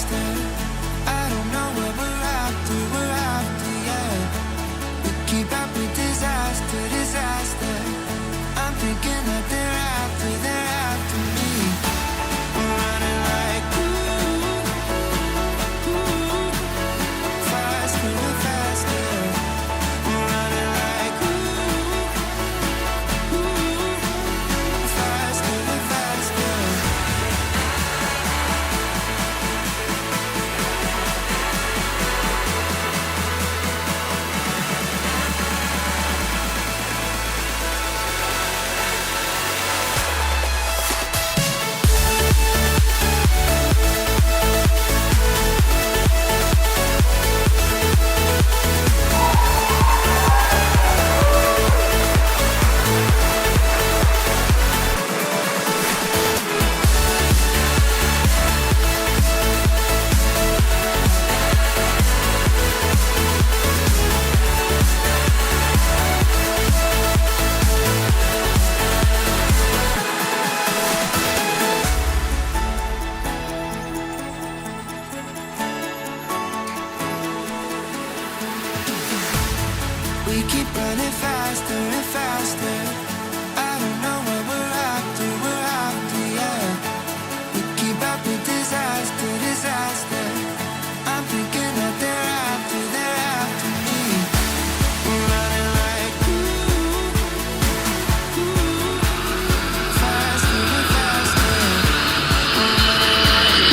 faster. I don't know what we're after, yeah. We keep up with disaster, disaster. I'm thinking that they're after me. We're running like faster and faster. We're running like faster and faster. We keep running faster and faster. I don't know what we're after, yeah. We keep up with disaster, disaster. I'm thinking that they're after me. We're running like faster and faster. We're running like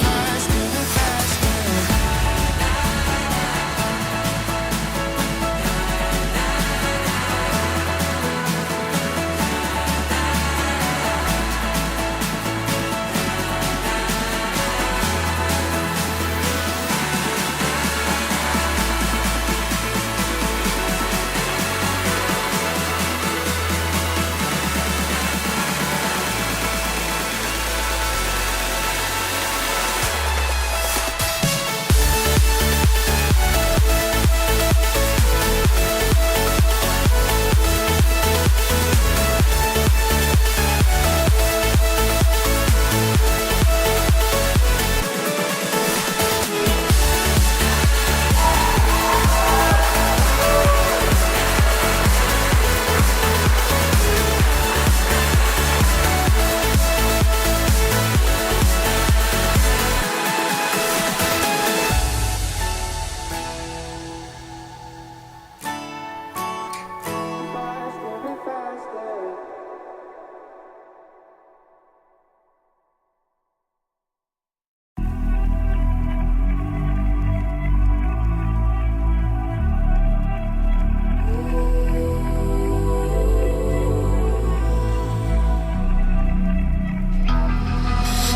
faster and faster.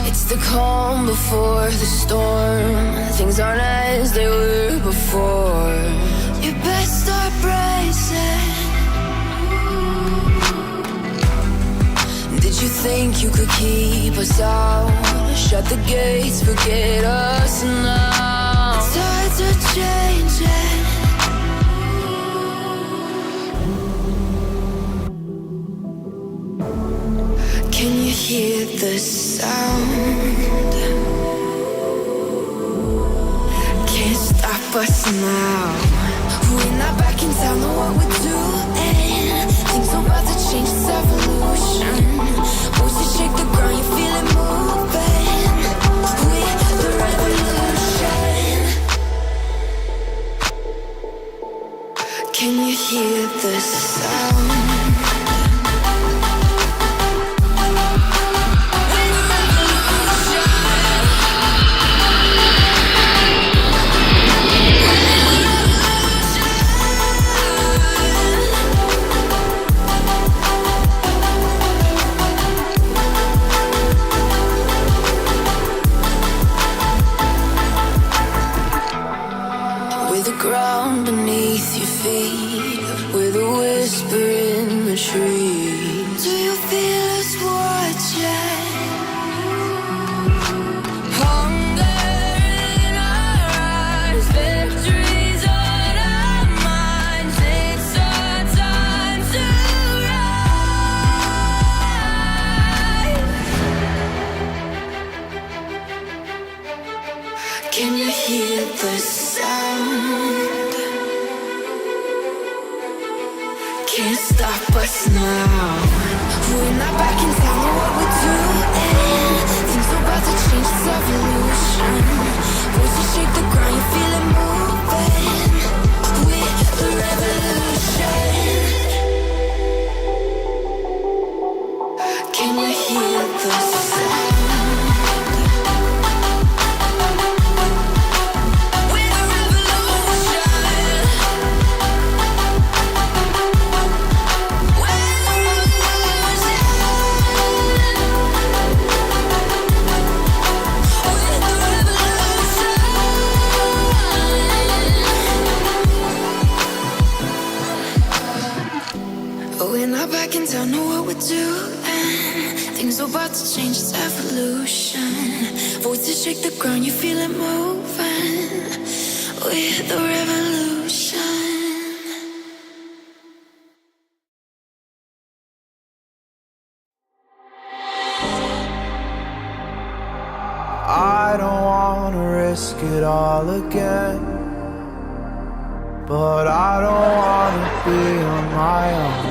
It's the calm before the storm. Things aren't as they were before. You best start bracing. Did you think you could keep us out? Shut the gates, forget us now. Tides are changing. Can you hear the sound? Can't stop us now. We're not back in town, know what we're doing. Things are about to change, it's evolution. Voices shake the ground, you feel it moving. We're the revolution. Can you hear the sound? Ground beneath your feet, with a whisper in the trees. Do you feel us watching? Hunger in our eyes, victories on our minds. It's our time to rise. us now. We're not back in town, know what we're doing. Things are about to change, it's evolution. Voices shake the ground, you feel it moving. We're the revolution. Can you hear the sound? We're not back in town, know what we're doing. Things are about to change, it's evolution. Voices shake the ground, you feel it moving. We're the revolution. I don't wanna risk it all again, but I don't wanna be on my own.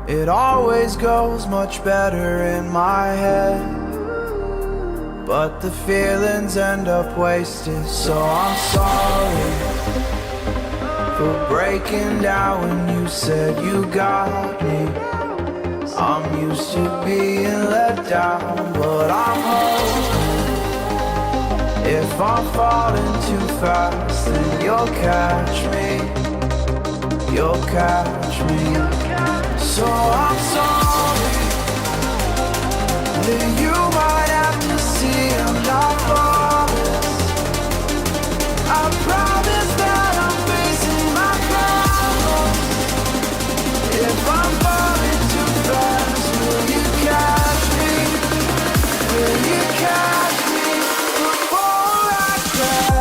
It always goes much better in my head, but the feelings end up wasted. So I'm sorry for breaking down when you said you got me. I'm used to being let down, but I'm hoping if I'm falling too fast, then you'll catch me. You'll catch me. So I'm sorry that you might have to see I'm not flawless. I promise that I'm facing my problems. If I'm falling too fast, will you catch me? Will you catch me before I crash?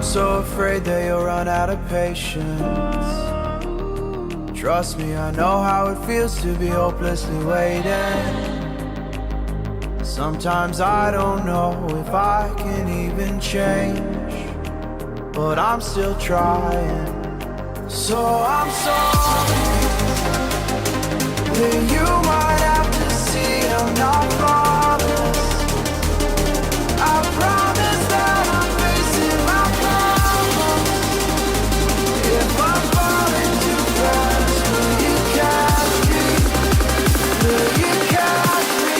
So afraid that you'll run out of patience. Trust me, I know how it feels to be hopelessly waiting. Sometimes I don't know if I can even change, but I'm still trying. So I'm sorry that you might have to see I'm not flawless. I promise that I'm facing my problems. If I'm falling too fast, will you catch me? Will you catch me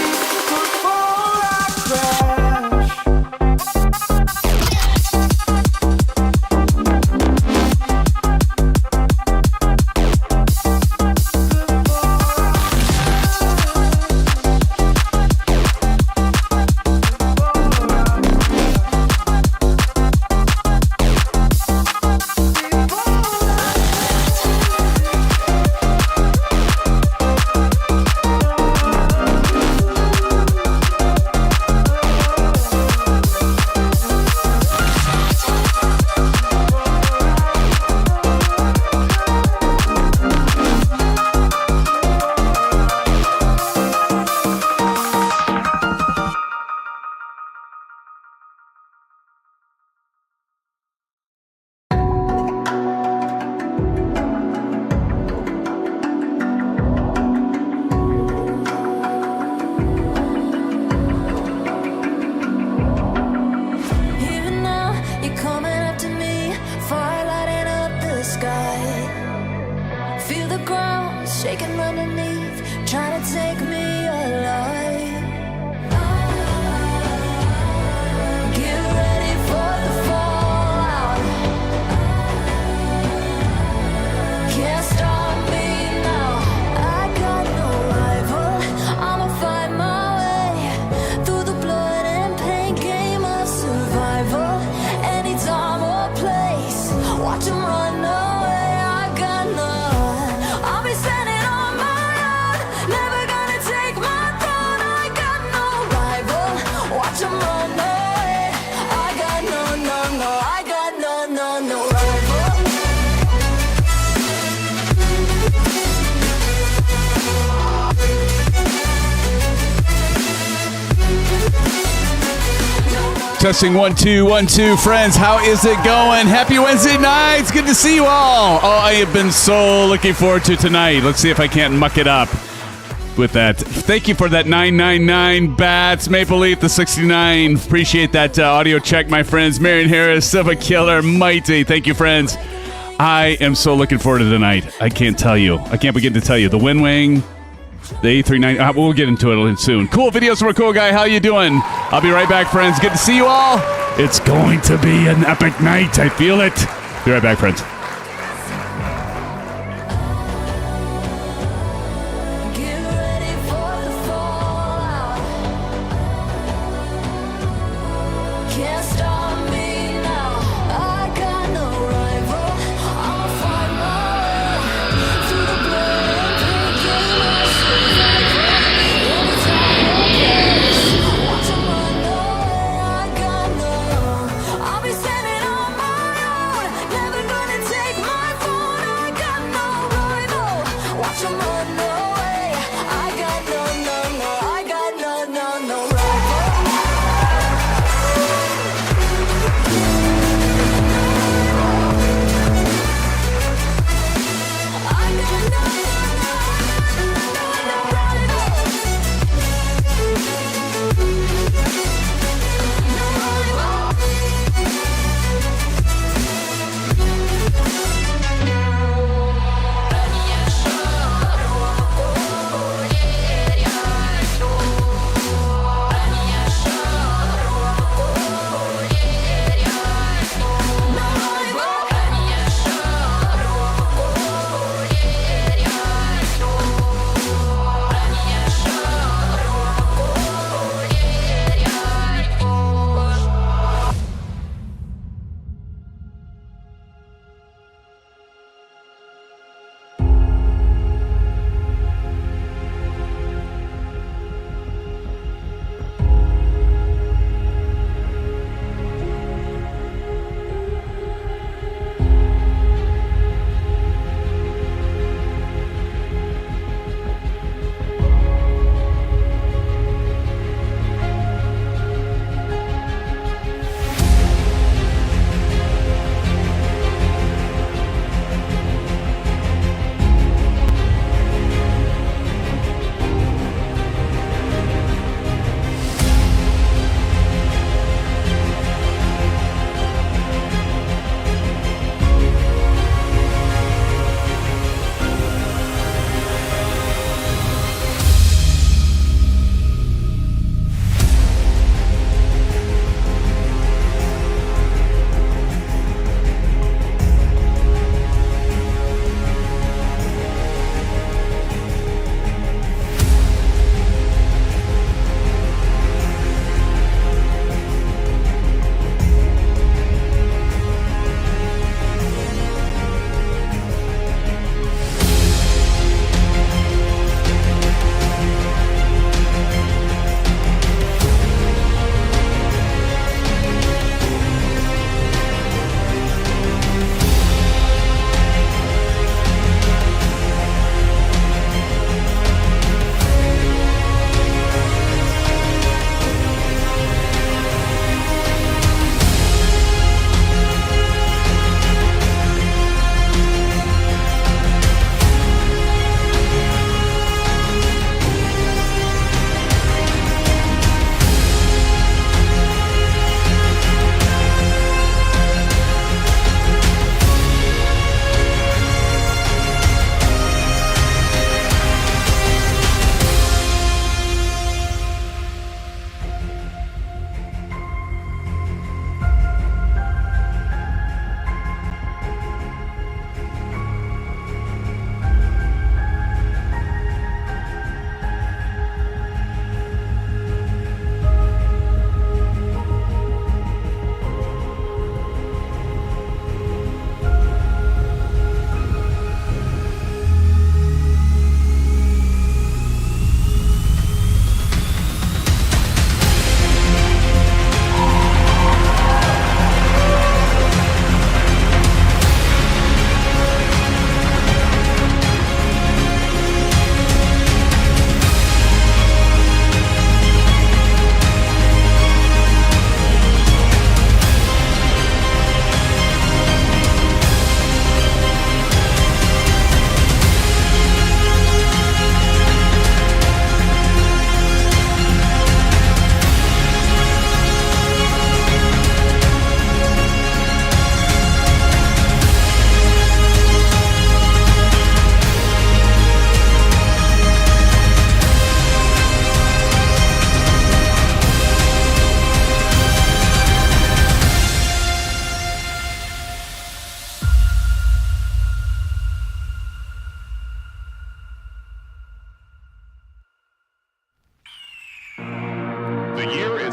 before I crash? shaking underneath, trying to take me alive. Get ready for the fallout. Testing 1 2 1 2. Friends, how is it going? Happy Wednesday night. It's good to see you all. Oh, I have been so looking forward to tonight. Let's see if I can't muck it up with that. Thank you for that 999 bats. Maple Leaf, the 69. Appreciate that audio check, my friends. Marion Harris, Silva Killer, Mighty. Thank you, friends. I am so looking forward to tonight. I can't tell you. I can't begin to tell you. The WINWING, the A319. We'll get into it soon. Cool videos from a cool guy. How you doing? I'll be right back, friends. Good to see you all. It's going to be an epic night. I feel it. Be right back, friends.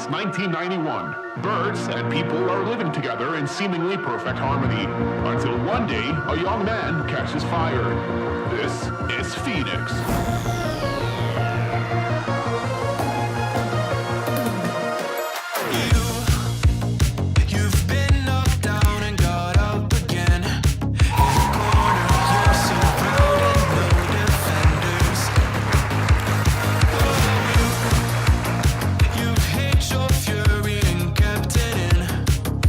since 1991. Birds and people are living together in seemingly perfect harmony, until one day a young man catches fire. This is Fenix. You've been knocked down and got up again. In the corner, you're surrounded, no defenders. You've hid your fury and kept it in,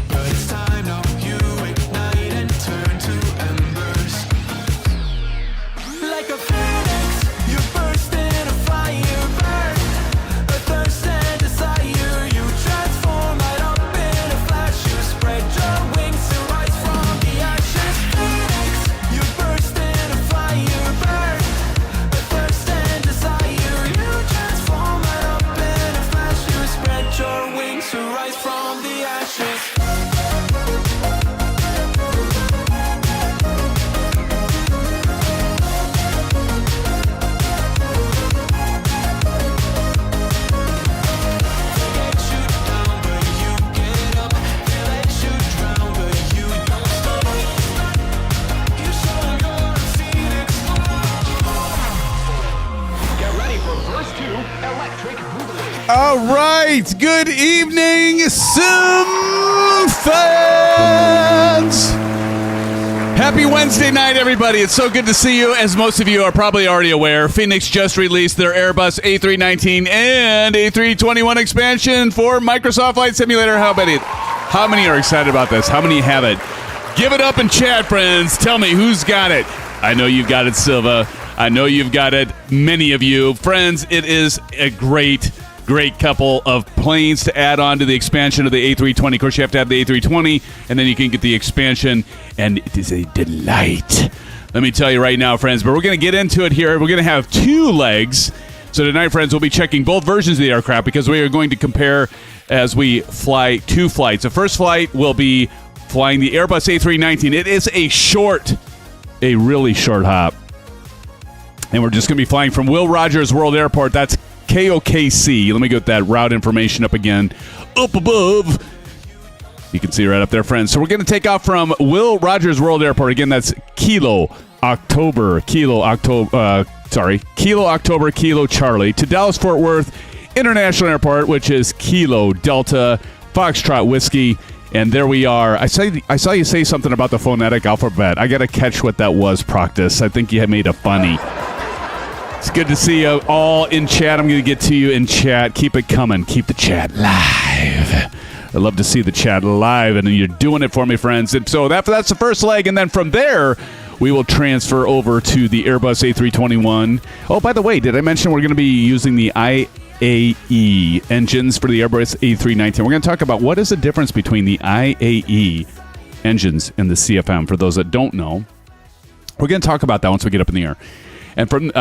but it's time now you ignite and turn to embers. Like a phoenix, you burst in a fire burn. A thirst and desire, you transform right up in a flash. You spread your wings to rise from the ashes. Phoenix, you burst in a fire burn. A thirst and desire, you transform right up in a flash. You spread your wings to rise from the ashes. All right. Good evening, SimFans. Happy Wednesday night, everybody. It's so good to see you. As most of you are probably already aware, Fenix just released their Airbus A319 and A321 expansion for Microsoft Flight Simulator. How many are excited about this? How many have it? Give it up in chat, friends. Tell me who's got it. I know you've got it, Silva. I know you've got it. Many of you. Friends, it is a great couple of planes to add on to the expansion of the A320. Of course, you have to have the A320, and then you can get the expansion, and it is a delight. Let me tell you right now, friends, but we're going to get into it here. We're going to have two legs. So tonight, friends, we'll be checking both versions of the aircraft because we are going to compare as we fly two flights. The first flight will be flying the Airbus A319. It is a really short hop. And we're just going to be flying from Will Rogers World Airport. That's KOKC. Let me get that route information up again. Up above. You can see right up there, friends. So we're going to take off from Will Rogers World Airport. Again, that's Kilo October, Kilo Charlie to Dallas Fort Worth International Airport, which is Kilo Delta Foxtrot Whiskey. And there we are. I saw you say something about the phonetic alphabet. I got to catch what that was, Proctus. I think you had made a funny. It's good to see you all in chat. I'm going to get to you in chat. Keep it coming. Keep the chat live. I love to see the chat live, and you're doing it for me, friends. And so that's the first leg, and then from there, we will transfer over to the Airbus A321. Oh, by the way, did I mention we're going to be using the IAE engines for the Airbus A319? We're going to talk about what is the difference between the IAE engines and the CFM. For those that don't know, we're going to talk about that once we get up in the air. And from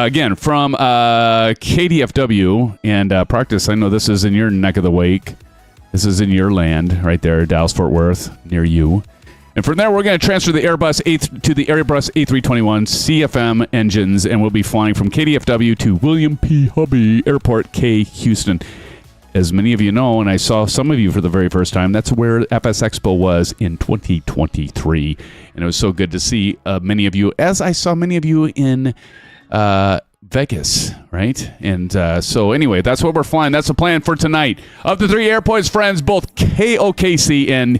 KDFW and Practice, I know this is in your neck of the wake. This is in your land, right there, Dallas Fort Worth, near you. And from there, we're going to transfer the Airbus to the Airbus A321 CFM engines, and we'll be flying from KDFW to William P. Hubby Airport, K. Houston. As many of you know, and I saw some of you for the very first time, that's where FS Expo was in 2023. And it was so good to see many of you, as I saw many of you in Vegas, right? And so anyway, that's what we're flying. That's the plan for tonight. Of the three airports, friends, both KOKC and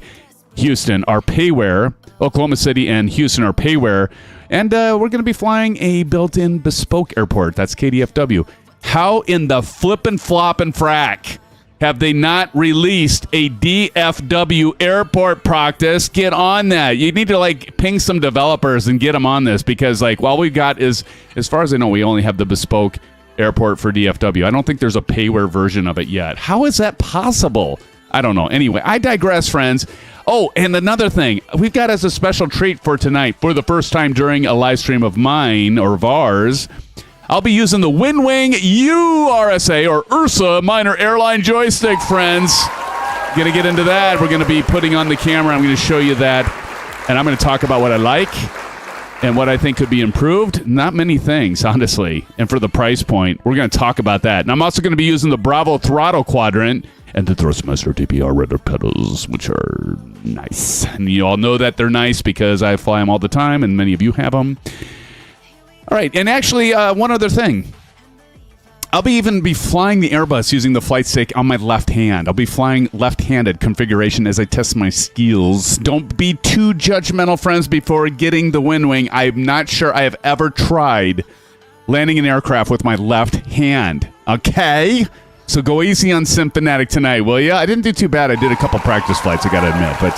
Houston are payware. Oklahoma City and Houston are payware. And we're going to be flying a built-in bespoke airport. That's KDFW. How in the flippin' floppin' frack have they not released a DFW airport, Proctus? Get on that. You need to ping some developers and get them on this, because all we've got is, as far as I know, we only have the bespoke airport for DFW. I don't think there's a payware version of it yet. How is that possible? I don't know. Anyway, I digress, friends. Oh, and another thing, we've got as a special treat for tonight, for the first time during a live stream of mine or of ours, I'll be using the WINWING URSA or URSA minor airline joystick, friends. Going to get into that. We're going to be putting on the camera. I'm going to show you that. And I'm going to talk about what I like and what I think could be improved. Not many things, honestly. And for the price point, we're going to talk about that. And I'm also going to be using the Bravo Throttle Quadrant and the Thrustmaster TPR rudder pedals, which are nice. And you all know that they're nice because I fly them all the time, and many of you have them. All right, and actually, one other thing. I'll even be flying the Airbus using the flight stick on my left hand. I'll be flying left-handed configuration as I test my skills. Don't be too judgmental, friends, before getting the WINWING. I'm not sure I have ever tried landing an aircraft with my left hand. Okay? So go easy on SimFanatic tonight, will ya? I didn't do too bad. I did a couple practice flights, I gotta admit, but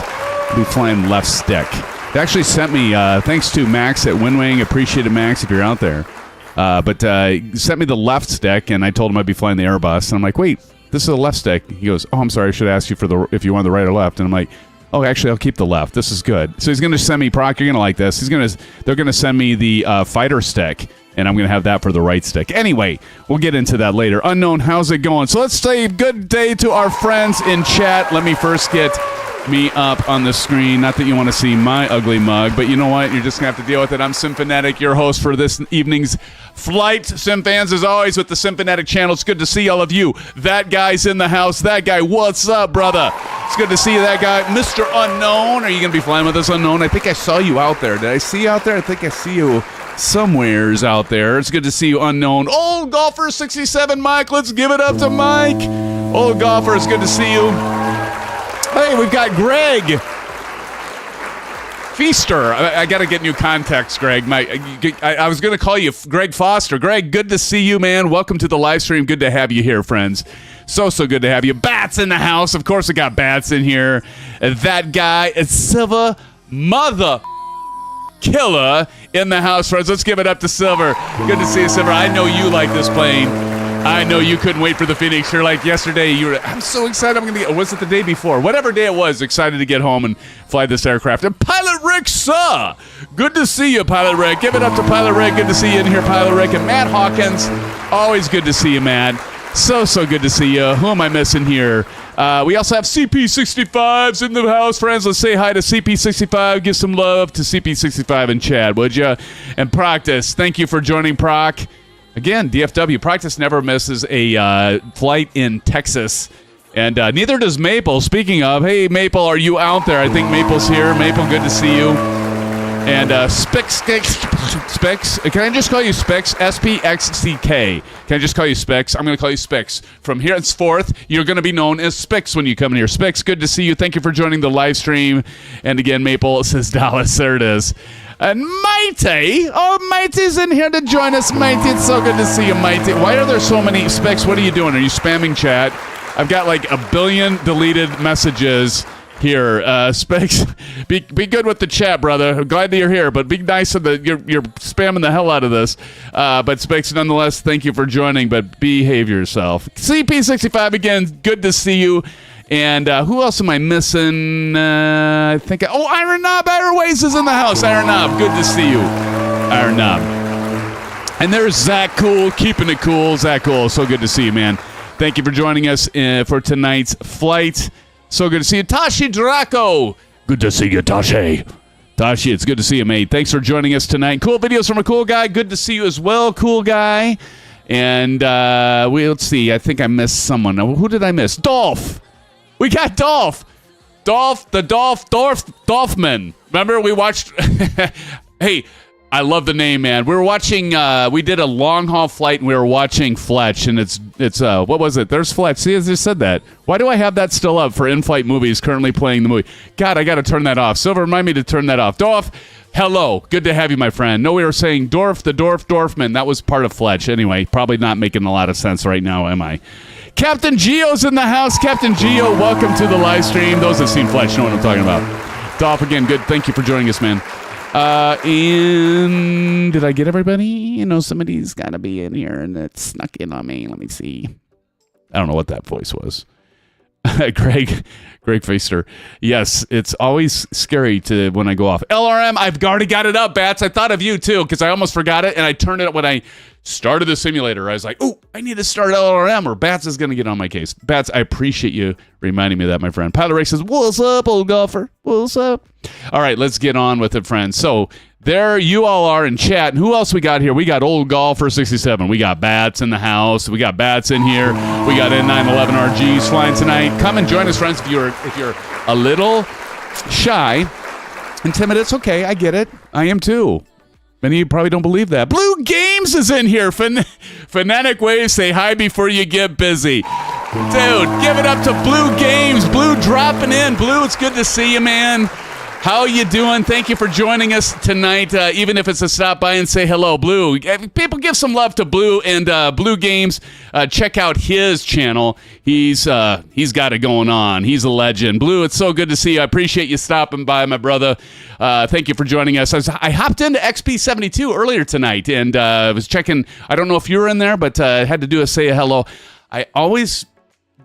I'll be flying left stick. They actually sent me, thanks to Max at WINWING. Appreciate it, Max, if you're out there. But sent me the left stick, and I told him I'd be flying the Airbus. And I'm like, wait, this is the left stick. He goes, oh, I'm sorry, I should ask you for if you want the right or left. And I'm like, oh, actually, I'll keep the left. This is good. So he's going to send me, Proc, you're going to like this. They're going to send me the fighter stick, and I'm going to have that for the right stick. Anyway, we'll get into that later. Unknown, how's it going? So let's say good day to our friends in chat. Let me first get me up on the screen. Not that you want to see my ugly mug, but you know what? You're just going to have to deal with it. I'm SimFanatic, your host for this evening's flight. SimFans, as always, with the SimFanatic channel. It's good to see all of you. That guy's in the house. That guy, what's up, brother? It's good to see you, that guy. Mr. Unknown, are you going to be flying with us, Unknown? I think I saw you out there. Did I see you out there? I think I see you somewheres out there. It's good to see you, Unknown. Old Golfer 67, Mike. Let's give it up to Mike. Old Golfer, it's good to see you. Hey, we've got Greg Feaster. I got to get new context, Greg. I was going to call you Greg Foster. Greg, good to see you, man. Welcome to the live stream. Good to have you here, friends. So good to have you. Bats in the house. Of course, we got Bats in here. That guy is Silver Mother Killer in the house, friends. Let's give it up to Silver. Good to see you, Silver. I know you like this plane. I know you couldn't wait for the Phoenix. You're like yesterday. I'm so excited. I'm going to get. Was it the day before? Whatever day it was. Excited to get home and fly this aircraft. And Pilot Rick, sir. Good to see you, Pilot Rick. Give it up to Pilot Rick. Good to see you in here, Pilot Rick. And Matt Hawkins. Always good to see you, Matt. So good to see you. Who am I missing here? We also have CP65s in the house, friends. Let's say hi to CP65. Give some love to CP65 and Chad, would you? And Practice. Thank you for joining, Proc. Again, DFW. Practice never misses a flight in Texas. And neither does Maple. Speaking of, hey, Maple, are you out there? I think Maple's here. Maple, good to see you. And Spix, can I just call you Spix? S-P-X-C-K. Can I just call you Spix? I'm going to call you Spix. From here henceforth, you're going to be known as Spix when you come in here. Spix, good to see you. Thank you for joining the live stream. And again, Maple says Dallas. There it is. And Mighty. Oh, Mighty's in here to join us, Mighty. It's so good to see you, Mighty. Why are there so many Specs? What are you doing? Are you spamming chat? I've got like a billion deleted messages here. Specs, be good with the chat, brother. I'm glad that you're here, but be nice so that you're spamming the hell out of this. But Specs, nonetheless, thank you for joining, but behave yourself. CP65, again, good to see you. And who else am I missing? I think... Iron Knob Airways is in the house. Iron Knob, good to see you. Iron Knob. And there's Zach Cool, keeping it cool. Zach Cool, so good to see you, man. Thank you for joining us for tonight's flight. So good to see you. Tashi Draco. Good to see you, Tashi. Tashi, it's good to see you, mate. Thanks for joining us tonight. Cool videos from a cool guy. Good to see you as well, cool guy. And let's see. I think I missed someone. Who did I miss? Dolph. We got Dolph. Dolphman. Remember we watched... Hey, I love the name, man. We were watching... we did a long-haul flight, and we were watching Fletch, and it's what was it? There's Fletch. See, I just said that. Why do I have that still up for in-flight movies currently playing the movie? God, I got to turn that off. Silver, remind me to turn that off. Dolph, hello. Good to have you, my friend. No, we were saying Dorfman. That was part of Fletch. Anyway, probably not making a lot of sense right now, am I? Captain Geo's in the house. Captain Geo, welcome to the live stream. Those that have seen Fletch know what I'm talking about. Dolph, again, good. Thank you for joining us, man. And did I get everybody? You know, somebody's got to be in here, and it snuck in on me. Let me see. I don't know what that voice was. Greg Feaster. Yes, it's always scary to when I go off. LRM, I've already got it up, Bats. I thought of you, too, because I almost forgot it, and I turned it up when I started the simulator. I was like, oh, I need to start LRM, or Bats is going to get on my case. Bats, I appreciate you reminding me of that, my friend. Pilot Ray says, what's up, old golfer? What's up? All right, let's get on with it, friends. So there you all are in chat. And who else we got here? We got Old Golfer 67. We got Bats in the house. We got Bats in here. We got N911 RGs flying tonight. Come and join us, friends. If you're a little shy and timid, it's okay. I get it. I am too. Many of you probably don't believe that. Blue Games is in here. Fanatic Waves, say hi before you get busy. Dude, give it up to Blue Games. Blue dropping in. Blue, it's good to see you, man. How you doing? Thank you for joining us tonight, even if it's to stop by and say hello. Blue, people give some love to Blue and Blue Games. Check out his channel. He's got it going on. He's a legend. Blue, it's so good to see you. I appreciate you stopping by, my brother. Thank you for joining us. I hopped into XP72 earlier tonight and was checking. I don't know if you were in there, but I had to say a hello. I always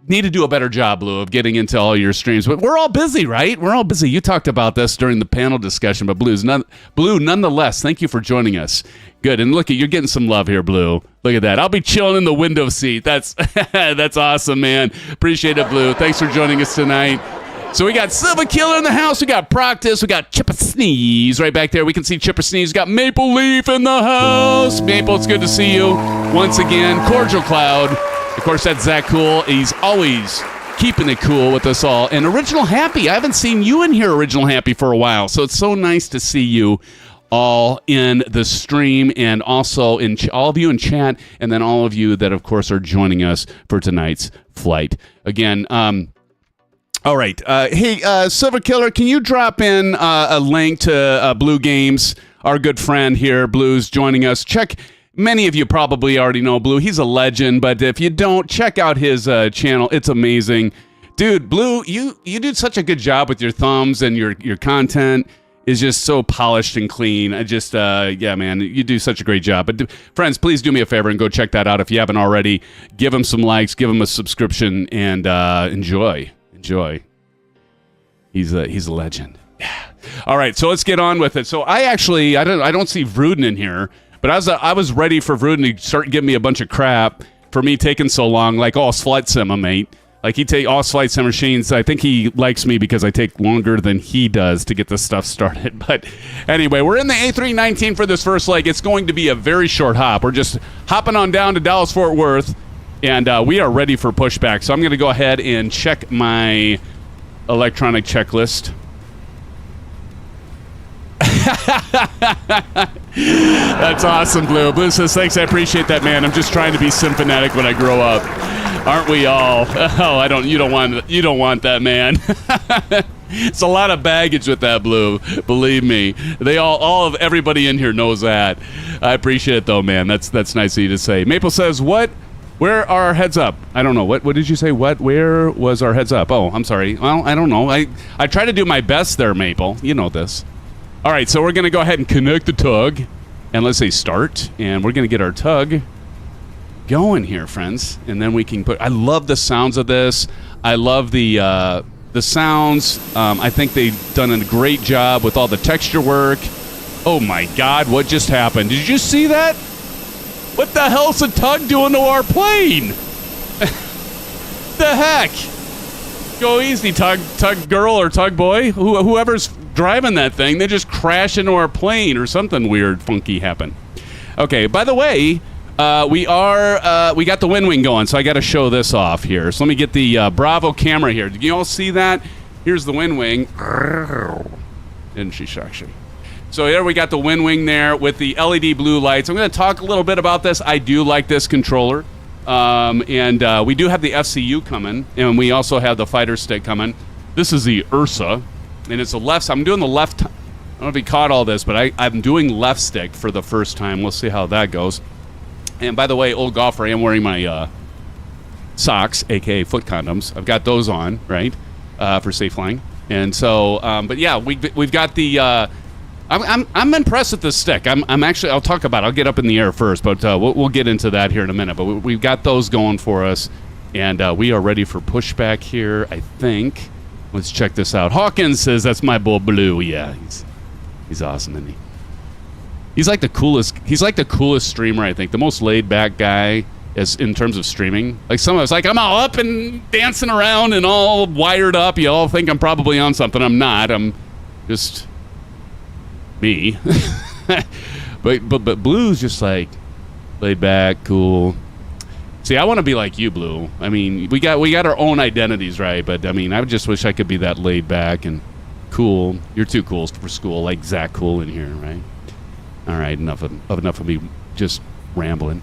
need to do a better job, Blue, of getting into all your streams. But we're all busy, right? We're all busy. You talked about this during the panel discussion, but Blue, nonetheless, thank you for joining us. Good. And look, you're getting some love here, Blue. Look at that. I'll be chilling in the window seat. That's awesome, man. Appreciate it, Blue. Thanks for joining us tonight. So we got Silver Killer in the house. We got Proctus. We got Chipper Sneeze right back there. We can see Chipper Sneeze. We got Maple Leaf in the house. Maple, it's good to see you once again. Cordial Cloud. Of course, that's Zach Cool. He's always keeping it cool with us all. And Original Happy. I haven't seen you in here, Original Happy, for a while. So it's so nice to see you all in the stream and also in all of you in chat, and then all of you that, of course, are joining us for tonight's flight. Again, all right. Hey, Silver Killer, can you drop in a link to Blue Games, our good friend here, Blue's joining us. Many of you probably already know Blue. He's a legend, but if you don't, check out his channel. It's amazing. Dude, Blue, you do such a good job with your thumbs, and your content is just so polished and clean. Yeah, man, you do such a great job. But friends, please do me a favor and go check that out if you haven't already. Give him some likes, give him a subscription, and enjoy. He's a legend. Yeah. All right, so let's get on with it. So I don't see Vruden in here. But I was ready for Vruden to start giving me a bunch of crap for me taking so long, like all Flight Sim, mate. Like all Flight Sim machines. I think he likes me because I take longer than he does to get this stuff started. But anyway, we're in the A319 for this first leg. It's going to be a very short hop. We're just hopping on down to Dallas-Fort Worth, and we are ready for pushback. So I'm going to go ahead and check my electronic checklist. That's awesome, Blue. Blue says, thanks, I appreciate that, man. I'm just trying to be SimFanatic when I grow up. Aren't we all? Oh, you don't want that, man. It's a lot of baggage with that, Blue. Believe me. Everybody in here knows that. I appreciate it, though, man. That's nice of you to say. Maple says, where are our heads up? I don't know. What did you say? Where was our heads up? Oh, I'm sorry. Well, I don't know. I try to do my best there, Maple. You know this. All right, so we're going to go ahead and connect the tug, and let's say start, and we're going to get our tug going here, friends, and then we can I love the sounds of this. I love the sounds. I think they've done a great job with all the texture work. Oh, my God, what just happened? Did you see that? What the hell's the tug doing to our plane? The heck? Go easy, tug girl or tug boy, whoever's driving that thing. They just crash into our plane or something weird, funky happened. Okay, by the way, we got the WINWING going, so I got to show this off here. So let me get the Bravo camera here. Did you all see that? Here's the WINWING. Didn't she shock you? So here we got the WINWING there with the LED blue lights. I'm going to talk a little bit about this. I do like this controller. And we do have the FCU coming, and we also have the fighter stick coming. This is the Ursa, and it's a left. I'm doing the left. I don't know if you caught all this, but I'm doing left stick for the first time. We'll see how that goes. And by the way, Old Golfer, I am wearing my socks, aka foot condoms. I've got those on, right, for safe flying. And so, but yeah, we've got the. I'm impressed with this stick. I'm actually. I'll talk about it. I'll get up in the air first, but we'll get into that here in a minute. But we've got those going for us, and we are ready for pushback here, I think. Let's check this out. Hawkins says that's my bull Blue. Yeah, he's awesome, isn't he? He's like the coolest streamer, I think. The most laid back guy is in terms of streaming. Like some of us, like I'm all up and dancing around and all wired up. You all think I'm probably on something. I'm not. I'm just me. but Blue's just like laid back, cool. See, I want to be like you, Blue. I mean, we got our own identities, right? But I mean, I just wish I could be that laid back and cool. You're too cool for school, like Zach Cool in here, right? All right, enough of me just rambling.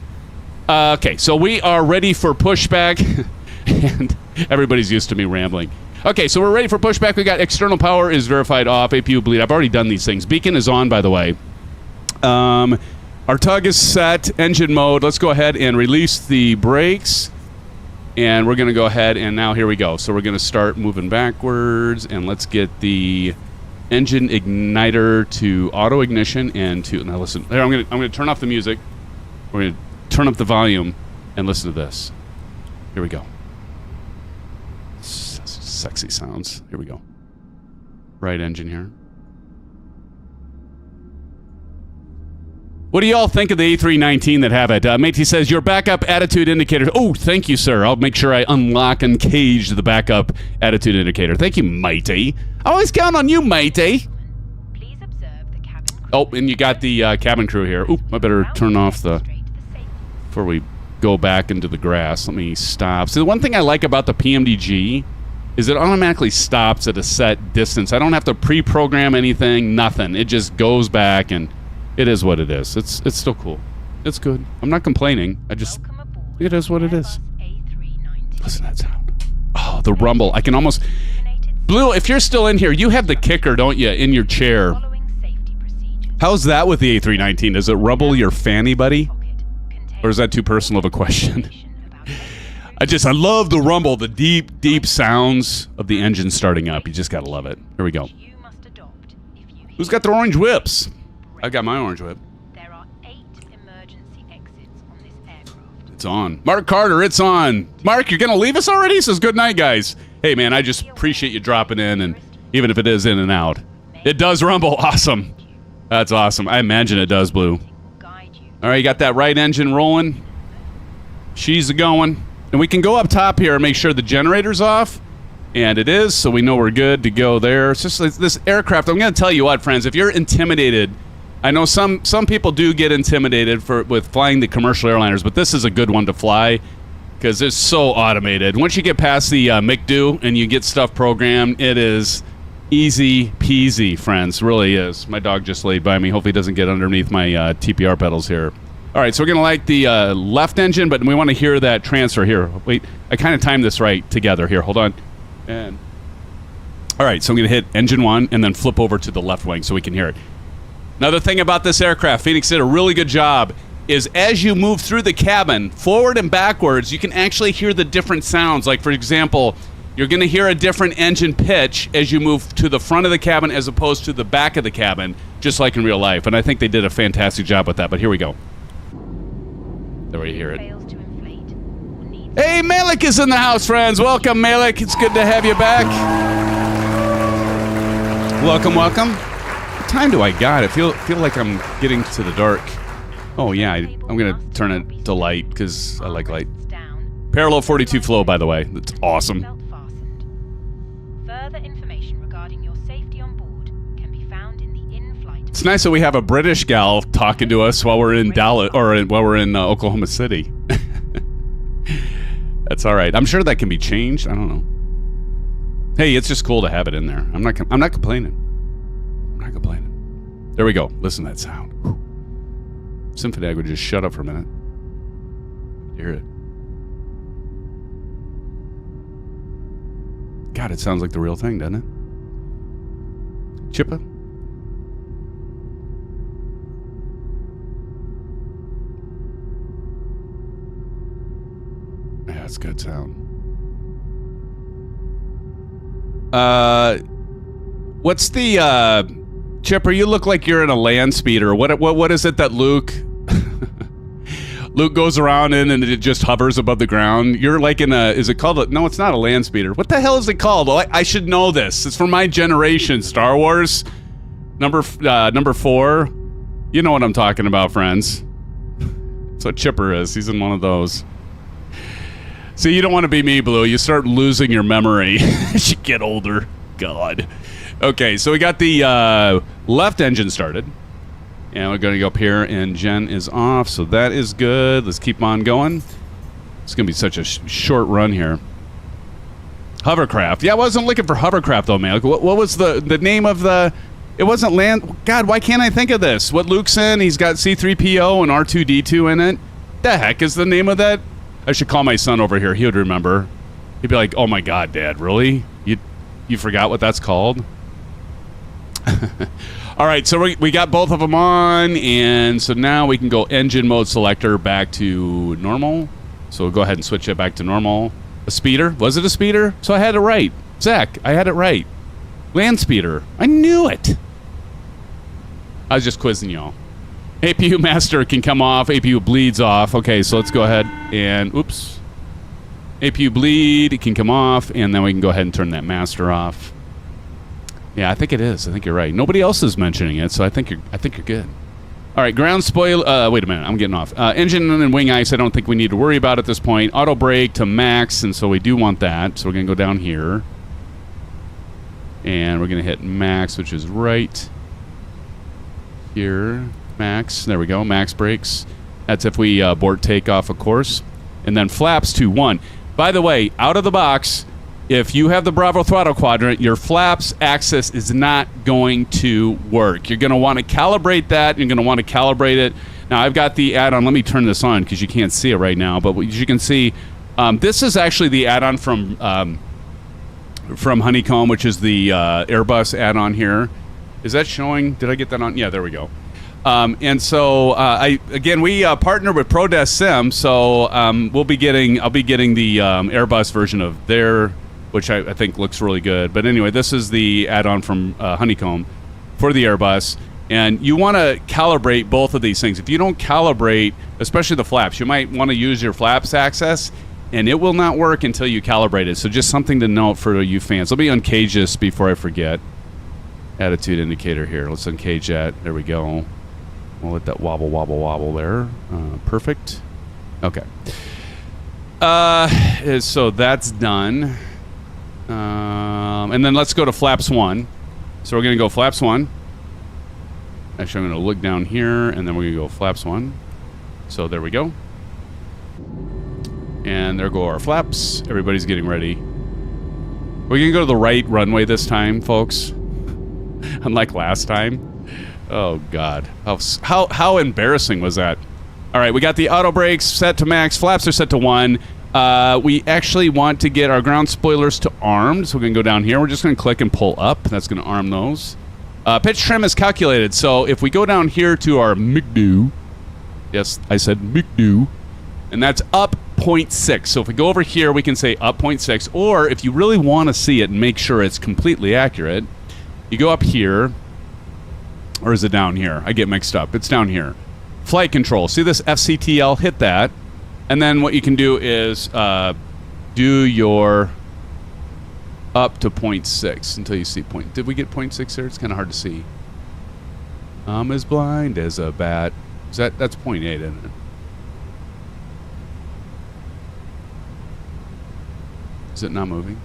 Okay, so we are ready for pushback, and everybody's used to me rambling. Okay, so we're ready for pushback. We got external power is verified off, APU bleed. I've already done these things. Beacon is on, by the way. Our tug is set, engine mode. Let's go ahead and release the brakes, and we're going to go ahead, and now here we go. So we're going to start moving backwards, and let's get the engine igniter to auto ignition and to, now listen, here, I'm going to turn off the music. We're going to turn up the volume and listen to this. Here we go. Sexy sounds. Here we go. Right engine here. What do y'all think of the A319 that have it? Matey says, your backup attitude indicator. Oh, thank you, sir. I'll make sure I unlock and cage the backup attitude indicator. Thank you, matey. I always count on you, matey. Please observe the cabin crew. Oh, and you got the cabin crew here. Oop, I better turn off the... Before we go back into the grass, let me stop. So the one thing I like about the PMDG is it automatically stops at a set distance. I don't have to pre-program anything, nothing. It just goes back, and it is what it is. It's still cool. It's good. I'm not complaining. It is what it is. Listen to that sound. Oh, the rumble. I can almost... Blue, if you're still in here, you have the kicker, don't you, in your chair? How's that with the A319? Does it rumble your fanny, buddy? Or is that too personal of a question? I love the rumble, the deep, deep sounds of the engine starting up. You just gotta love it. Here we go. Who's got their orange whips? I got my orange whip. There are 8 emergency exits on this aircraft. It's on. Mark Carter, it's on. Mark, you're gonna leave us already? He says good night, guys. Hey, man, I just appreciate you dropping in, and even if it is in and out. It does rumble. Awesome. That's awesome. I imagine it does, Blue. All right, you got that right engine rolling. She's going. And we can go up top here and make sure the generator's off. And it is, so we know we're good to go there. It's just this aircraft. I'm going to tell you what, friends. If you're intimidated, I know some people do get intimidated with flying the commercial airliners, but this is a good one to fly because it's so automated. Once you get past the McDo and you get stuff programmed, it is easy peasy, friends. Really is. My dog just laid by me. Hopefully he doesn't get underneath my TPR pedals here. All right, so we're going to like the left engine, but we want to hear that transfer here. Wait, I kind of timed this right together here. Hold on. And all right, so I'm going to hit engine 1 and then flip over to the left wing so we can hear it. Another thing about this aircraft, Fenix did a really good job, is as you move through the cabin, forward and backwards, you can actually hear the different sounds. Like, for example, you're going to hear a different engine pitch as you move to the front of the cabin as opposed to the back of the cabin, just like in real life. And I think they did a fantastic job with that, but here we go. There we hear it. Hey, Malik is in the house, friends. Welcome, Malik. It's good to have you back. Welcome, welcome. What time do I got? I feel like I'm getting to the dark. Oh, yeah. I'm going to turn it to light because I like light. Parallel 42 flow, by the way. That's awesome. Further information regarding your safety on board can be found in the in-flight. It's nice that we have a British gal talking to us while we're in Dallas or while we're in Oklahoma City. That's all right. I'm sure that can be changed. I don't know. Hey, it's just cool to have it in there. I'm not complaining. I'm not complaining. There we go. Listen to that sound. SimFanatic would just shut up for a minute. Hear it. God, it sounds like the real thing, doesn't it? Chippa? Yeah, it's good sound. What's the Chipper? You look like you're in a land speeder. What is it that Luke goes around in and it just hovers above the ground? You're like in a, is it called a, no, it's not a land speeder. What the hell is it called? Oh, I should know this. It's for my generation. Star Wars number 4. You know what I'm talking about, friends. That's what Chipper is. He's in one of those. See, you don't want to be me, Blue. You start losing your memory as you get older. God. Okay, so we got the left engine started. And we're going to go up here, and Jen is off, so that is good. Let's keep on going. It's going to be such a short run here. Hovercraft. Yeah, I wasn't looking for hovercraft, though, man. What was the name of the... It wasn't land... God, why can't I think of this? What Luke's in, he's got C-3PO and R2-D2 in it. The heck is the name of that? I should call my son over here. He would remember. He'd be like, oh, my God, Dad, really? You forgot what that's called? All right, so we got both of them on, and so now we can go engine mode selector back to normal. So we'll go ahead and switch it back to normal. A speeder? Was it a speeder? So I had it right. Zach, I had it right. Land speeder. I knew it. I was just quizzing y'all. APU master can come off. APU bleeds off. Okay, so let's go ahead and... Oops. APU bleed. It can come off, and then we can go ahead and turn that master off. Yeah, I think it is. I think you're right. Nobody else is mentioning it, so I think you're good. All right, ground spoil. Wait a minute, I'm getting off. Engine and wing ice. I don't think we need to worry about at this point. Auto brake to max, and so we do want that. So we're gonna go down here, and we're gonna hit max, which is right here. Max. There we go. Max brakes. That's if we abort takeoff, of course. And then flaps to 1. By the way, out of the box. If you have the Bravo throttle quadrant, your flaps axis is not going to work. You're going to want to calibrate that. You're going to want to calibrate it. Now, I've got the add-on. Let me turn this on because you can't see it right now. But as you can see, this is actually the add-on from Honeycomb, which is the Airbus add-on here. Is that showing? Did I get that on? Yeah, there we go. And so, we partner with ProDesk Sim, so I'll be getting the Airbus version of their, which I think looks really good. But anyway, this is the add-on from Honeycomb for the Airbus. And you want to calibrate both of these things. If you don't calibrate, especially the flaps, you might want to use your flaps axis, and it will not work until you calibrate it. So just something to note for you fans. Let me uncage this before I forget. Attitude indicator here. Let's uncage that. There we go. We'll let that wobble, wobble, wobble there. Perfect. Okay. So that's done. And then let's go to flaps 1. So we're going to go flaps 1. Actually, I'm going to look down here, and then we're going to go flaps 1. So there we go. And there go our flaps. Everybody's getting ready. We're going to go to the right runway this time, folks. Unlike last time. Oh, God. How embarrassing was that? All right, we got the auto brakes set to max. Flaps are set to 1. We actually want to get our ground spoilers to armed, so we're going to go down here. We're just going to click and pull up. That's going to arm those. Pitch trim is calculated, so if we go down here to our McDo, yes, I said McDo, and that's up 0.6. So if we go over here, we can say up 0.6, or if you really want to see it and make sure it's completely accurate, you go up here, or is it down here? I get mixed up. It's down here. Flight control. See this FCTL? Hit that. And then what you can do is do your up to 0.6 until you see point. Did we get 0.6 there? It's kind of hard to see. I'm as blind as a bat. That's 0.8, isn't it? Is it not moving?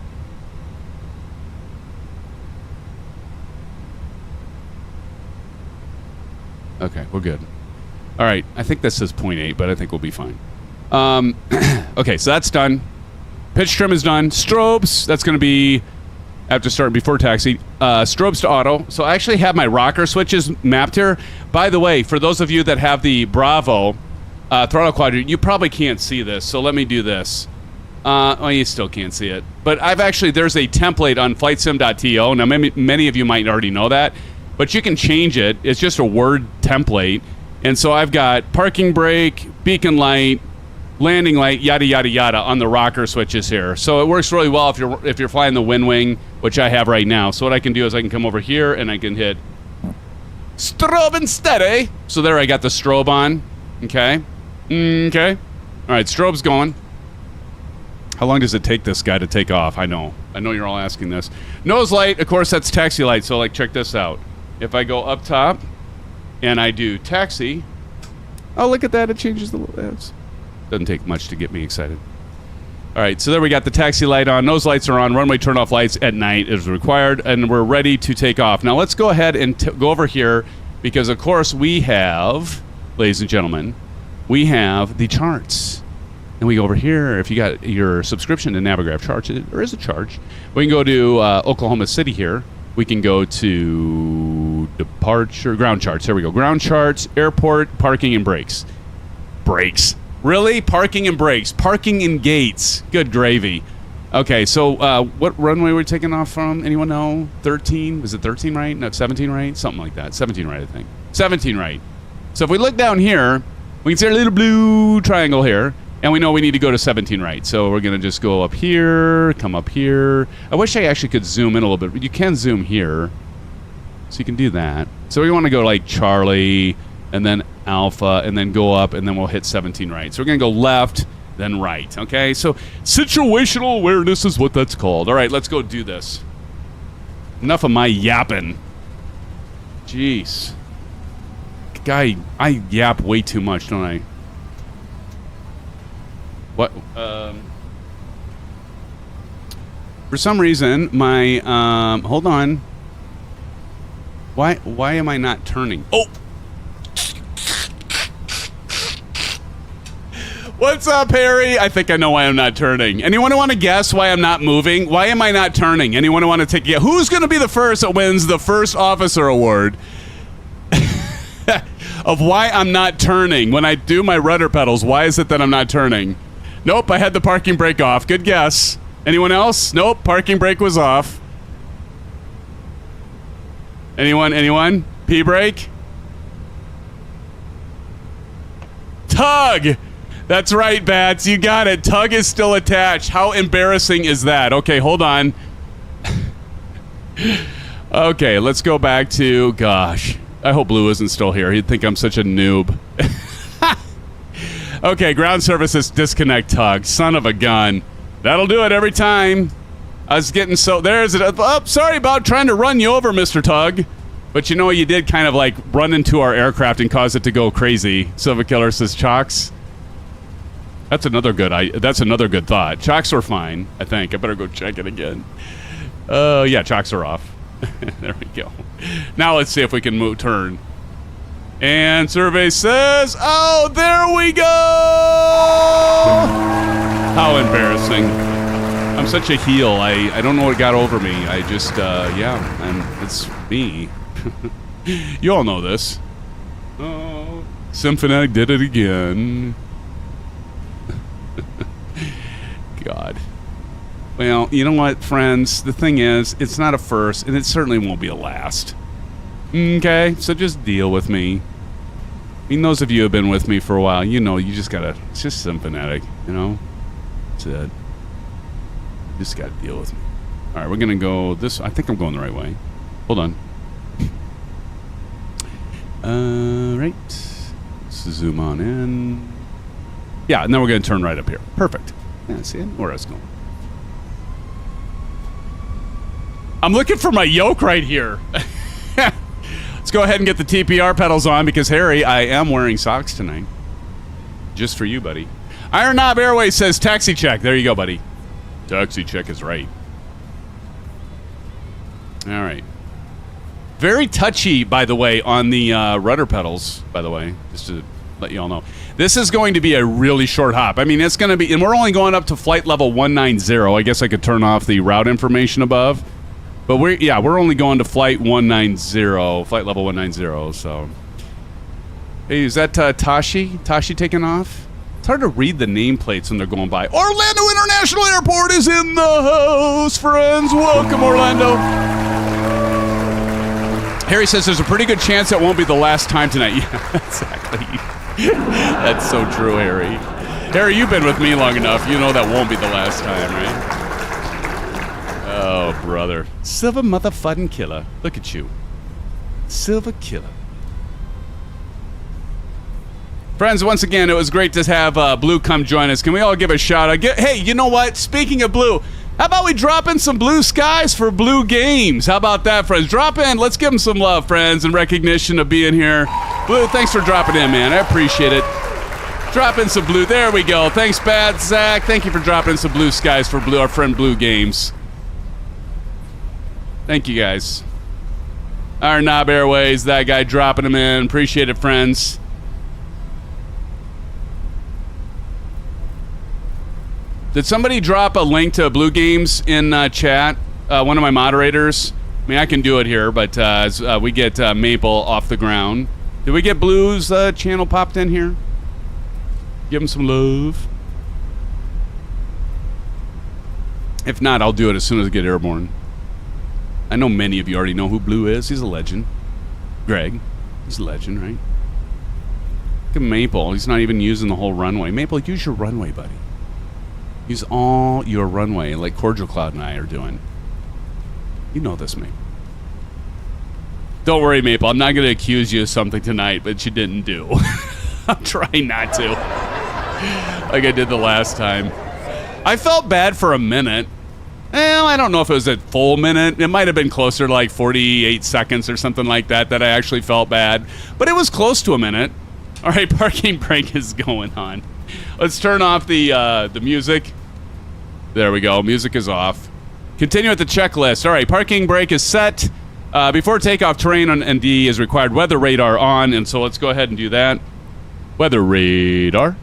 Okay, we're good. All right, I think this says 0.8, but I think we'll be fine. Okay, so that's done. Pitch trim is done. Strobes, that's going to be after starting before taxi. Strobes to auto. So I actually have my rocker switches mapped here. By the way, for those of you that have the Bravo throttle quadrant, you probably can't see this, so let me do this. Well, you still can't see it. But there's a template on flightsim.to. Now, many of you might already know that, but you can change it. It's just a Word template. And so I've got parking brake, beacon light, landing light, yada, yada, yada on the rocker switches here. So it works really well if you're flying the WINWING, which I have right now. So what I can do is I can come over here and I can hit strobe and steady. So there I got the strobe on. Okay. Okay. All right, strobe's going. How long does it take this guy to take off? I know you're all asking this. Nose light, of course, that's taxi light. So like, check this out. If I go up top and I do taxi, oh, look at that. It changes the lights. Doesn't take much to get me excited. All right, so there we got the taxi light on. Nose lights are on. Runway turn-off lights at night is required, and we're ready to take off. Now let's go ahead and go over here Because, of course, we have, ladies and gentlemen, we have the charts. And we go over here. If you got your subscription to Navigraph charts, there is a charge. We can go to Oklahoma City here. We can go to departure, ground charts. There we go. Ground charts, airport, parking, and brakes. Brakes. Really? Parking and brakes. Parking and gates. Good gravy. Okay, so what runway we're taking off from? Anyone know? 13? Was it 13 right? No, 17 right? Something like that. 17 right, I think. 17 right. So if we look down here, we can see our little blue triangle here, and we know we need to go to 17 right. So we're going to just go up here, come up here. I wish I actually could zoom in a little bit, but you can zoom here. So you can do that. So we want to go like Charlie, and then Alpha, and then go up, and then we'll hit 17 right. So we're going to go left, then right, okay? So situational awareness is what that's called. All right, let's go do this. Enough of my yapping. Jeez. Guy, I yap way too much, don't I? What? For some reason, my, hold on. Why am I not turning? Oh! What's up, Harry? I think I know why I'm not turning. Anyone want to guess why I'm not moving? Why am I not turning? Anyone want to take a guess? Who's going to be the first that wins the first officer award of why I'm not turning when I do my rudder pedals? Why is it that I'm not turning? Nope, I had the parking brake off. Good guess. Anyone else? Nope, parking brake was off. Anyone? P-brake? Tug! That's right, Bats. You got it. Tug is still attached. How embarrassing is that? Okay, hold on. Okay, let's go back to... Gosh. I hope Blue isn't still here. He'd think I'm such a noob. Okay, ground services disconnect tug. Son of a gun. That'll do it every time. I was getting so... There's it. Oh, sorry about trying to run you over, Mr. Tug. But you know, you did kind of like run into our aircraft and cause it to go crazy. Silva Killer says Chocks. That's another good thought. Chocks are fine, I think. I better go check it again. Yeah, chocks are off. There we go. Now let's see if we can turn. And survey says, oh, there we go! How embarrassing. I'm such a heel. I don't know what got over me. I just, it's me. You all know this. Oh, SimFanatic did it again. God. Well, you know what, friends? The thing is, it's not a first, and it certainly won't be a last. Okay, so just deal with me. I mean, those of you who have been with me for a while, you know, you just gotta... It's just SimFanatic, you know? That's it. You just gotta deal with me. Alright, we're gonna go this... I think I'm going the right way. Hold on. Right. Let's zoom on in. Yeah, and then we're gonna turn right up here. Perfect. Yeah, see it? Where I was going. I'm looking for my yoke right here. Let's go ahead and get the TPR pedals on because, Harry, I am wearing socks tonight. Just for you, buddy. Iron Knob Airways says taxi check. There you go, buddy. Taxi check is right. All right. Very touchy, by the way, on the rudder pedals, by the way, just to let you all know. This is going to be a really short hop. I mean, it's going to be, and we're only going up to flight level 190. I guess I could turn off the route information above. But we're only going to flight 190, flight level 190, so. Hey, is that Tashi? Tashi taking off? It's hard to read the nameplates when they're going by. Orlando International Airport is in the house, friends. Welcome, Orlando. Harry says there's a pretty good chance it won't be the last time tonight. Yeah, exactly. That's so true, Harry. Harry, you've been with me long enough. You know that won't be the last time, right? Oh, brother. Silver motherfucking killer. Look at you. Silver killer. Friends, once again, it was great to have Blue come join us. Can we all give a shout out? Hey, you know what? Speaking of Blue, how about we drop in some blue skies for Blue Games? How about that, friends? Drop in. Let's give them some love, friends, and recognition of being here. Blue, thanks for dropping in, man. I appreciate it. Drop in some blue. There we go. Thanks, Bad Zach. Thank you for dropping in some blue skies for our friend Blue Games. Thank you, guys. Our Knob Airways, that guy dropping them in. Appreciate it, friends. Did somebody drop a link to Blue Games in chat? One of my moderators. I mean, I can do it here, but as we get Maple off the ground. Did we get Blue's channel popped in here? Give him some love. If not, I'll do it as soon as I get airborne. I know many of you already know who Blue is. He's a legend. Greg, he's a legend, right? Look at Maple. He's not even using the whole runway. Maple, use your runway, buddy. Use all your runway like Cordial Cloud and I are doing. You know this, Maple. Don't worry, Maple. I'm not going to accuse you of something tonight, but you didn't do. I'm trying not to. Like I did the last time. I felt bad for a minute. Well, I don't know if it was a full minute. It might have been closer to like 48 seconds or something like that I actually felt bad. But it was close to a minute. All right, parking brake is going on. Let's turn off the music. There we go. Music is off. Continue with the checklist. All right, parking brake is set. Before takeoff, terrain on ND is required. Weather radar on, and so let's go ahead and do that. Weather radar.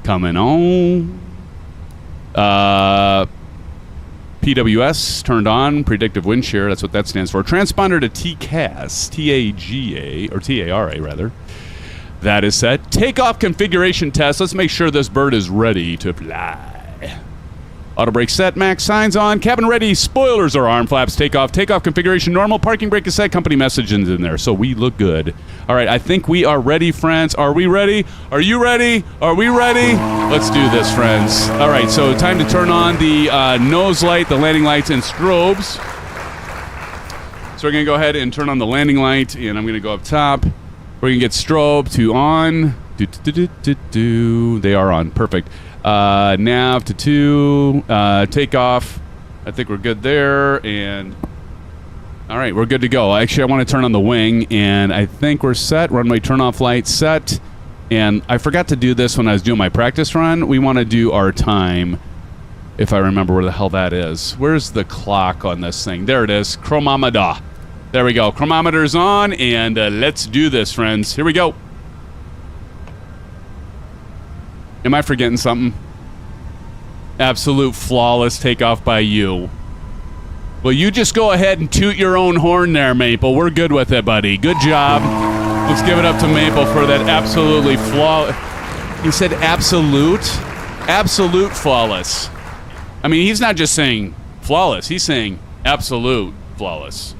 Coming on. PWS turned on. Predictive wind shear. That's what that stands for. Transponder to TCAS. T-A-G-A, or T-A-R-A, rather. That is set. Takeoff configuration test. Let's make sure this bird is ready to fly. Auto brake set. Max signs on. Cabin ready. Spoilers are arm flaps. Takeoff. Takeoff configuration normal. Parking brake is set. Company messages in there. So we look good. All right. I think we are ready, friends. Are we ready? Are you ready? Are we ready? Let's do this, friends. All right. So time to turn on the nose light, the landing lights, and strobes. So we're going to go ahead and turn on the landing light, and I'm going to go up top. We're going to get strobe to on. They are on. Perfect. Nav to 2. Takeoff. I think we're good there. And all right, we're good to go. Actually, I want to turn on the wing, and I think we're set. Runway turn-off light set. And I forgot to do this when I was doing my practice run. We want to do our time, if I remember where the hell that is. Where's the clock on this thing? There it is. Chronometer. There we go. Chronometer's on, and let's do this, friends. Here we go. Am I forgetting something? Absolute flawless takeoff by you. Well, you just go ahead and toot your own horn there, Maple. We're good with it, buddy. Good job. Let's give it up to Maple for that absolutely flawless. He said absolute? Absolute flawless. I mean, he's not just saying flawless. He's saying absolute flawless.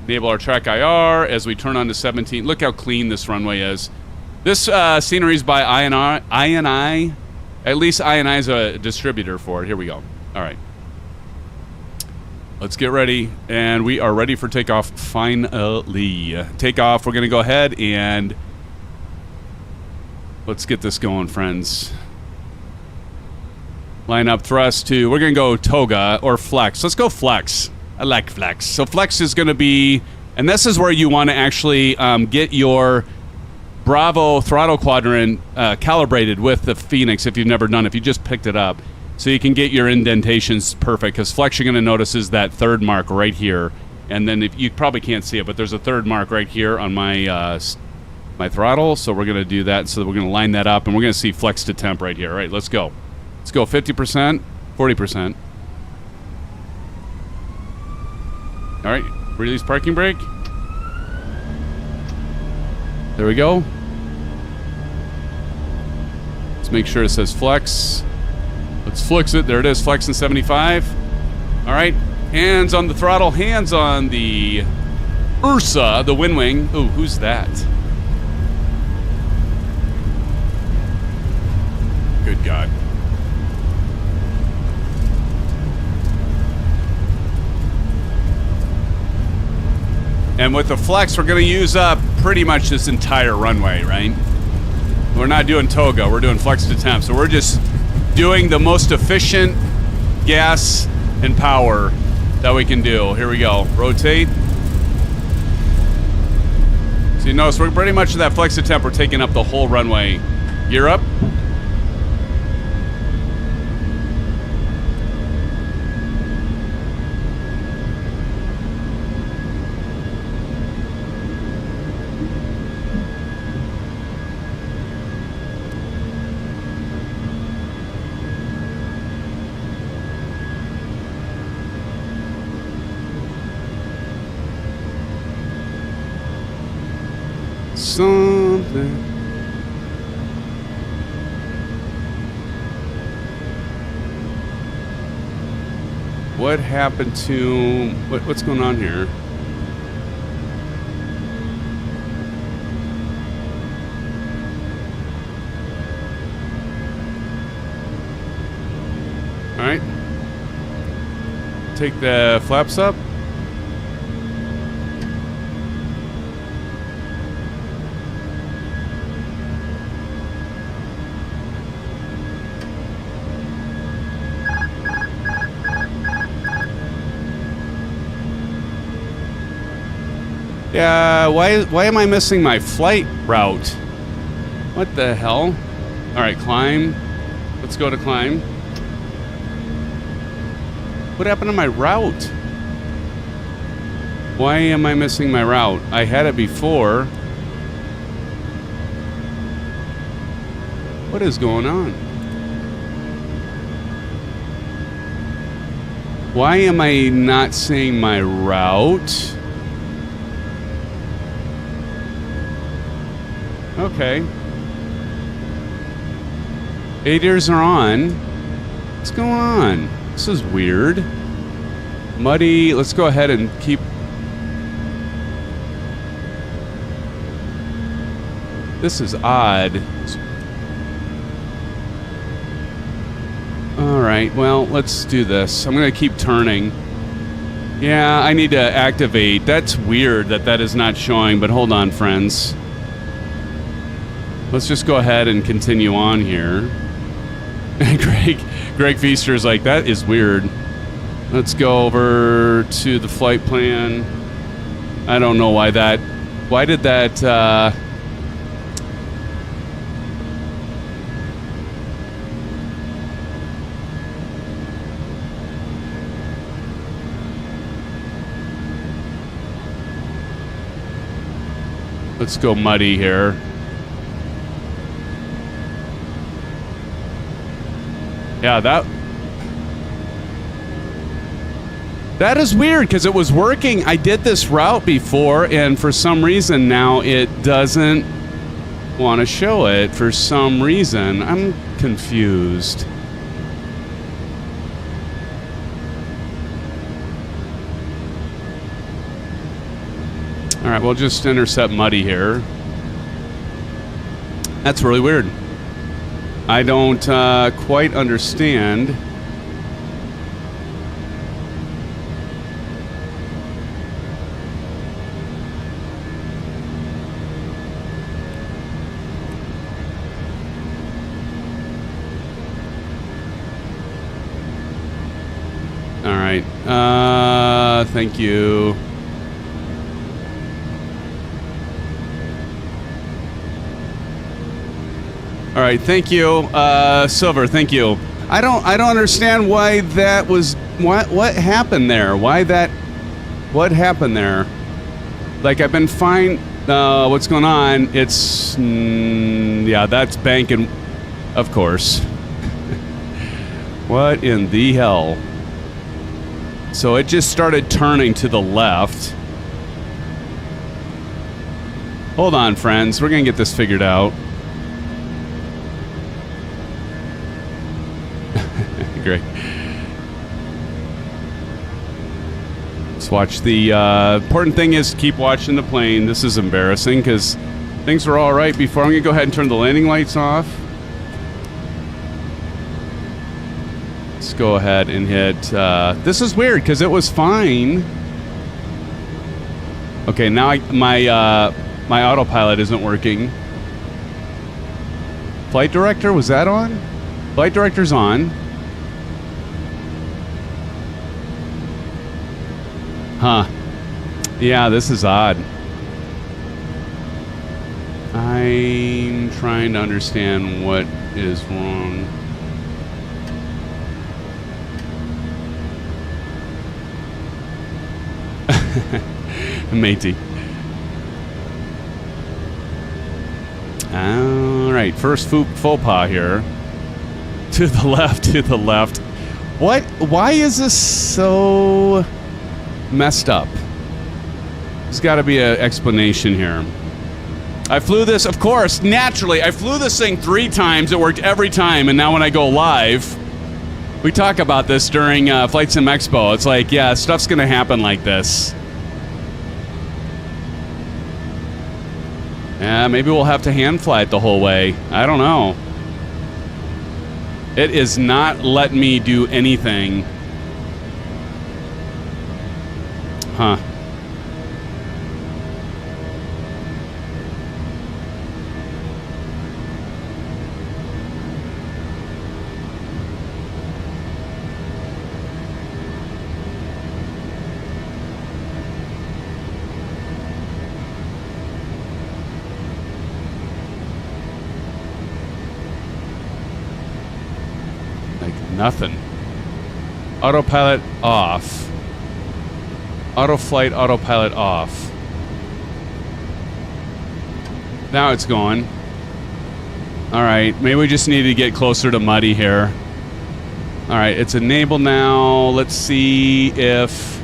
Enable our track IR as we turn on to 17. Look how clean this runway is. This scenery is by INI. At least INI is a distributor for it. Here we go. All right. Let's get ready. And we are ready for takeoff finally. Takeoff, we're going to go ahead and let's get this going, friends. Line up thrust to, we're going to go toga or flex. Let's go flex. I like flex. So flex is going to be, and this is where you want to actually get your Bravo throttle quadrant calibrated with the Fenix if you've never done it, if you just picked it up. So you can get your indentations perfect, because flex you're going to notice is that third mark right here. And then if you probably can't see it, but there's a third mark right here on my my throttle. So we're going to do that. So we're going to line that up, and we're going to see flex to temp right here. All right, let's go. Let's go 50%, 40%. All right, release parking brake. There we go. Let's make sure it says flex. Let's flex it. There it is, flex in 75. All right, hands on the throttle, hands on the Ursa, the WINWING. Ooh, who's that? Good God. And with the flex, we're going to use up pretty much this entire runway, right? We're not doing toga, we're doing flex to temp. So we're just doing the most efficient gas and power that we can do. Here we go. Rotate. So you notice we're pretty much at that flex to temp. We're taking up the whole runway. Gear up. something. What happened to... What's going on here? All right. Take the flaps up. Yeah, why am I missing my flight route? What the hell? All right, climb. Let's go to climb. What happened to my route? Why am I missing my route? I had it before. What is going on? Why am I not seeing my route? Okay. ADIRs are on. What's going on? This is weird. Muddy. Let's go ahead and keep... This is odd. Alright, well, let's do this. I'm going to keep turning. Yeah, I need to activate. That's weird that that is not showing, but hold on, friends. Let's just go ahead and continue on here. Greg Feaster's like, that is weird. Let's go over to the flight plan. I don't know why that... Why did that... Let's go muddy here. Yeah, that is weird because it was working. I did this route before, and for some reason now it doesn't want to show it for some reason. I'm confused. All right, we'll just intercept muddy here. That's really weird. I don't quite understand. All right. Thank you. All right, thank you, Silver. Thank you. I don't understand why that was. What happened there? What happened there? Like, I've been fine. What's going on? It's yeah, that's banking, of course. What in the hell? So it just started turning to the left. Hold on, friends. We're gonna get this figured out. Great. Let's watch the important thing is to keep watching the plane. This is embarrassing because things were all right before. I'm gonna go ahead and turn the landing lights off. Let's go ahead and hit this is weird because it was fine. Okay, now my autopilot isn't working. Flight director, was that on? Flight director's on. Huh. Yeah, this is odd. I'm trying to understand what is wrong. Matey. All right, first faux pas here. To the left, to the left. What? Why is this so messed up? There's got to be an explanation here. I flew this, of course, naturally. I flew this thing 3 times. It worked every time. And now when I go live, we talk about this during Flight Sim Expo. It's like, yeah, stuff's going to happen like this. Yeah, maybe we'll have to hand fly it the whole way. I don't know. It is not letting me do anything. Huh. Nothing. Autopilot off. Auto flight, autopilot off. Now it's going. Alright, maybe we just need to get closer to muddy here. Alright, it's enabled now. Let's see if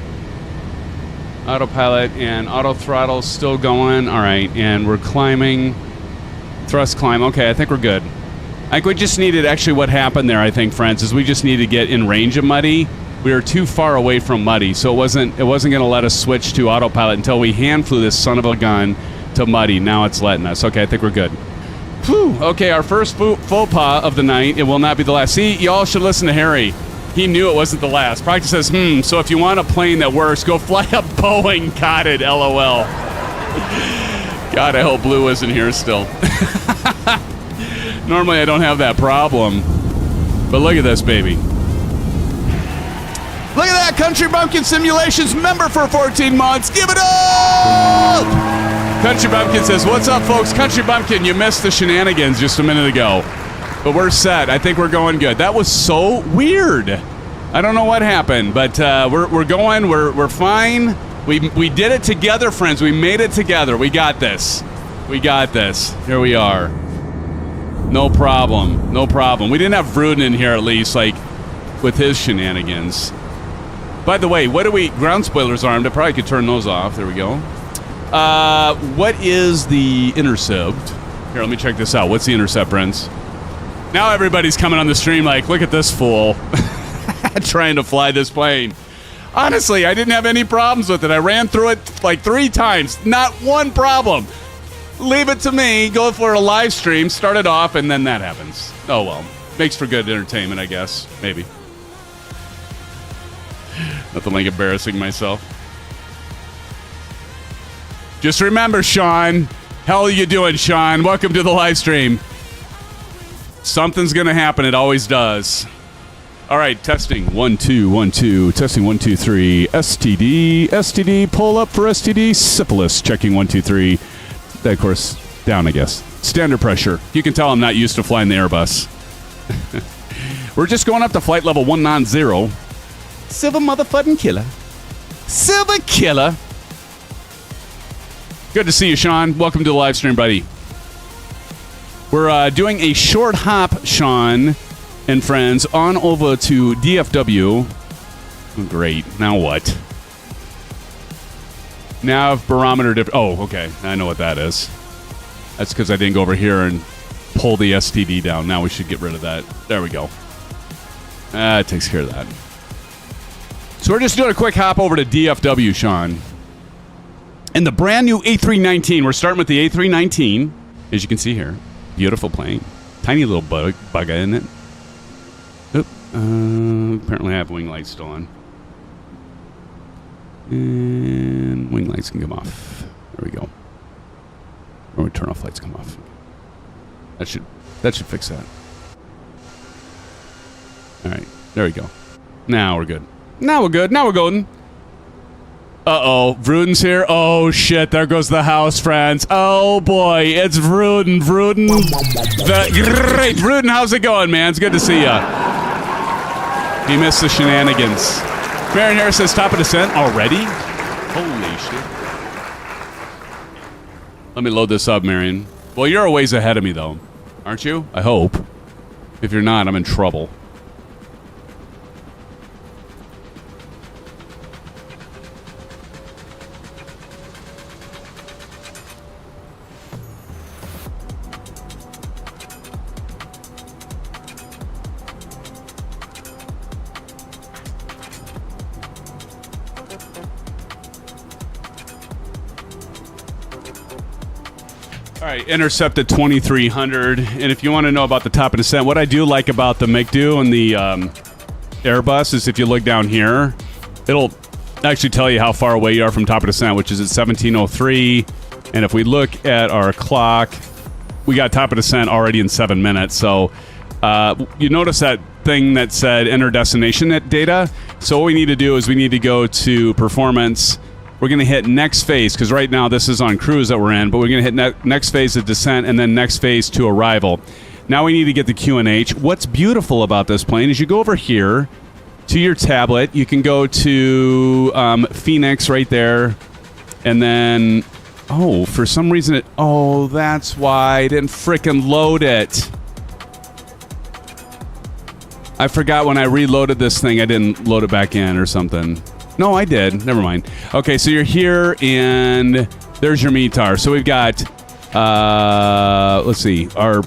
autopilot and auto throttle still going. Alright, and we're climbing. Thrust climb. Okay, I think we're good. I think we just needed, actually what happened there, I think, friends, is we just need to get in range of muddy. We were too far away from muddy, so it wasn't going to let us switch to autopilot until we hand flew this son of a gun to muddy. Now it's letting us. Okay, I think we're good. Whew. Okay, our first faux pas of the night. It will not be the last. See, y'all should listen to Harry. He knew it wasn't the last. Practice says, so if you want a plane that works, go fly a Boeing. Got it, LOL. God, I hope Blue isn't here still. Normally I don't have that problem. But look at this, baby. Look at that, Country Bumpkin Simulations member for 14 months. Give it up! Country Bumpkin says, what's up, folks? Country Bumpkin, you missed the shenanigans just a minute ago. But we're set. I think we're going good. That was so weird. I don't know what happened, but we're going. We're fine. We did it together, friends. We made it together. We got this. We got this. Here we are. No problem. No problem. We didn't have Vruden in here, at least, like, with his shenanigans. By the way, what do we... Ground spoilers armed. I probably could turn those off. There we go. What is the intercept? Here, let me check this out. What's the intercept, friends? Now everybody's coming on the stream like, look at this fool. Trying to fly this plane. Honestly, I didn't have any problems with it. I ran through it like 3 times. Not one problem. Leave it to me. Go for a live stream. Start it off, and then that happens. Oh, well. Makes for good entertainment, I guess. Maybe. Nothing like embarrassing myself. Just remember, Sean. Hell are you doing, Sean? Welcome to the live stream. Something's going to happen. It always does. All right, testing. 1, 2, 1, 2. Testing 1, 2, 3. STD. STD. Pull up for STD. Syphilis. Checking 1, 2, 3. Of course, down, I guess. Standard pressure. You can tell I'm not used to flying the Airbus. We're just going up to flight level 190. Silver motherfucking killer. Silver killer. Good to see you, Sean. Welcome to the live stream, buddy. We're doing a short hop, Sean and friends, on over to DFW. Oh, great. Now what? Nav barometer oh, okay. I know what that is. That's because I didn't go over here and pull the STD down. Now we should get rid of that. There we go. It takes care of that. So we're just doing a quick hop over to DFW, Sean. And the brand new A319. We're starting with the A319, as you can see here. Beautiful plane. Tiny little bug in it. Oop. Apparently I have wing lights still on. And wing lights can come off. There we go. Or we turn off lights, come off. That should fix that. All right, there we go. Now we're good. Now we're good. Now we're golden. Uh-oh, Vruden's here. Oh, shit, there goes the house, friends. Oh, boy, it's Vruden. Vruden. Great. Vruden, how's it going, man? It's good to see ya. He missed the shenanigans. Marion Harris says, top of descent already? Holy shit. Let me load this up, Marion. Well, you're a ways ahead of me, though. Aren't you? I hope. If you're not, I'm in trouble. All right, intercept at 2,300. And if you want to know about the top of descent, what I do like about the MCDU and the Airbus is if you look down here, it'll actually tell you how far away you are from top of descent, which is at 1703. And if we look at our clock, we got top of descent already in 7 minutes. So you notice that thing that said enter destination data. So what we need to do is we need to go to performance. We're going to hit next phase, because right now this is on cruise that we're in, but we're going to hit next phase of descent and then next phase to arrival. Now we need to get the QNH. What's beautiful about this plane is you go over here to your tablet. You can go to Fenix right there. And then, oh, for some reason that's why I didn't frickin' load it. I forgot when I reloaded this thing, I didn't load it back in or something. No, I did. Never mind. Okay, so you're here, and there's your METAR. So we've got, let's see, our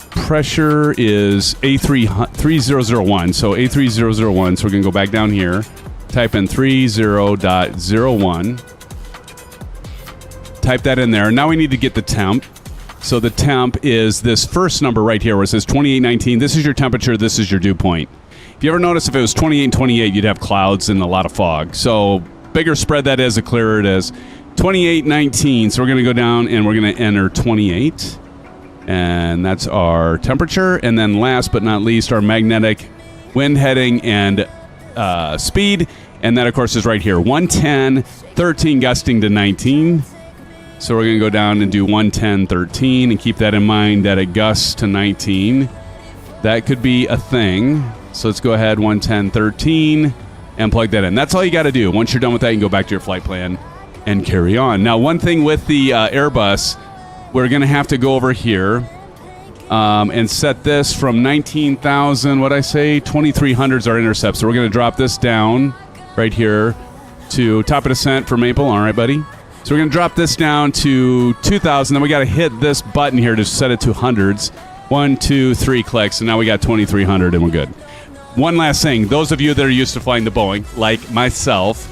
pressure is A3001. So A3001, so we're going to go back down here, type in 30.01. Type that in there. Now we need to get the temp. So the temp is this first number right here where it says 2819. This is your temperature. This is your dew point. If you ever notice, if it was 28 and 28, you'd have clouds and a lot of fog. So bigger spread that is, the clearer it is. 2819. So we're going to go down and we're going to enter 28. And that's our temperature. And then last but not least, our magnetic wind heading and speed. And that, of course, is right here. 110, 13 gusting to 19. So we're going to go down and do 110, 13. And keep that in mind that it gusts to 19. That could be a thing. So let's go ahead, 110, 13, and plug that in. That's all you got to do. Once you're done with that, you can go back to your flight plan and carry on. Now, one thing with the Airbus, we're going to have to go over here and set this from 19,000, what'd I say? 2,300 is our intercept. So we're going to drop this down right here to top of descent for Maple. All right, buddy. So we're going to drop this down to 2,000. Then we got to hit this button here to set it to hundreds. 1, 2, 3 clicks, and now we got 2,300, and we're good. One last thing, those of you that are used to flying the Boeing, like myself,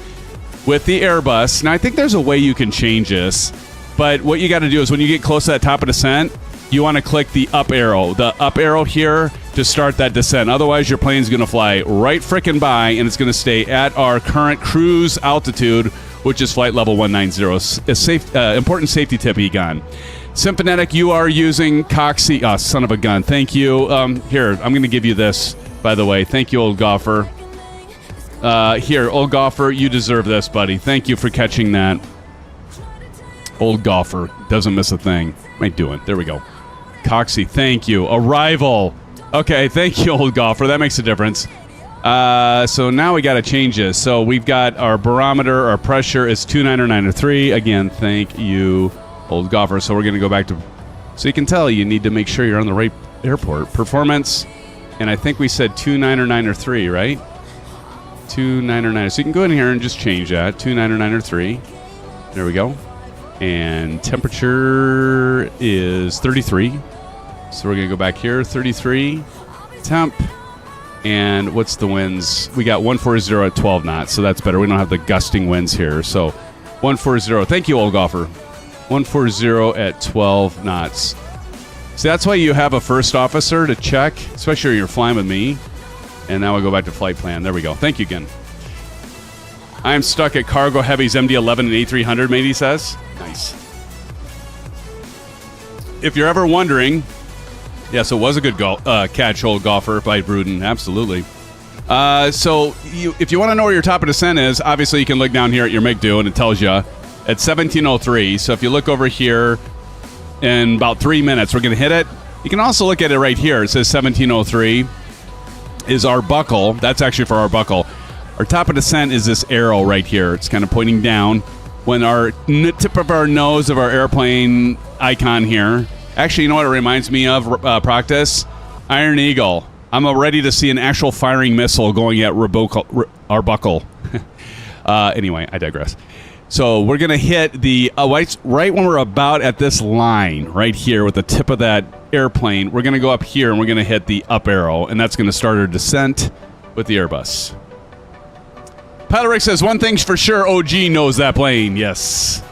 with the Airbus, now I think there's a way you can change this, but what you got to do is when you get close to that top of descent, you want to click the up arrow here to start that descent. Otherwise, your plane's going to fly right frickin' by, and it's going to stay at our current cruise altitude, which is flight level 190. A safe, important safety tip, Egon. SimFanatic, you are using KOKC. Oh, son of a gun. Thank you. Here, I'm going to give you this, by the way. Thank you, old golfer. Here, old golfer, you deserve this, buddy. Thank you for catching that. Old golfer doesn't miss a thing. Might do it. There we go. KOKC, thank you. Arrival. Okay, thank you, old golfer. That makes a difference. So now we got to change this. So we've got our barometer, our pressure is 29903. Again, thank you, old golfer. So we're going to go back to, so you can tell you need to make sure you're on the right airport. Performance, and I think we said 29903, right? 299. So you can go in here and just change that. 29903. There we go. And temperature is 33. So we're going to go back here. 33. Temp. And what's the winds? We got 140 at 12 knots, so that's better. We don't have the gusting winds here. So 140. Thank you, old golfer. 140 at 12 knots. See, that's why you have a first officer to check, especially when you're flying with me. And now we go back to flight plan. There we go. Thank you again. I am stuck at Cargo Heavy's MD-11 and A300, matey says. Nice. If you're ever wondering, yes, it was a good catch, old golfer, by Bruden. Absolutely. So if you want to know where your top of descent is, obviously you can look down here at your MCDU, and it tells you at 1703. So if you look over here in about 3 minutes, we're going to hit it. You can also look at it right here. It says 1703 is our buckle. That's actually for our buckle. Our top of descent is this arrow right here. It's kind of pointing down. When our tip of our nose of our airplane icon here. Actually, you know what it reminds me of, practice? Iron Eagle. I'm ready to see an actual firing missile going at our buckle. Anyway, I digress. So we're going to hit the right when we're about at this line right here with the tip of that airplane. We're going to go up here and we're going to hit the up arrow, and that's going to start our descent with the Airbus. Pilot Rick says, one thing's for sure, OG knows that plane. Yes.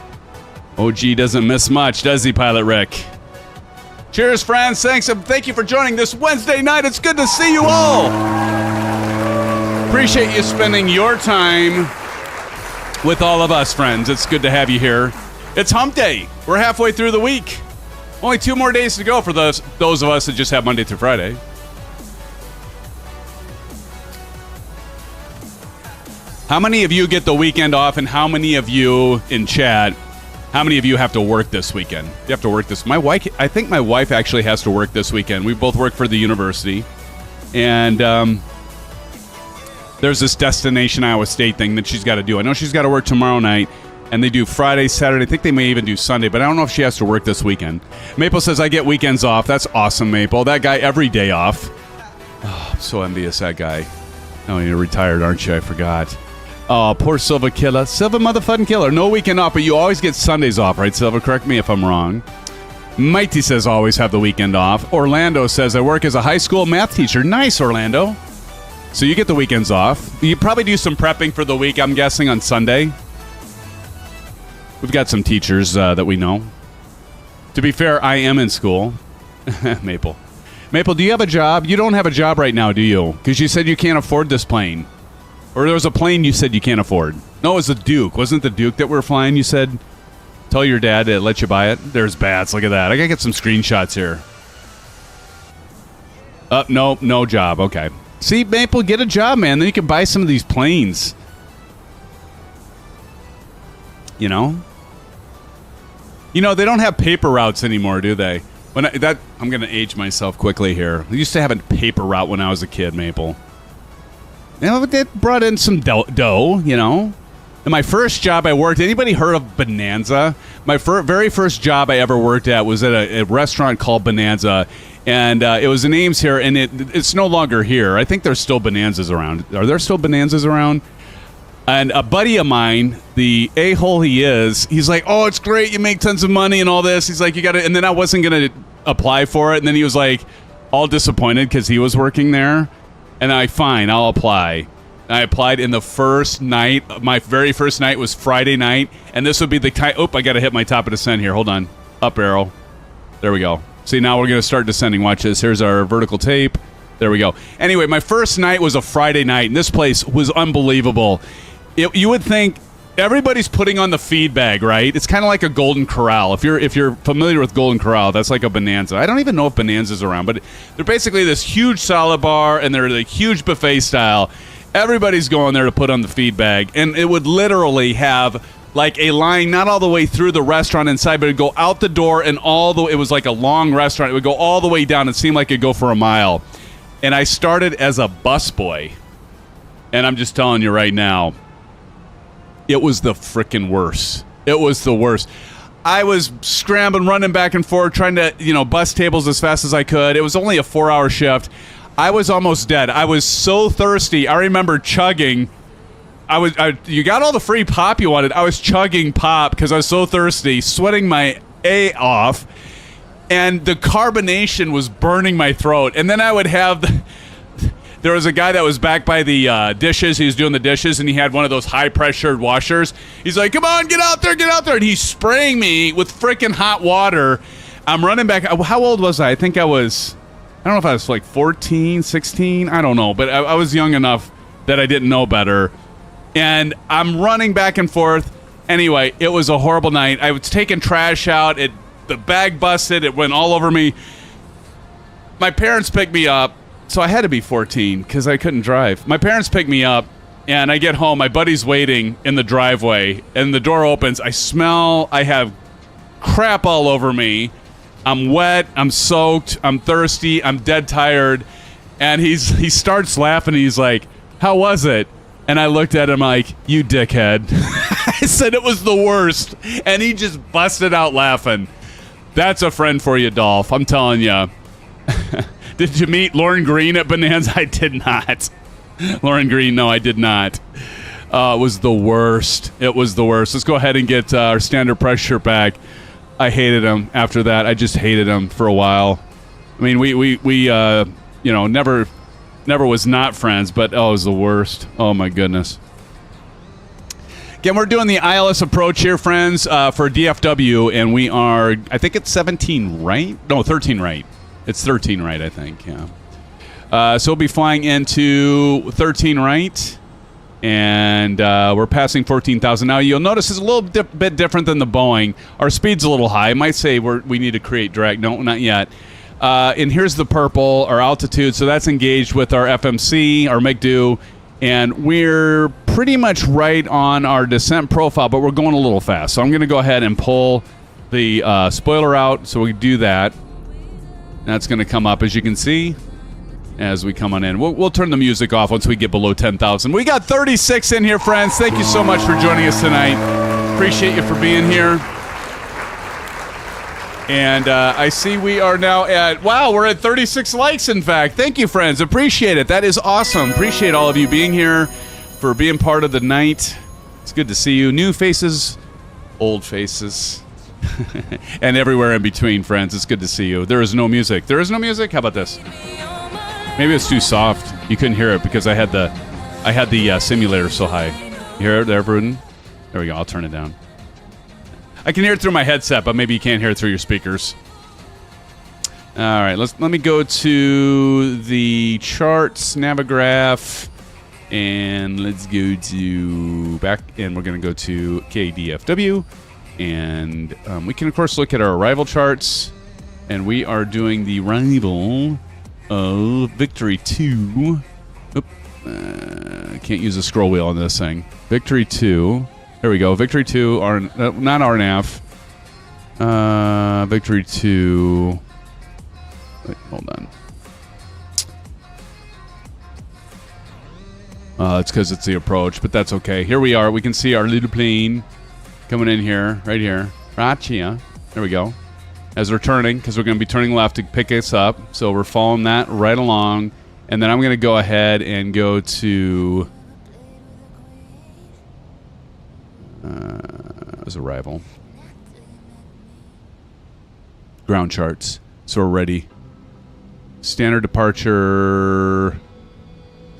OG doesn't miss much, does he, Pilot Rick? Cheers, friends. Thanks, and thank you for joining this Wednesday night. It's good to see you all. Appreciate you spending your time with all of us, friends. It's good to have you here. It's hump day. We're halfway through the week. Only 2 more days to go for those of us that just have Monday through Friday. How many of you get the weekend off, and how many of you in chat, how many of you have to work this weekend? You have to work this. I think my wife actually has to work this weekend. We both work for the university, and there's this Destination Iowa State thing that she's got to do. I know she's got to work tomorrow night, and they do Friday, Saturday. I think they may even do Sunday, but I don't know if she has to work this weekend. Maple says, I get weekends off. That's awesome, Maple. That guy every day off. Oh, I'm so envious of that guy. Oh, you're retired, aren't you? I forgot. Oh, poor Silva Killer. Silva motherfucking Killer. No weekend off, but you always get Sundays off, right, Silva? Correct me if I'm wrong. Mighty says always have the weekend off. Orlando says I work as a high school math teacher. Nice, Orlando. So you get the weekends off. You probably do some prepping for the week, I'm guessing, on Sunday. We've got some teachers that we know. To be fair, I am in school. Maple. Maple, do you have a job? You don't have a job right now, do you? Because you said you can't afford this plane. Or there was a plane you said you can't afford. No, it was the Duke. Wasn't it the Duke that we're flying? You said, tell your dad to let you buy it. There's bats. Look at that. I got to get some screenshots here. No job. Okay. See, Maple, get a job, man. Then you can buy some of these planes. You know? You know, they don't have paper routes anymore, do they? I'm going to age myself quickly here. I used to have a paper route when I was a kid, Maple. You know, it brought in some dough, you know. And my first job I worked, anybody heard of Bonanza? My very first job I ever worked at was at a restaurant called Bonanza. And it was in Ames here, and it's no longer here. I think there's still Bonanzas around. Are there still Bonanzas around? And a buddy of mine, the a-hole he is, he's like, oh, it's great, you make tons of money and all this. He's like, you got to, and then I wasn't going to apply for it. And then he was like, all disappointed because he was working there. And I'll apply. I applied in the first night. My very first night was Friday night. And this would be the time. Oh, I got to hit my top of descent here. Hold on. Up arrow. There we go. See, now we're going to start descending. Watch this. Here's our vertical tape. There we go. Anyway, my first night was a Friday night. And this place was unbelievable. You would think everybody's putting on the feed bag, right? It's kind of like a Golden Corral. If you're familiar with Golden Corral, that's like a Bonanza. I don't even know if Bonanza's around, but they're basically this huge salad bar, and they're like huge buffet style. Everybody's going there to put on the feed bag, and it would literally have like a line not all the way through the restaurant inside, but it'd go out the door and it was like a long restaurant. It would go all the way down. It seemed like it'd go for a mile. And I started as a busboy, and I'm just telling you right now, it was the frickin' worst. It was the worst. I was scrambling, running back and forth, trying to, bus tables as fast as I could. It was only a 4-hour shift. I was almost dead. I was so thirsty. I remember chugging. You got all the free pop you wanted. I was chugging pop because I was so thirsty, sweating my A off, and the carbonation was burning my throat. And then I would have there was a guy that was back by the dishes. He was doing the dishes, and he had one of those high-pressured washers. He's like, come on, get out there. And he's spraying me with freaking hot water. I'm running back. How old was I? I think I don't know if I was like 14, 16. I don't know, but I was young enough that I didn't know better. And I'm running back and forth. Anyway, it was a horrible night. I was taking trash out. The bag busted. It went all over me. My parents picked me up. So I had to be 14 because I couldn't drive. My parents picked me up, and I get home. My buddy's waiting in the driveway, and the door opens. I have crap all over me. I'm wet. I'm soaked. I'm thirsty. I'm dead tired. And he starts laughing. He's like, how was it? And I looked at him like, you dickhead. I said it was the worst. And he just busted out laughing. That's a friend for you, Dolph. I'm telling you. Did you meet Lauren Green at Bonanza? I did not. Lauren Green, no, I did not. It was the worst. It was the worst. Let's go ahead and get our standard pressure back. I hated him after that. I just hated him for a while. I mean, we never was not friends, but it was the worst. Oh, my goodness. Again, we're doing the ILS approach here, friends, for DFW, and we are, I think it's 17 right? No, 13 right. It's 13 right, I think, yeah. So we'll be flying into 13 right, and we're passing 14,000. Now, you'll notice it's a little bit different than the Boeing. Our speed's a little high. I might say we need to create drag. No, not yet. And here's the purple, our altitude. So that's engaged with our FMC, our McDo, and we're pretty much right on our descent profile, but we're going a little fast. So I'm going to go ahead and pull the spoiler out so we can do that. That's going to come up, as you can see, as we come on in. We'll turn the music off once we get below 10,000. We got 36 in here, friends. Thank you so much for joining us tonight. Appreciate you for being here. And I see we are now at, wow, we're at 36 likes, in fact. Thank you, friends. Appreciate it. That is awesome. Appreciate all of you being here, for being part of the night. It's good to see you. New faces, old faces, and everywhere in between, friends. It's good to see you. There is no music. There is no music? How about this? Maybe it's too soft. You couldn't hear it because I had the simulator so high. You hear it there, Bruden? There we go. I'll turn it down. I can hear it through my headset, but maybe you can't hear it through your speakers. All right, let me go to the charts, Navigraph, and let's go to back, and we're going to go to KDFW, and we can, of course, look at our arrival charts, and we are doing the arrival of Victory 2. Oop, I can't use a scroll wheel on this thing. Victory 2. There we go. Victory 2, not RNAV. Victory 2. Wait, hold on. It's because it's the approach, but that's okay. Here we are. We can see our little plane coming in here, right here. Right here. There we go. As we're turning, because we're going to be turning left to pick us up. So we're following that right along. And then I'm going to go ahead and go to... as arrival. Ground charts. So we're ready. Standard departure.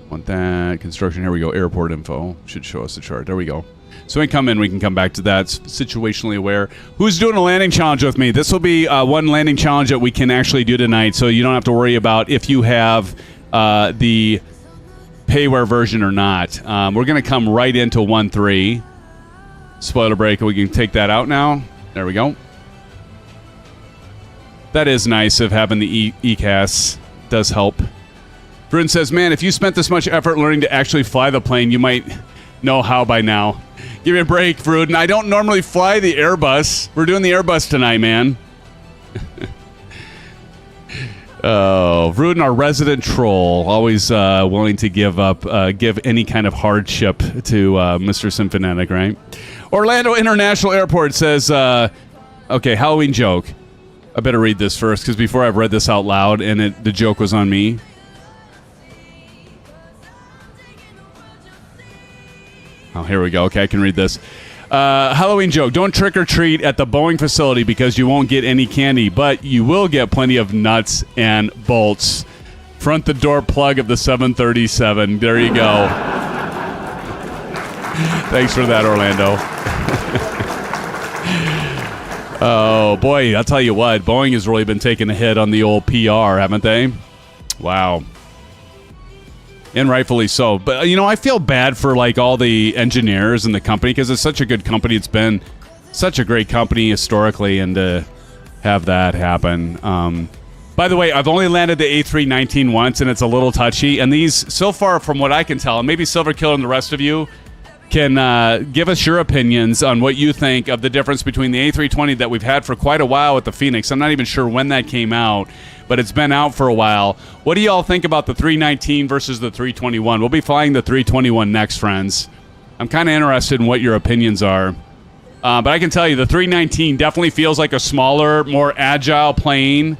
Want that. Construction. Here we go. Airport info. Should show us the chart. There we go. So when we come in, we can come back to that. Situationally aware. Who's doing a landing challenge with me? This will be one landing challenge that we can actually do tonight, so you don't have to worry about if you have the payware version or not. We're going to come right into 1.3. Spoiler break, we can take that out now. There we go. That is nice of having the ECAS. Does help. Brun says, man, if you spent this much effort learning to actually fly the plane, you might know how by now. Give me a break, Vruden. I don't normally fly the Airbus. We're doing the Airbus tonight, man. Oh, Vruden, our resident troll, always willing to give any kind of hardship to Mr. SimFanatic, right? Orlando International Airport says, okay, Halloween joke. I better read this first, because before I've read this out loud, and the joke was on me. Oh, here we go. Okay, I can read this. Halloween joke. Don't trick or treat at the Boeing facility because you won't get any candy, but you will get plenty of nuts and bolts. Front the door plug of the 737. There you go. Thanks for that, Orlando. Oh, boy, I'll tell you what. Boeing has really been taking a hit on the old PR, haven't they? Wow. And rightfully so. But, you know, I feel bad for, like, all the engineers in the company because it's such a good company. It's been such a great company historically, and to have that happen. By the way, I've only landed the A319 once, and it's a little touchy. And these, so far from what I can tell, and maybe Silver Killer and the rest of you can give us your opinions on what you think of the difference between the A320 that we've had for quite a while with the Fenix. I'm not even sure when that came out, but it's been out for a while. What do y'all think about the 319 versus the 321? We'll be flying the 321 next, friends. I'm kind of interested in what your opinions are. But I can tell you, the 319 definitely feels like a smaller, more agile plane.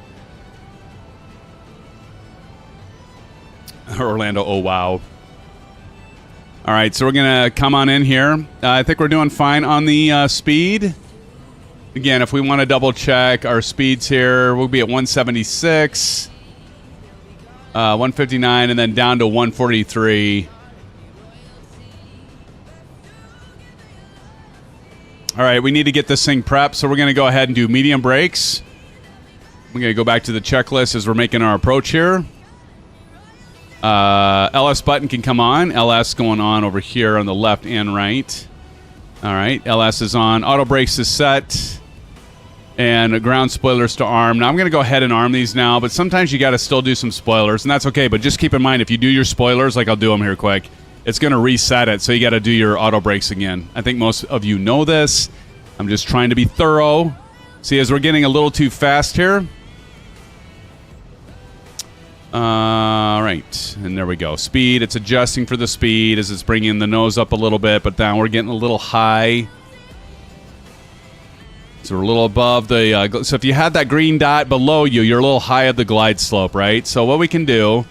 Orlando, oh, wow. All right, so we're going to come on in here. I think we're doing fine on the speed. Again, if we want to double check our speeds here, we'll be at 176, 159, and then down to 143. All right, we need to get this thing prepped, so we're going to go ahead and do medium brakes. We're going to go back to the checklist as we're making our approach here. LS button can come on. LS going on over here on the left and right. All right, LS is on. Auto brakes is set. And ground spoilers to arm. Now, I'm going to go ahead and arm these now, but sometimes you got to still do some spoilers, and that's okay. But just keep in mind, if you do your spoilers, like I'll do them here quick, it's going to reset it, so you got to do your auto brakes again. I think most of you know this. I'm just trying to be thorough. See, as we're getting a little too fast here. All right, and there we go. Speed, it's adjusting for the speed as it's bringing the nose up a little bit, but now we're getting a little high. So we're a little above the... so if you had that green dot below you, you're a little high of the glide slope, right? So what we can do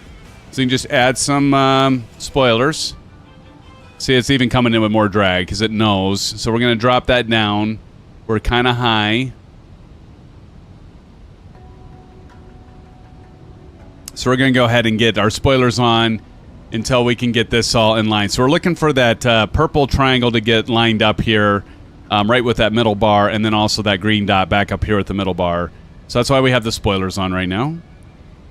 is we can just add some spoilers. See, it's even coming in with more drag because it knows. So we're going to drop that down. We're kind of high. So we're going to go ahead and get our spoilers on until we can get this all in line. So we're looking for that purple triangle to get lined up here, right with that middle bar, and then also that green dot back up here at the middle bar. So that's why we have the spoilers on right now.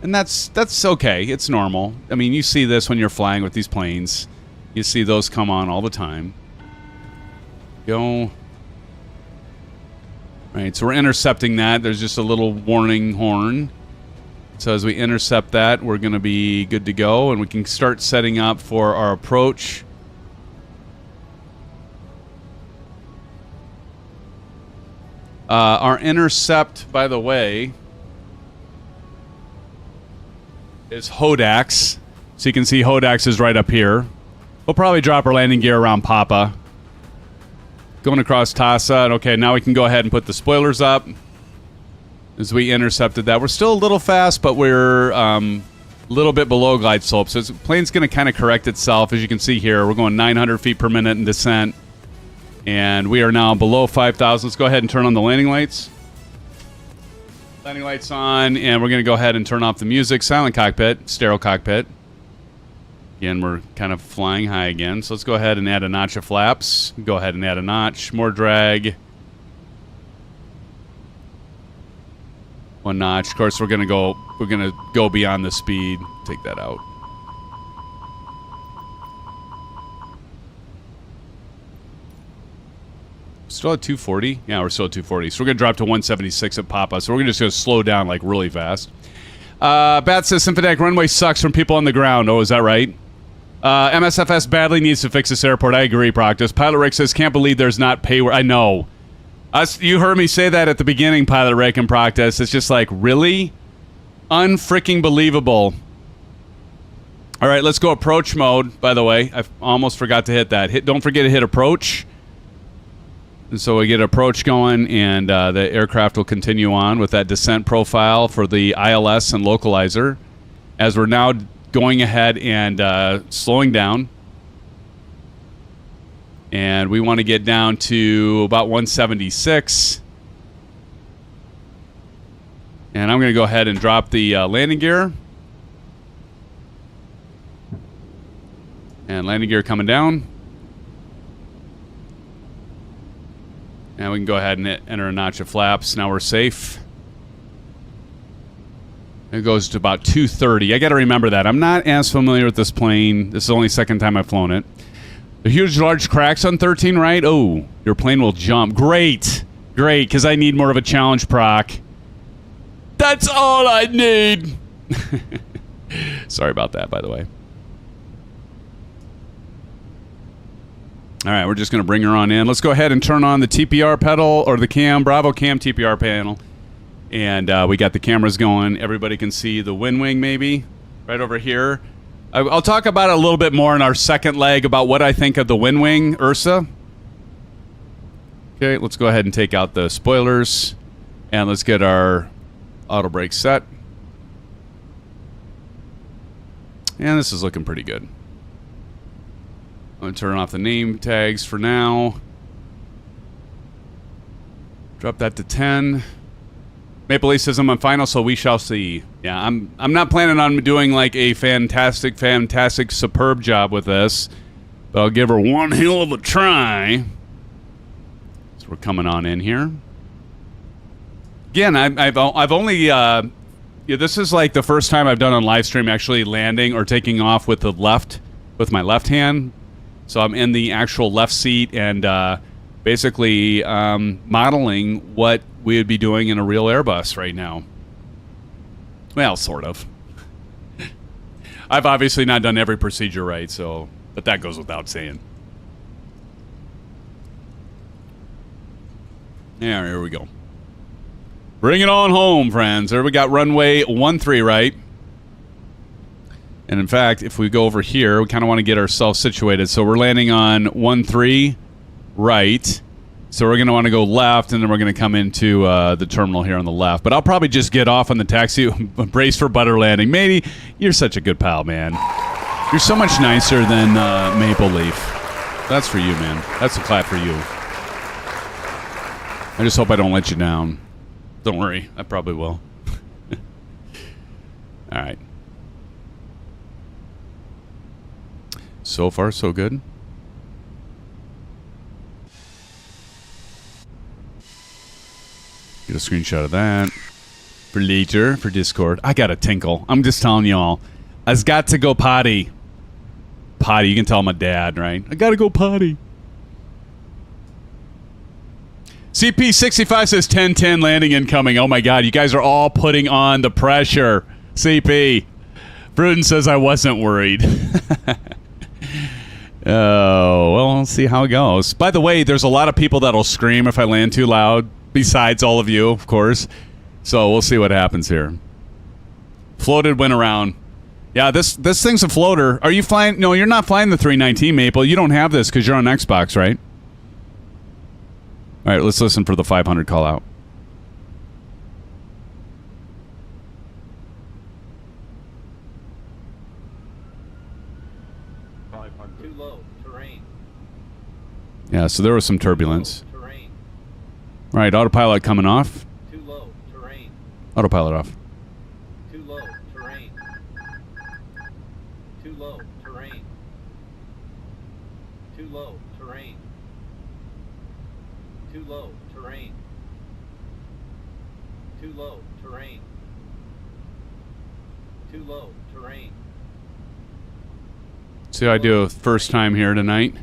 And that's okay. It's normal. I mean, you see this when you're flying with these planes. You see those come on all the time. Go. All right, so we're intercepting that. There's just a little warning horn. So as we intercept that, we're going to be good to go, and we can start setting up for our approach. Our intercept, by the way, is Hodax. So you can see Hodax is right up here. We'll probably drop our landing gear around Papa. Going across Tasa. Okay, now we can go ahead and put the spoilers up. As we intercepted that. We're still a little fast, but we're a little bit below glide slope. So the plane's going to kind of correct itself. As you can see here, we're going 900 feet per minute in descent. And we are now below 5,000. Let's go ahead and turn on the landing lights. Landing lights on, and we're going to go ahead and turn off the music. Silent cockpit, stereo cockpit. Again, we're kind of flying high again. So let's go ahead and add a notch of flaps. Go ahead and add a notch. More drag. One notch. Of course, we're gonna go beyond the speed. Take that out. Still at 240? Yeah, we're still at 240. So we're gonna drop to 176 at Papa. So we're just gonna slow down like really fast. Bat says SimFanatic runway sucks from people on the ground. Oh, is that right? MSFS badly needs to fix this airport. I agree, Proctus. Pilot Rick says can't believe there's not payware. I know. You heard me say that at the beginning, Pilot Rick and Proctus. It's just like, really? Unfreaking believable. All right, let's go approach mode, by the way. I almost forgot to hit that. Don't forget to hit approach. And so we get approach going, and the aircraft will continue on with that descent profile for the ILS and localizer. As we're now going ahead and slowing down. And we want to get down to about 176. And I'm going to go ahead and drop the landing gear. And landing gear coming down. And we can go ahead and enter a notch of flaps. Now we're safe. It goes to about 230. I got to remember that. I'm not as familiar with this plane. This is the only second time I've flown it. The huge, large cracks on 13, right? Oh, your plane will jump. Great. Great, because I need more of a challenge proc. That's all I need. Sorry about that, by the way. All right, we're just going to bring her on in. Let's go ahead and turn on the TPR pedal, or the cam, Bravo cam TPR panel. And we got the cameras going. Everybody can see the WINWING, maybe, right over here. I'll talk about it a little bit more in our second leg about what I think of the WINWING URSA. Okay, let's go ahead and take out the spoilers. And let's get our auto brake set. And this is looking pretty good. I'm going to turn off the name tags for now. Drop that to 10. Maple Leaf says I'm on final, so we shall see. Yeah, I'm not planning on doing like a fantastic, superb job with this. But I'll give her one hell of a try. So we're coming on in here. Again, I've only this is like the first time I've done on Livestream actually landing or taking off with my left hand. So I'm in the actual left seat and basically modeling what we would be doing in a real Airbus right now. Well, sort of. I've obviously not done every procedure right, so but that goes without saying. Yeah, here we go. Bring it on home, friends. There we got runway 13 right. And in fact, if we go over here, we kind of want to get ourselves situated. So we're landing on 13 right. So we're going to want to go left, and then we're going to come into the terminal here on the left. But I'll probably just get off on the taxi, brace for butter landing. Matey, you're such a good pal, man. You're so much nicer than Maple Leaf. That's for you, man. That's a clap for you. I just hope I don't let you down. Don't worry, I probably will. All right. So far, so good. Get a screenshot of that for later, for Discord. I got a tinkle. I'm just telling y'all. I've got to go potty. Potty, you can tell my dad, right? I got to go potty. CP65 says 10-10 landing incoming. Oh my god, you guys are all putting on the pressure. CP. Bruden says I wasn't worried. Oh, well, we'll see how it goes. By the way, there's a lot of people that'll scream if I land too loud, besides all of you, of course. So we'll see what happens here. Floated went around. Yeah, this thing's a floater. Are you flying? No, you're not flying the 319, Maple. You don't have this because you're on Xbox, right? All right, let's listen for the 500 call out. Too low, terrain. Yeah, so there was some turbulence. Low, terrain. All right, autopilot coming off. Too low, terrain. Autopilot off. Too low, terrain. Too low, terrain. Too low, terrain. Too low, terrain. Too low, terrain. Too low, terrain. See how I do first time here tonight.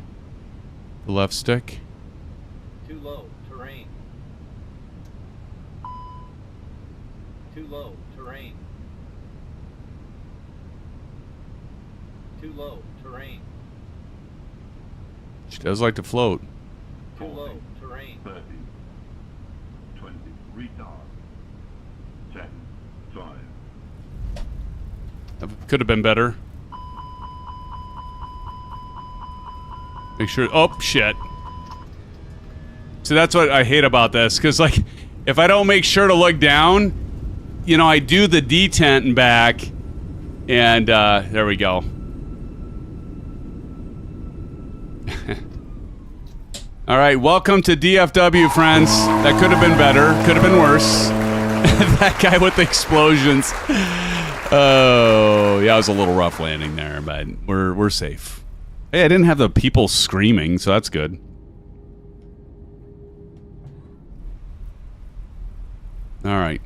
The left stick. Too low, terrain. Too low, terrain. Too low, terrain. She does like to float. Too low, terrain. 30, 20, retard, 10, 5. That could have been better. Make sure. Oh, shit. So that's what I hate about this. Because, like, if I don't make sure to look down, you know, I do the detent and back. And there we go. All right. Welcome to DFW, friends. That could have been better. Could have been worse. That guy with the explosions. Oh, yeah, it was a little rough landing there, but we're safe. Hey, I didn't have the people screaming, so that's good. All right.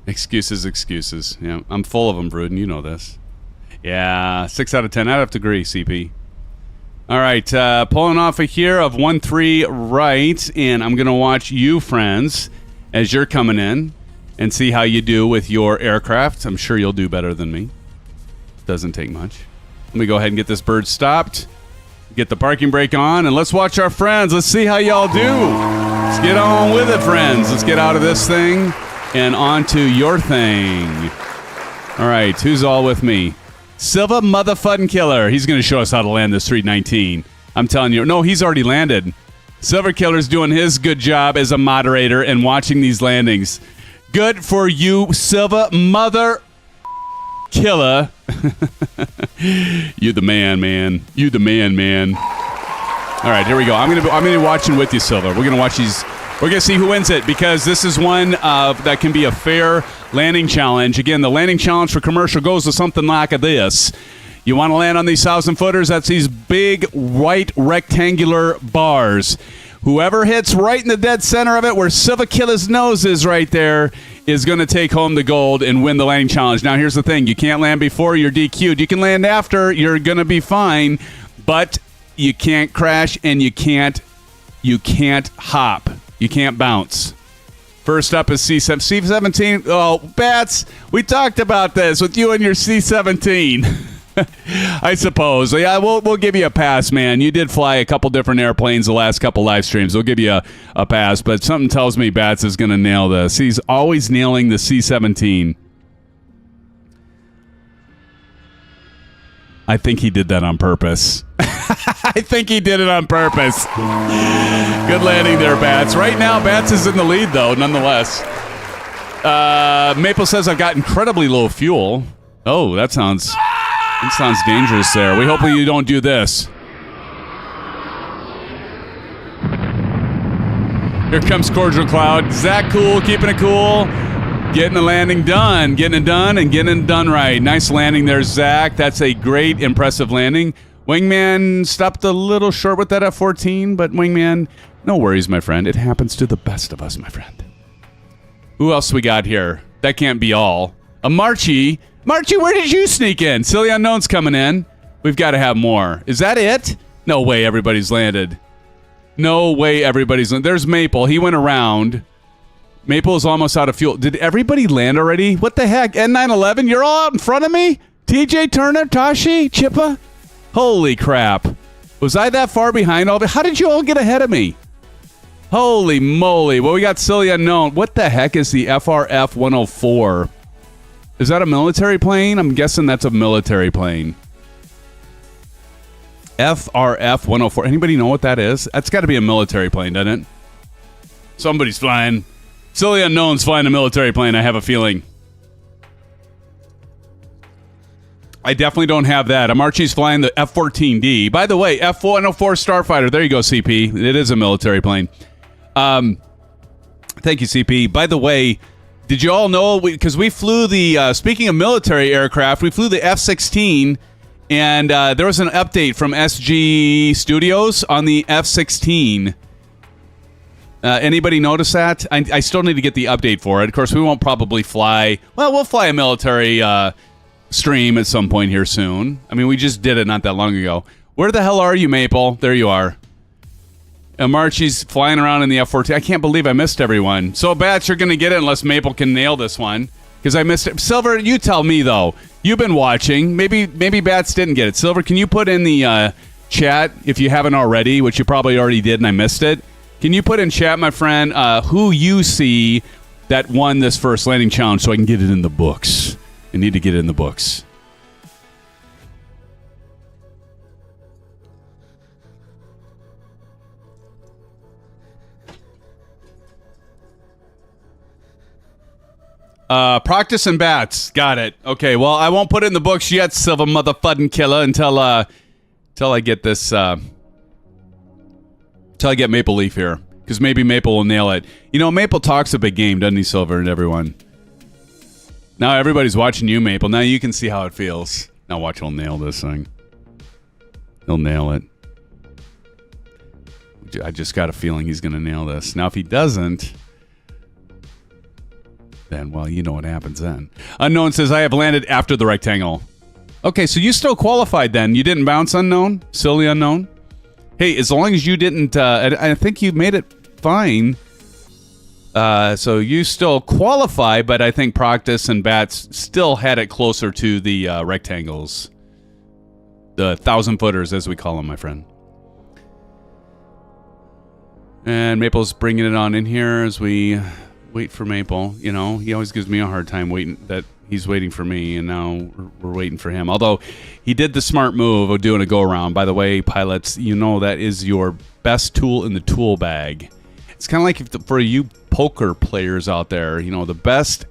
Excuses, excuses. Yeah, I'm full of them, Bruden. You know this. Yeah, 6 out of 10. I'd have to agree, CP. All right, pulling off of here of 13 right, and I'm going to watch you, friends, as you're coming in and see how you do with your aircraft. I'm sure you'll do better than me. Doesn't take much. Let me go ahead and get this bird stopped. Get the parking brake on, and let's watch our friends. Let's see how y'all do. Let's get on with it, friends. Let's get out of this thing and onto your thing. All right, who's all with me? Silva motherfucking killer. He's going to show us how to land this 319. I'm telling you. No, he's already landed. Silver Killer's doing his good job as a moderator and watching these landings. Good for you, Silva mother killer. You the man, man. You the man, man. All right, here we go. I'm gonna be watching with you, Silva. We're gonna watch these. We're gonna see who wins it because this is one that can be a fair landing challenge. Again, the landing challenge for commercial goes to something like this. You want to land on these 1,000-footers? That's these big white rectangular bars. Whoever hits right in the dead center of it, where Silvakilla's nose is right there, is going to take home the gold and win the landing challenge. Now, here's the thing. You can't land before you're DQ'd. You can land after. You're going to be fine. But you can't crash and you can't hop. You can't bounce. First up is C-17. Oh, Bats, we talked about this with you and your C-17. I suppose. Yeah, we'll give you a pass, man. You did fly a couple different airplanes the last couple live streams. We'll give you a pass, but something tells me Bats is going to nail this. He's always nailing the C-17. I think he did that on purpose. I think he did it on purpose. Good landing there, Bats. Right now, Bats is in the lead, though, nonetheless. Maple says I've got incredibly low fuel. Oh, that sounds dangerous there. We hope you don't do this. Here comes Cordial Cloud. Zach Cool, keeping it cool. Getting the landing done. Getting it done and getting it done right. Nice landing there, Zach. That's a great, impressive landing. Wingman stopped a little short with that F-14, but Wingman, no worries, my friend. It happens to the best of us, my friend. Who else we got here? That can't be all. A Marchie. Marchie, where did you sneak in? Silly Unknown's coming in. We've got to have more. Is that it? No way everybody's landed. No way everybody's landed. There's Maple. He went around. Maple is almost out of fuel. Did everybody land already? What the heck? N911, you're all out in front of me? TJ Turner, Tashi, Chippa? Holy crap. Was I that far behind all of it? How did you all get ahead of me? Holy moly. Well, we got Silly Unknown. What the heck is the FRF 104? Is that a military plane? I'm guessing that's a military plane. FRF 104. Anybody know what that is? That's got to be a military plane, doesn't it? Somebody's flying. Silly Unknown's flying a military plane, I have a feeling. I definitely don't have that. Archie's flying the F-14D. By the way, F-104 Starfighter. There you go, CP. It is a military plane. Thank you, CP. By the way, did you all know, because we flew the, speaking of military aircraft, we flew the F-16, and there was an update from SG Studios on the F-16. Anybody notice that? I still need to get the update for it. Of course, we won't probably fly, well, we'll fly a military stream at some point here soon. I mean, we just did it not that long ago. Where the hell are you, Maple? There you are. Marchie's flying around in the F-14. I can't believe I missed everyone. So, Bats, you're going to get it unless Maple can nail this one. Because I missed it. Silver, you tell me, though. You've been watching. Maybe Bats didn't get it. Silver, can you put in the chat, if you haven't already, which you probably already did and I missed it? Can you put in chat, my friend, who you see that won this first landing challenge so I can get it in the books? I need to get it in the books. Practice and Bats. Got it. Okay, well, I won't put it in the books yet, Silver Motherfucking Killer, until I get this, until I get Maple Leaf here. Because maybe Maple will nail it. You know, Maple talks a big game, doesn't he, Silver, and everyone? Now everybody's watching you, Maple. Now you can see how it feels. Now watch, he'll nail this thing. He'll nail it. I just got a feeling he's going to nail this. Now, if he doesn't, then, well, you know what happens then. Unknown says, I have landed after the rectangle. Okay, so you still qualified then. You didn't bounce, Unknown? Silly Unknown? Hey, as long as you didn't, I think you made it fine. So you still qualify, but I think Practice and Bats still had it closer to the rectangles. The 1,000-footers, as we call them, my friend. And Maple's bringing it on in here as we wait for Maple. You know, he always gives me a hard time waiting that he's waiting for me, and now we're waiting for him. Although he did the smart move of doing a go-around. By the way, pilots, you know that is your best tool in the tool bag. It's kind of like for you poker players out there, you know, the best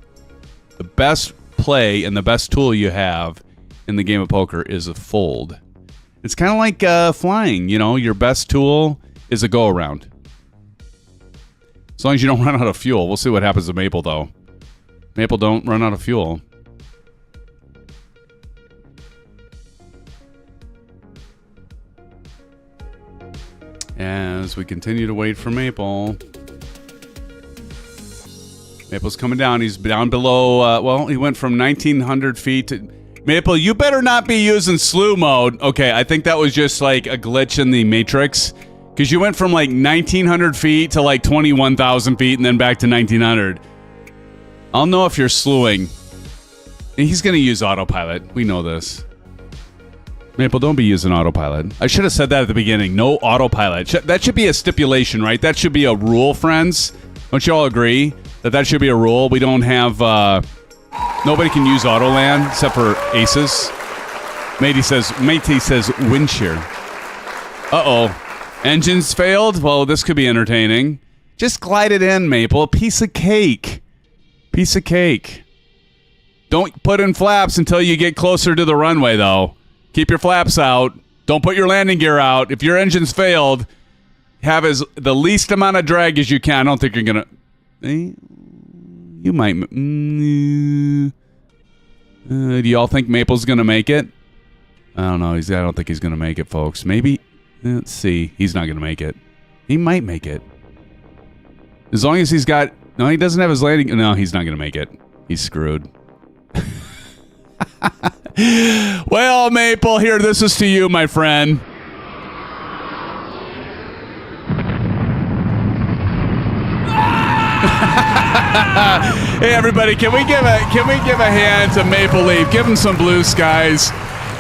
play and the best tool you have in the game of poker is a fold. It's kind of like flying, you know, your best tool is a go-around. As long as you don't run out of fuel. We'll see what happens to Maple, though. Maple, don't run out of fuel. as we continue to wait for Maple. Maple's coming down. He's down below, well, he went from 1,900 feet to... Maple, you better not be using slew mode. Okay, I think that was just like a glitch in the Matrix. Because you went from like 1,900 feet to like 21,000 feet and then back to 1,900. I'll know if you're slewing. And he's going to use autopilot. We know this. Maple, don't be using autopilot. I should have said that at the beginning. No autopilot. That should be a stipulation, right? That should be a rule, friends. Don't you all agree that should be a rule? We don't have... nobody can use Autoland except for aces. Matey says wind shear. Uh-oh. Engines failed? Well, this could be entertaining. Just glide it in, Maple. Piece of cake. Piece of cake. Don't put in flaps until you get closer to the runway, though. Keep your flaps out. Don't put your landing gear out. If your engine's failed, have the least amount of drag as you can. I don't think you're going to... You might... do y'all think Maple's going to make it? I don't know. I don't think he's going to make it, folks. Maybe... Let's see. He's not going to make it. He might make it. As long as he's got... No, he doesn't have his landing... No, he's not going to make it. He's screwed. Well, Maple, here, this is to you, my friend. Hey, everybody, can we give a hand to Maple Leaf? Give him some blue skies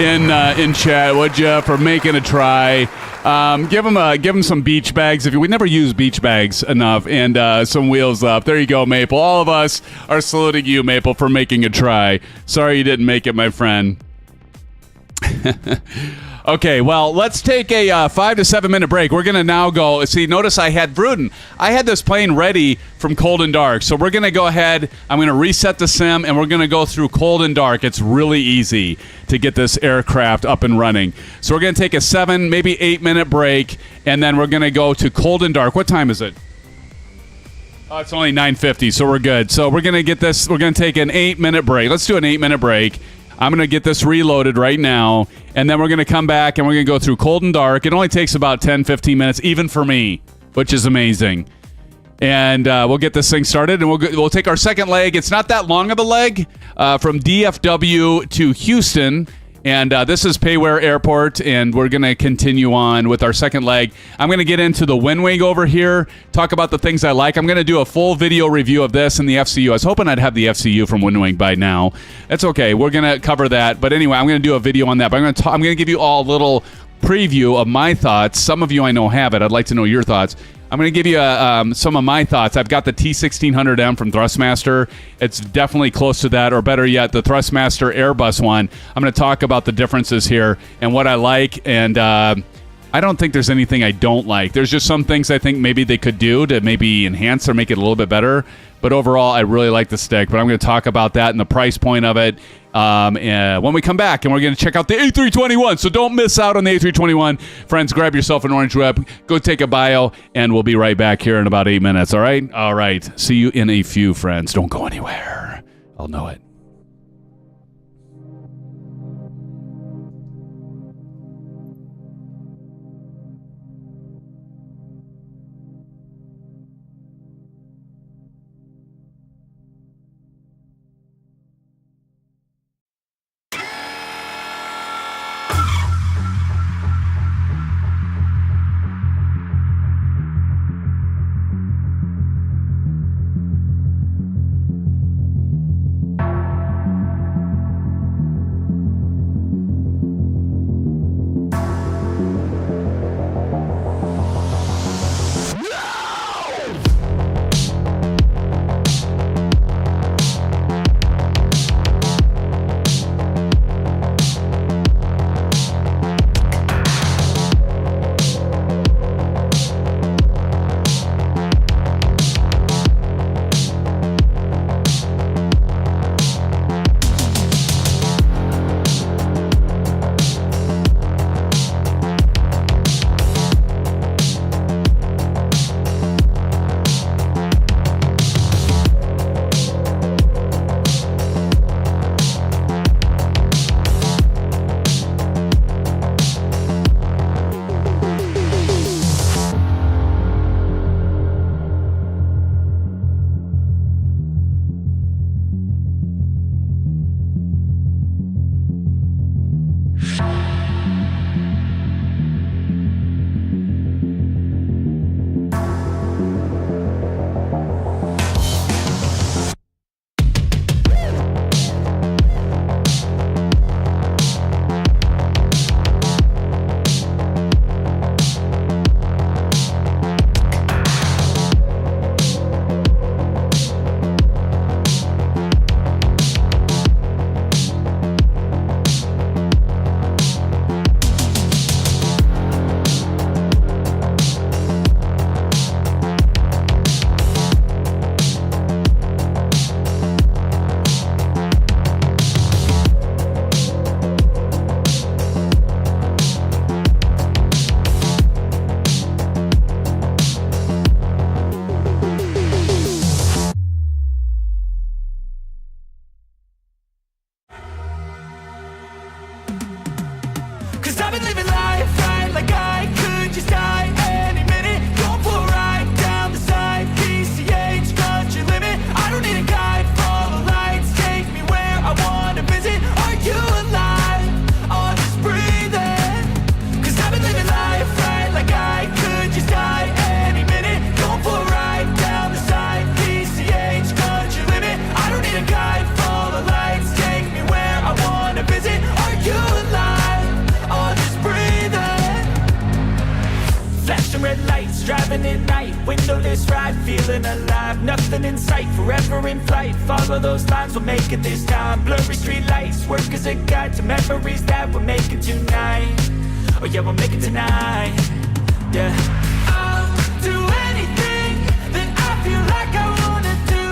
in chat, would you, for making a try. Give him some beach bags. We never use beach bags enough, and some wheels up. There you go, Maple. All of us are saluting you, Maple, for making a try. Sorry you didn't make it, my friend. Okay, well, let's take a 5 to 7 minute break. We're going to now go... See, notice I had this plane ready from cold and dark. So we're going to go ahead. I'm going to reset the sim, and we're going to go through cold and dark. It's really easy to get this aircraft up and running. So we're going to take a 7, maybe 8 minute break, and then we're going to go to cold and dark. What time is it? Oh, it's only 9:50, so we're good. So we're going to get this... We're going to take an 8 minute break. Let's do an 8 minute break. I'm going to get this reloaded right now, and then we're going to come back, and we're going to go through cold and dark. It only takes about 10, 15 minutes, even for me, which is amazing. And we'll get this thing started, and we'll take our second leg. It's not that long of a leg from DFW to Houston, and this is Payware Airport, and we're going to continue on with our second leg. I'm going to get into the WINWING over here, talk about the things I like. I'm going to do a full video review of this and the FCU. I was hoping I'd have the FCU from WINWING by now. That's okay. We're going to cover that. But anyway, I'm going to do a video on that. But I'm going to give you all a little preview of my thoughts. Some of you I know have it. I'd like to know your thoughts. I'm going to give you some of my thoughts. I've got the T1600M from Thrustmaster. It's definitely close to that, or better yet, the Thrustmaster Airbus one. I'm going to talk about the differences here and what I like, and I don't think there's anything I don't like. There's just some things I think maybe they could do to maybe enhance or make it a little bit better. But overall, I really like the stick. But I'm going to talk about that and the price point of it when we come back. And we're going to check out the A321. So don't miss out on the A321. Friends, grab yourself an orange whip. Go take a bio. And we'll be right back here in about 8 minutes. All right? All right. See you in a few, friends. Don't go anywhere. I'll know it. Cause I've been living life right like I could just die any minute. Going for a ride down the side, PCH, country limit. I don't need a guide, follow lights, take me where I wanna visit. Are you alive? Or just breathing? Cause I've been living life right like I could just die any minute. Going for a ride down the side, PCH, country limit. I don't need a guide, follow lights, take me where I wanna visit. Are you alive? Or just breathing? Flashing red lights, driving at night, windowless ride, feeling alive. Nothing in sight, forever in flight. Follow those lines, we'll make it this time. Blurry street lights, work as a guide to memories that we're making tonight. Oh yeah, we'll make it tonight. Yeah. I'll do anything that I feel like I wanna do.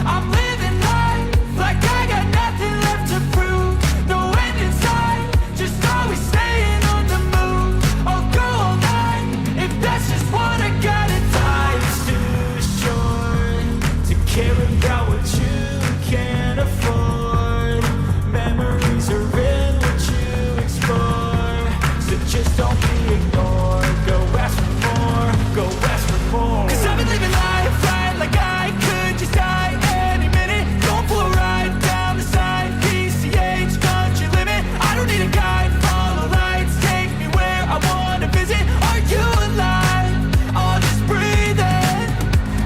I'm living life like I got nothing left to prove. No end in sight, just always staying on the move. I'll go all night if that's just what I gotta do. Life's too short to care about what you can't afford. Memories are in what you explore, so just don't be ignored. Go ask for more, go ask for more. Cause I've been living life right like I could just die any minute. Going for a ride down the side, PCH, country limit. I don't need a guide, follow lights, take me where I wanna visit. Are you alive? Or just breathing?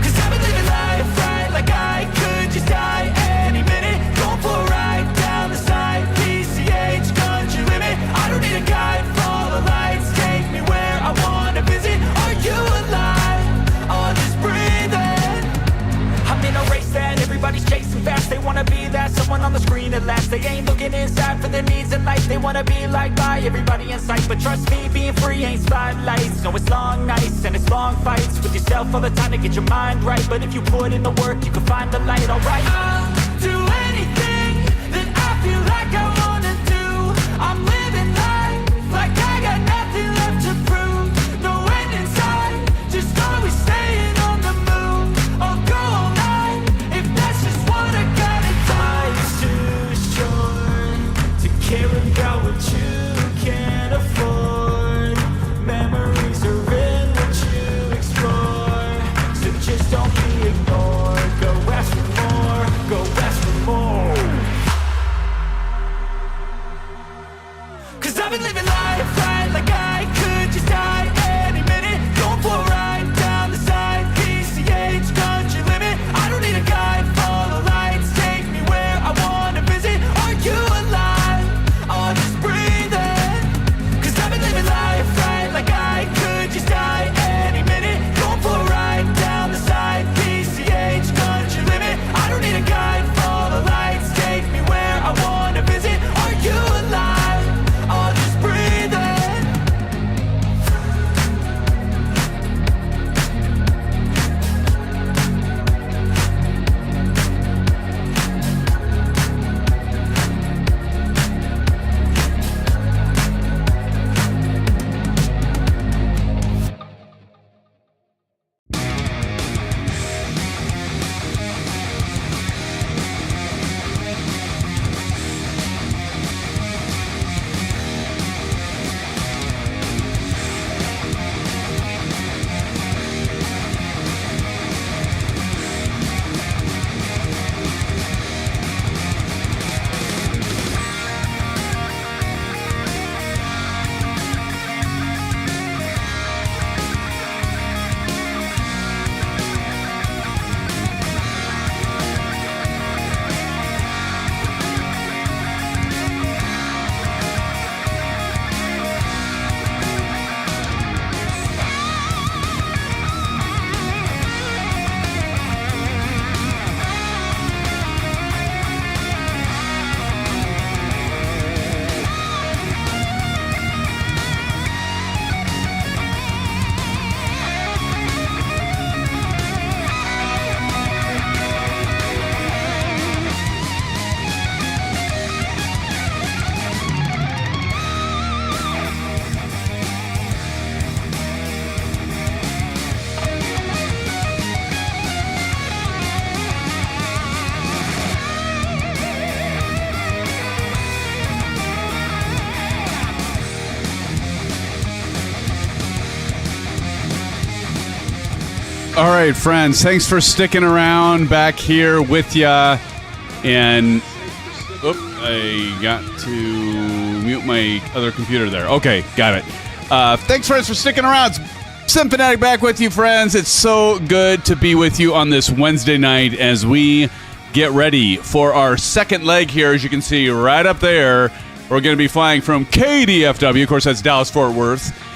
Cause I've been living life right like I could just die any minute. Going for a ride down the side, PCH, country limit. I don't need a guide, follow lights, take me where I wanna visit. Are you alive? Or just breathing? I'm in a race that everybody's chasing fast. They wanna be that someone on the screen at last. They ain't looking inside for their needs in life. They wanna be liked by everybody in sight. But trust me, being free ain't spotlights. No, it's long nights and it's long fights with yourself all the time to get your mind right. But if you put in the work, you can find the light, alright. I'll do anything that I feel like I wanna do. I'm living life like I got nothing left to prove. No end in sight, just always staying on the move. I'll go all night if that's just what I gotta do. Life's too short to care about what you can't afford. Memories are in what you explore, so just don't be ignored. Go ask for more, go ask for more. Cause I've been living life right like I could just die any minute. Going for a ride down the side, PCH, country limit. I don't need a guide, follow lights, take me where I wanna visit. Are you alive? Or just breathing? Cause I've been living life right like I could just die any minute. Going for a ride down the side, PCH, country limit. I don't need a guide, follow lights, take me where I wanna visit. Are you alive? Or just breathing? All right, friends. Thanks for sticking around back here with ya. And I got to mute my other computer there. Okay, got it. Thanks, friends, for sticking around. It's SimFanatic back with you, friends. It's so good to be with you on this Wednesday night as we get ready for our second leg here. As you can see right up there, we're going to be flying from KDFW. Of course, that's Dallas-Fort Worth.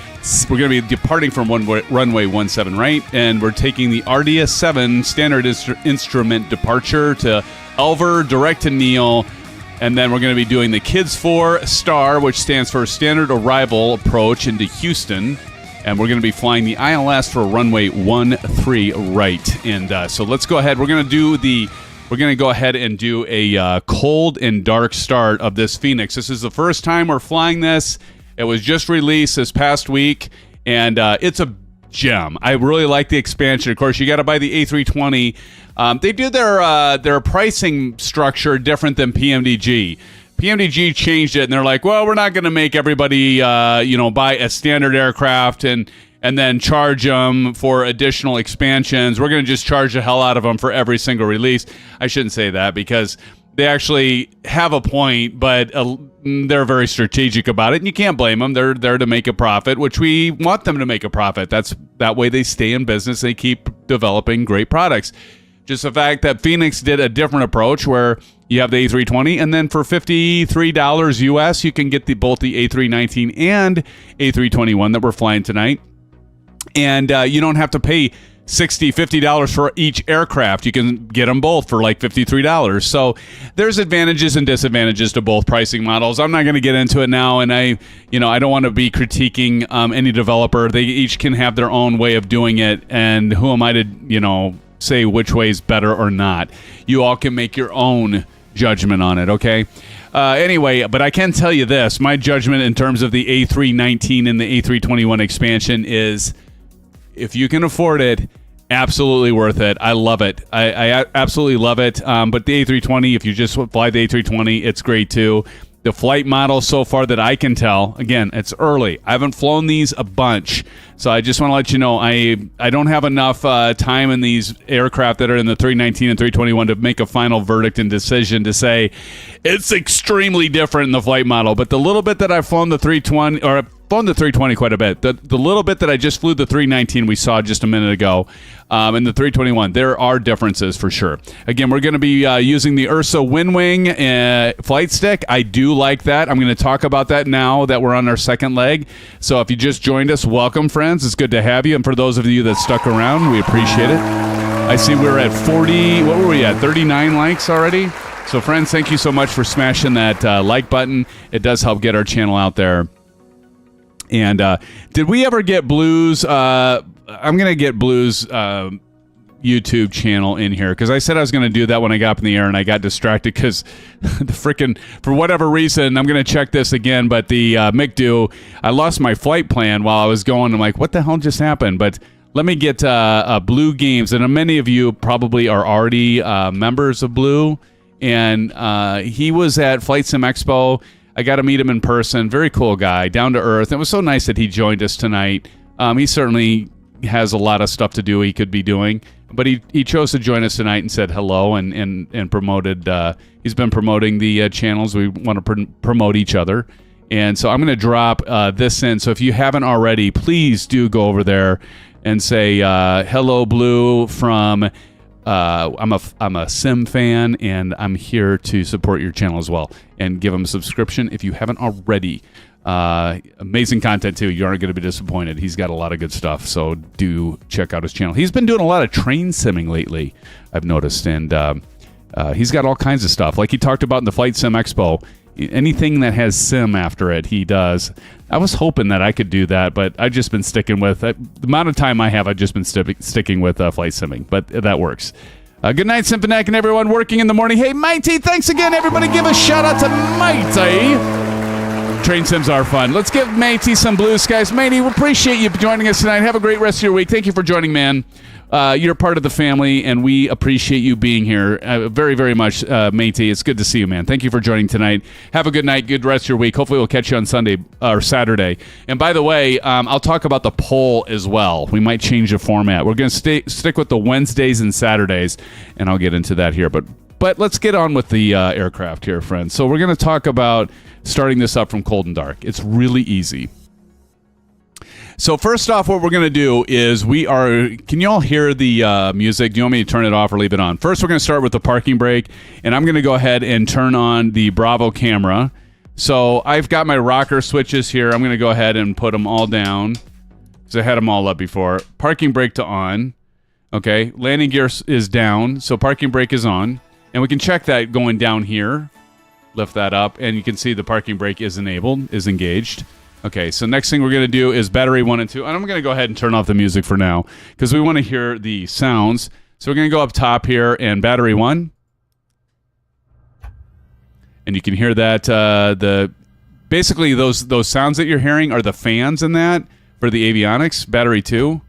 We're going to be departing from runway 17 right, and we're taking the RDS-7 standard instrument departure to Elver, direct to Neal, and then we're going to be doing the Kids 4 Star, which stands for Standard Arrival Approach into Houston, and we're going to be flying the ILS for runway 13 right. And so let's go ahead. We're going to go ahead and do a cold and dark start of this Fenix. This is the first time we're flying this. It was just released this past week, and it's a gem. I really like the expansion. Of course, you got to buy the A320. They do their pricing structure different than PMDG. PMDG changed it, and they're like, well, we're not going to make everybody buy a standard aircraft and then charge them for additional expansions. We're going to just charge the hell out of them for every single release. I shouldn't say that because they actually have a point, but they're very strategic about it, and you can't blame them. They're there to make a profit, which we want them to make a profit. That way they stay in business. They keep developing great products. Just the fact that Fenix did a different approach where you have the A320, and then for $53 US, you can get both the A319 and A321 that we're flying tonight. And you don't have to pay $60, $50 for each aircraft. You can get them both for like $53. So there's advantages and disadvantages to both pricing models. I'm not going to get into it now, and I don't want to be critiquing any developer. They each can have their own way of doing it, and who am I to, say which way is better or not? You all can make your own judgment on it, okay? Anyway, but I can tell you this. My judgment in terms of the A319 and the A321 expansion is, if you can afford it, absolutely worth it. I love it. I absolutely love it. But the A320, if you just fly the A320, it's great too. The flight model so far that I can tell, again, it's early. I haven't flown these a bunch. So I just want to let you know, I don't have enough time in these aircraft that are in the 319 and 321 to make a final verdict and decision to say it's extremely different in the flight model. But the little bit that I've flown the 320, or I've flown the 320 quite a bit, the little bit that I just flew the 319 we saw just a minute ago, and the 321, there are differences for sure. Again, we're going to be using the Ursa WINWING flight stick. I do like that. I'm going to talk about that now that we're on our second leg. So if you just joined us, welcome, friends. It's good to have you. And for those of you that stuck around, we appreciate it. I see we're at 40, what were we at, 39 likes already? So friends, thank you so much for smashing that like button. It does help get our channel out there. And did we ever get Blue's? I'm going to get Blue's YouTube channel in here because I said I was going to do that when I got up in the air and I got distracted because the freaking, for whatever reason, I'm going to check this again. But the McDo, I lost my flight plan while I was going. I'm like, what the hell just happened? But let me get Blue Games. And many of you probably are already members of Blue. And he was at Flight Sim Expo. I got to meet him in person. Very cool guy, down to earth. It was so nice that he joined us tonight. He certainly has a lot of stuff to do he could be doing, but he chose to join us tonight and said hello and promoted. He's been promoting the channels. We want to promote each other. And so I'm going to drop this in. So if you haven't already, please do go over there and say hello, Blue, from... I'm a Sim fan, and I'm here to support your channel as well. And give him a subscription if you haven't already. Amazing content, too. You aren't going to be disappointed. He's got a lot of good stuff, so do check out his channel. He's been doing a lot of train simming lately, I've noticed, and he's got all kinds of stuff. Like he talked about in the Flight Sim Expo, anything that has sim after it, he does. I was hoping that I could do that, but I've just been sticking with the amount of time I have. I've just been sticking with flight simming, but that works. Good night, SimFanatic, and everyone working in the morning. Hey, Mighty, thanks again, everybody. Give a shout out to Mighty. Train sims are fun. Let's give Matey some blue skies. Matey, we appreciate you joining us tonight. Have a great rest of your week. Thank you for joining, man. You're part of the family, and we appreciate you being here very, very much, Matey. It's good to see you, man. Thank you for joining tonight. Have a good night, good rest of your week. Hopefully we'll catch you on Sunday or Saturday. And by the way, I'll talk about the poll as well. We might change the format. We're going to stick with the Wednesdays and Saturdays, and I'll get into that here. But let's get on with the aircraft here, friends. So we're going to talk about starting this up from cold and dark. It's really easy. So first off, what we're going to do is can you all hear the music? Do you want me to turn it off or leave it on? First, we're going to start with the parking brake, and I'm going to go ahead and turn on the Bravo camera. So I've got my rocker switches here. I'm going to go ahead and put them all down because I had them all up before. Parking brake to on. Okay, landing gear is down, so parking brake is on. And we can check that going down here. Lift that up, and you can see the parking brake is enabled, is engaged. Okay, so next thing we're going to do is battery 1 and 2. And I'm going to go ahead and turn off the music for now because we want to hear the sounds. So we're going to go up top here and battery 1. And you can hear that. Basically, those sounds that you're hearing are the fans in that for the avionics. Battery 2.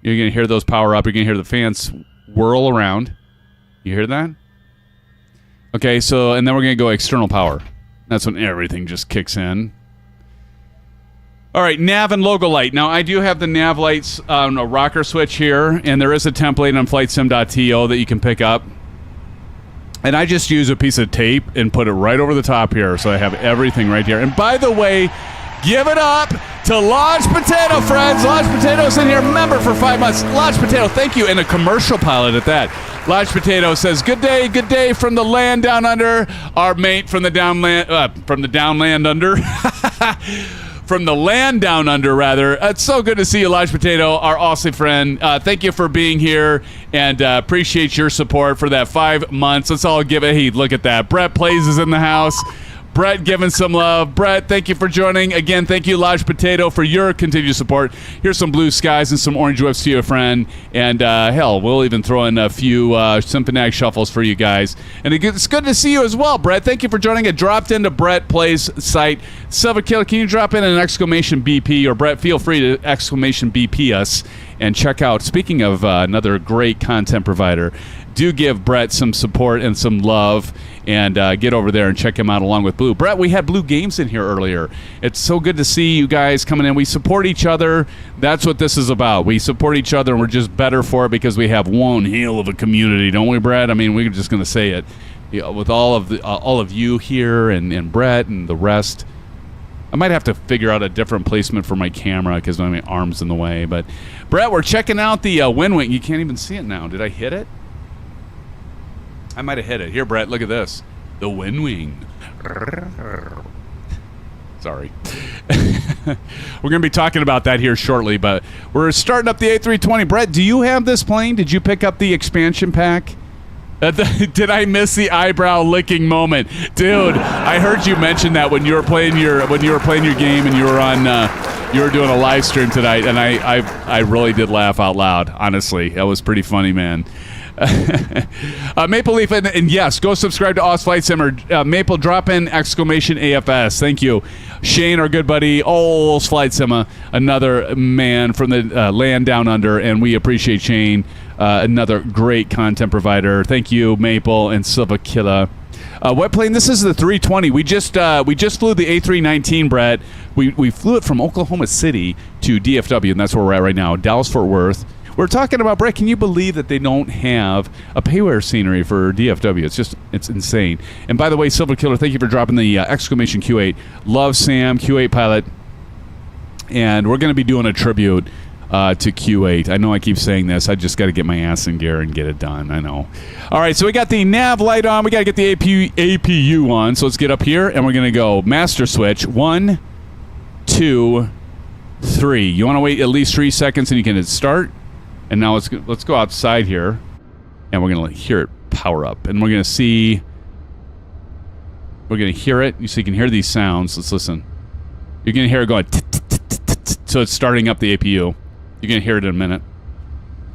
You're going to hear those power up. You're going to hear the fans whirl around. You hear that? Okay, so, and then we're going to go external power. That's when everything just kicks in. All right, nav and logo light. Now, I do have the nav lights on a rocker switch here, and there is a template on flightsim.to that you can pick up. And I just use a piece of tape and put it right over the top here, so I have everything right here. And by the way, give it up to Launch Potato, friends. Launch Potato's in here, member for 5 months. Launch Potato, thank you, and a commercial pilot at that. Launch Potato says, good day from the land down under. Our mate from the downland under. From the land down under, rather. It's so good to see you, Launch Potato, our Aussie friend. Thank you for being here, and appreciate your support for that 5 months. Let's all give it a heat. Look at that. Brett Plays is in the house. Brett giving some love. Brett, thank you for joining. Again, thank you, Lodge Potato, for your continued support. Here's some blue skies and some orange whips to you, friend. And hell, we'll even throw in a few SimFanatic shuffles for you guys. And it's good to see you as well, Brett. Thank you for joining. It dropped into Brett Plays site. Silver Killer, can you drop in an exclamation BP? Or Brett, feel free to exclamation BP us and check out. Speaking of another great content provider, do give Brett some support and some love, and get over there and check him out along with Blue. Brett, we had Blue Games in here earlier. It's so good to see you guys coming in. We support each other. That's what this is about. We support each other, and we're just better for it because we have one hell of a community, don't we, Brett? I mean, we're just going to say it. You know, with all of you here and Brett and the rest. I might have to figure out a different placement for my camera because my arm's in the way. But, Brett, we're checking out the WINWING. You can't even see it now. Did I hit it? I might have hit it. Here, Brett, look at this. The WINWING. Sorry. We're going to be talking about that here shortly, but we're starting up the A320. Brett, do you have this plane? Did you pick up the expansion pack? Did I miss the eyebrow licking moment? Dude, I heard you mention that when you were playing your game and you were on you were doing a live stream tonight, and I really did laugh out loud, honestly. That was pretty funny, man. Maple Leaf, and yes, go subscribe to Oz Flight Simmer. Maple, drop in exclamation AFS. Thank you. Shane, our good buddy, Oz Flight Simmer, another man from the land down under, and we appreciate Shane, another great content provider. Thank you, Maple and Silva Killa. What plane? This is the 320. We just flew the A319, Brett. We flew it from Oklahoma City to DFW, and that's where we're at right now, Dallas-Fort Worth. We're talking about, Brett, can you believe that they don't have a payware scenery for DFW? It's insane. And by the way, Silver Killer, thank you for dropping the exclamation Q8. Love Sam, Q8 pilot. And we're going to be doing a tribute to Q8. I know I keep saying this. I just got to get my ass in gear and get it done. I know. All right, so we got the nav light on. We got to get the APU on. So let's get up here, and we're going to go master switch. 1, 2, 3. You want to wait at least 3 seconds, and you can hit start. And now let's go outside here, and we're going to hear it power up. And we're going to see, we're going to hear it. So you can hear these sounds. Let's listen. You're going to hear it going, so it's starting up the APU. You're going to hear it in a minute.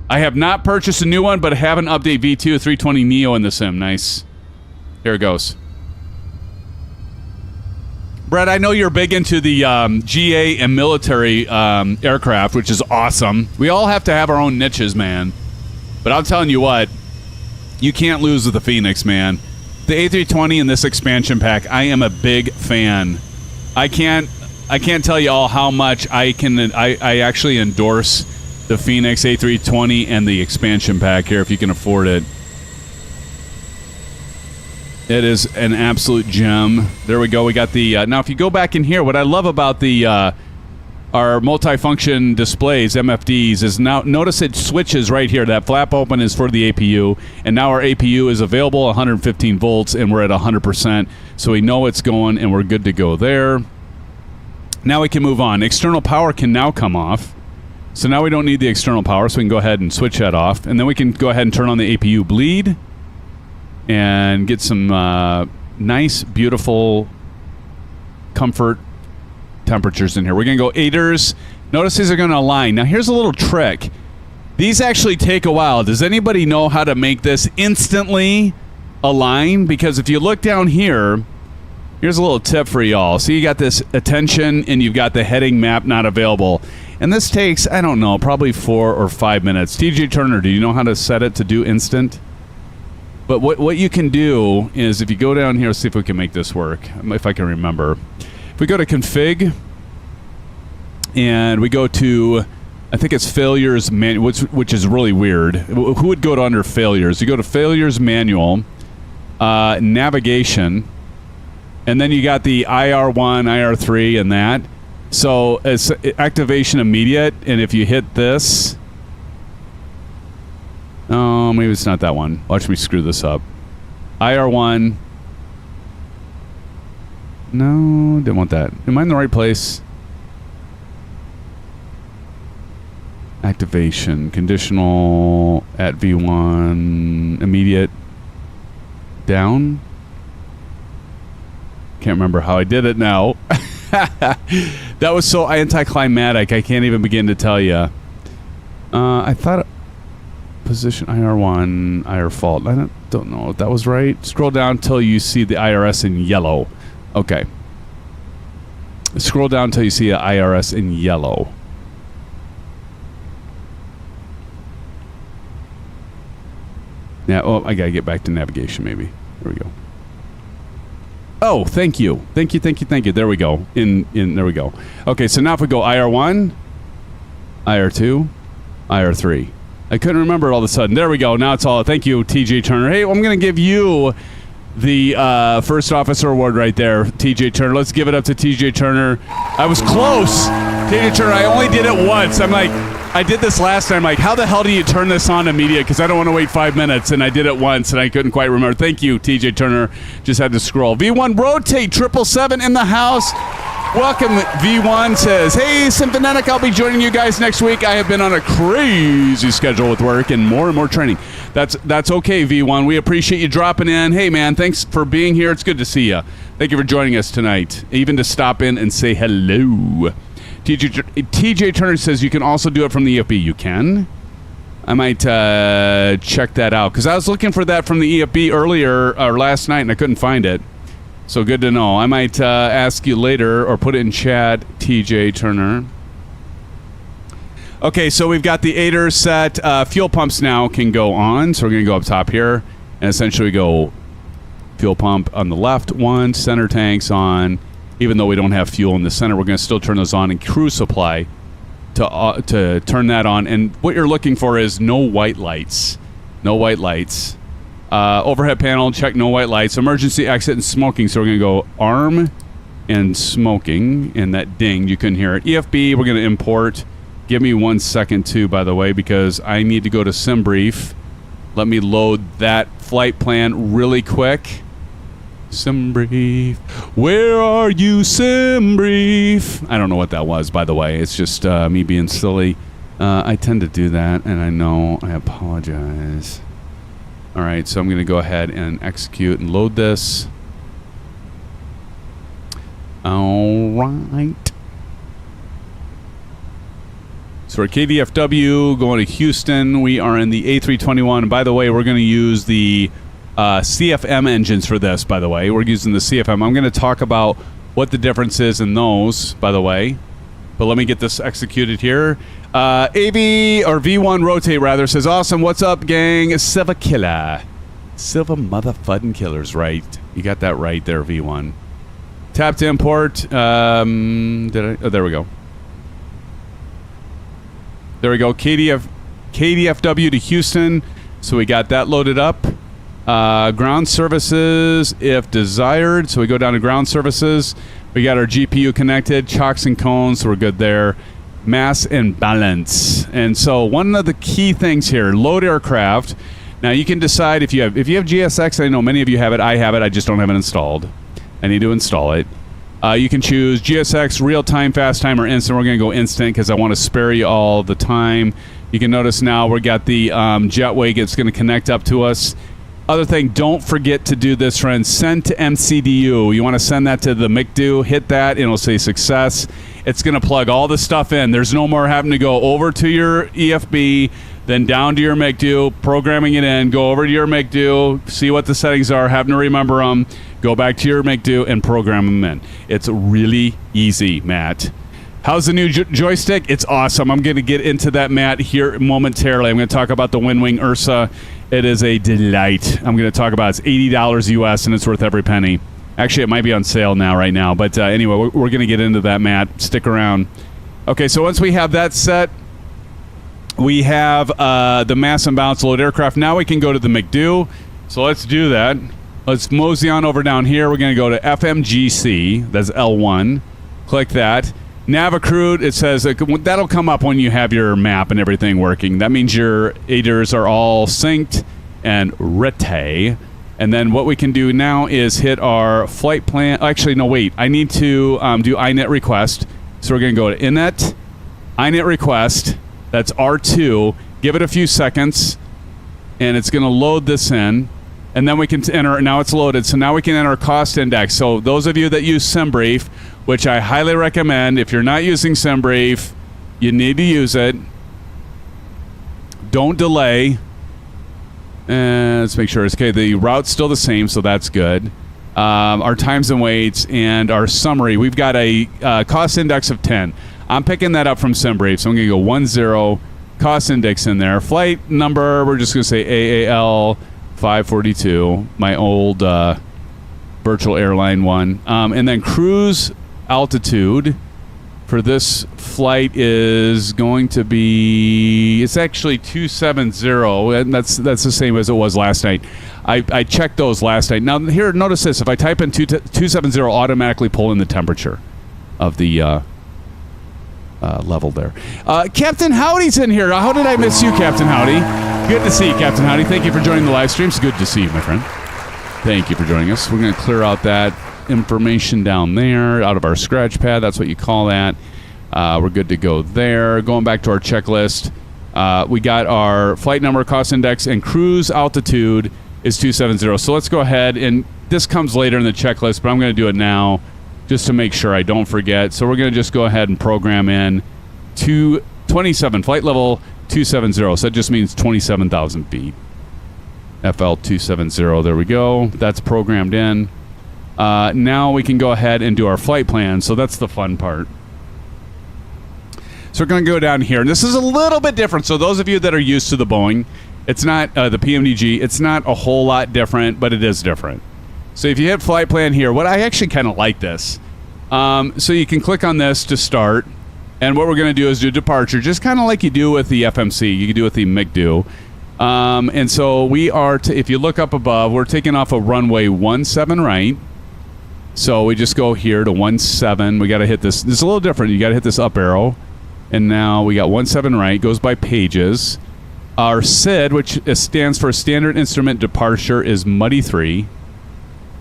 I have not purchased a new one, but I have an update V2 320 Neo in the sim. Nice. Here it goes. Brett, I know you're big into the GA and military aircraft, which is awesome. We all have to have our own niches, man. But I'm telling you what, you can't lose with the Fenix, man. The A320 in this expansion pack, I am a big fan. I can't tell you all how much I actually endorse the Fenix A320 and the expansion pack here if you can afford it. It is an absolute gem. There we go. We got the now if you go back in here, what I love about the our multifunction displays, MFDs, is now notice it switches right here. That flap open is for the APU, and now our APU is available 115 volts, and we're at 100%. So we know it's going, and we're good to go there. Now we can move on. External power can now come off. So now we don't need the external power, so we can go ahead and switch that off. And then we can go ahead and turn on the APU bleed and get some nice, beautiful comfort temperatures in here. We're going to go 8ers. Notice these are going to align. Now, here's a little trick. These actually take a while. Does anybody know how to make this instantly align? Because if you look down here, here's a little tip for y'all. So you got this attention, and you've got the heading map not available. And this takes, I don't know, probably 4 or 5 minutes. TJ Turner, do you know how to set it to do instant? But what you can do is if you go down here, see if we can make this work, if I can remember. If we go to config, and we go to, I think it's failures manual, which is really weird. Who would go to under failures? You go to failures manual, navigation, and then you got the IR1, IR3, and that. So it's activation immediate, and if you hit this, oh, maybe it's not that one. Watch me screw this up. IR1. No, didn't want that. Am I in the right place? Activation. Conditional at V1. Immediate. Down. Can't remember how I did it now. That was so anticlimactic. I can't even begin to tell you. I thought... Position IR1, IR fault. I don't know if that was right. Scroll down till you see the IRS in yellow. Okay. Scroll down till you see the IRS in yellow. Yeah, oh, I gotta get back to navigation maybe. There we go. Oh, thank you. Thank you. There we go. There we go. Okay, so now if we go IR1, IR2, IR3. I couldn't remember all of a sudden. There we go. Now it's all. Thank you, TJ Turner. Hey, I'm going to give you the first officer award right there, TJ Turner. Let's give it up to TJ Turner. I was close. TJ Turner, I only did it once. I'm like, I did this last time. Like, how the hell do you turn this on immediate? Because I don't want to wait 5 minutes, and I did it once, and I couldn't quite remember. Thank you, TJ Turner. Just had to scroll. V1 Rotate 777 in the house. Welcome, V1 says, hey, SimFanatic, I'll be joining you guys next week. I have been on a crazy schedule with work and more training. That's okay, V1. We appreciate you dropping in. Hey, man, thanks for being here. It's good to see you. Thank you for joining us tonight, even to stop in and say hello. TJ Turner says you can also do it from the EFB. You can. I might check that out, because I was looking for that from the EFB earlier, or last night, and I couldn't find it. So good to know. I might ask you later or put it in chat, TJ Turner. Okay, so we've got the 8ers set. Fuel pumps now can go on. So we're going to go up top here. And essentially we go fuel pump on the left one, center tanks on. Even though we don't have fuel in the center, we're going to still turn those on. And crew supply to turn that on. And what you're looking for is no white lights. No white lights. Overhead panel, check no white lights. Emergency exit and smoking. So we're going to go arm and smoking. And that ding, you couldn't hear it. EFB, we're going to import. Give me 1 second too, by the way, because I need to go to SimBrief. Let me load that flight plan really quick. SimBrief. Where are you, SimBrief? I don't know what that was, by the way. It's just me being silly. I tend to do that, and I know. I apologize. All right, so I'm going to go ahead and execute and load this. All right. So we're KDFW going to Houston. We are in the A321. And by the way, we're going to use the CFM engines for this, by the way. We're using the CFM. I'm going to talk about what the difference is in those, by the way. But let me get this executed here. AV, or V1 Rotate, rather, says, awesome. What's up, gang? Silva Killer. Silva motherfucking Killer's right. You got that right there, V1. Tap to import. Oh, there we go. There we go. KDFW to Houston. So we got that loaded up. Ground services, if desired. So we go down to ground services. We got our GPU connected, chocks and cones, so we're good there. Mass and balance. And so one of the key things here, load aircraft. Now you can decide if you have GSX. I know many of you have it. I have it. I just don't have it installed. I need to install it. You can choose GSX, real time, fast time, or instant. We're going to go instant because I want to spare you all the time. You can notice now we got the jetway. It's going to connect up to us. Other thing, don't forget to do this, friends. Send to MCDU. You want to send that to the MCDU. Hit that, and it'll say success. It's going to plug all the stuff in. There's no more having to go over to your EFB, then down to your MCDU, programming it in, go over to your MCDU, see what the settings are, having to remember them, go back to your MCDU, and program them in. It's really easy, Matt. How's the new joystick? It's awesome. I'm going to get into that, Matt, here momentarily. I'm going to talk about the WINWING URSA. It is a delight. I'm going to talk about it's $80 US, and it's worth every penny. Actually, it might be on sale now, right now. But anyway, we're going to get into that, Matt. Stick around. Okay, so once we have that set, we have the mass and balance load aircraft. Now we can go to the MCDU. So let's do that. Let's mosey on over down here. We're going to go to FMGC. That's L1. Click that. Navicrude, it says that'll come up when you have your map and everything working. That means your aiders are all synced and rete. And then what we can do now is hit our flight plan. Actually, no, wait. I need to do INET request. So we're going to go to INET, INET request. That's R2. Give it a few seconds, and it's going to load this in. And then we can enter. Now it's loaded. So now we can enter cost index. So those of you that use SimBrief, which I highly recommend, if you're not using SimBrief, you need to use it. Don't delay. Let's make sure it's okay. The route's still the same, so that's good. Our times and weights and our summary. We've got a cost index of 10. I'm picking that up from SimBrief, so I'm going to go 10, cost index in there. Flight number, we're just going to say AAL 542, my old virtual airline one. And then cruise altitude for this flight is going to be, it's actually 270, and that's the same as it was last night. I checked those last night. Now here, notice this, if I type in 270, it'll automatically pull in the temperature of the level there. Captain Howdy's in here. How did I miss you, Captain Howdy? Good to see you, Captain Howdy. Thank you for joining the live stream. It's good to see you, my friend. Thank you for joining us. We're going to clear out that information down there out of our scratch pad. That's what you call that. We're good to go there. Going back to our checklist, we got our flight number, cost index, and cruise altitude is 270. So let's go ahead, and this comes later in the checklist, but I'm going to do it now just to make sure I don't forget. So we're going to just go ahead and program in 27, flight level 270. So that just means 27,000 feet. FL 270, there we go. That's programmed in. Now we can go ahead and do our flight plan. So that's the fun part. So we're going to go down here. And this is a little bit different. So those of you that are used to the Boeing, it's not the PMDG. It's not a whole lot different, but it is different. So if you hit flight plan here, what I actually kind of like this. So you can click on this to start. And what we're going to do is do departure, just kind of like you do with the FMC. You can do with the MCDU. And so we are, if you look up above, we're taking off a runway 17 right. So we just go here to 17. We got to hit this. This is a little different. You got to hit this up arrow. And now we got 17 right. Goes by pages. Our SID, which stands for Standard Instrument Departure, is Muddy 3. Do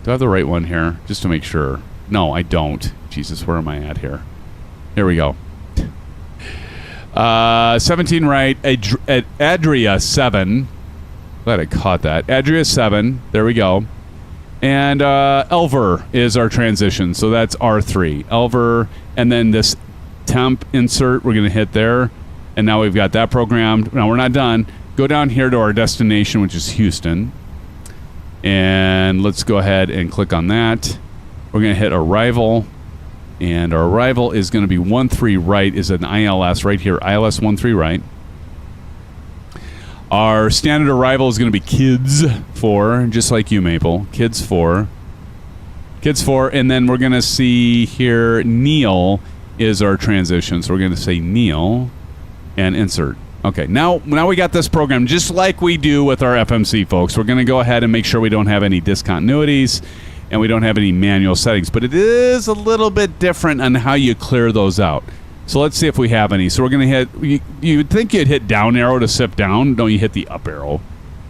I have the right one here? Just to make sure. No, I don't. Jesus, where am I at here? Here we go. 17 right. Adria 7. Glad I caught that. Adria 7. There we go. And Elver is our transition. So that's R3. Elver. And then this temp insert we're going to hit there. And now we've got that programmed. Now we're not done. Go down here to our destination, which is Houston. And let's go ahead and click on that. We're going to hit arrival. And our arrival is going to be 13 right, is an ILS right here, ILS 13 right. Our standard arrival is going to be Kids 4, just like you, Maple. Kids 4. Kids 4, and then we're going to see here Neil is our transition. So we're going to say Neil and insert. Okay, now we got this program just like we do with our FMC, folks. We're going to go ahead and make sure we don't have any discontinuities and we don't have any manual settings, but it is a little bit different on how you clear those out. So let's see if we have any. So we're going to hit, you would think you'd hit down arrow to sift down. Don't you hit the up arrow?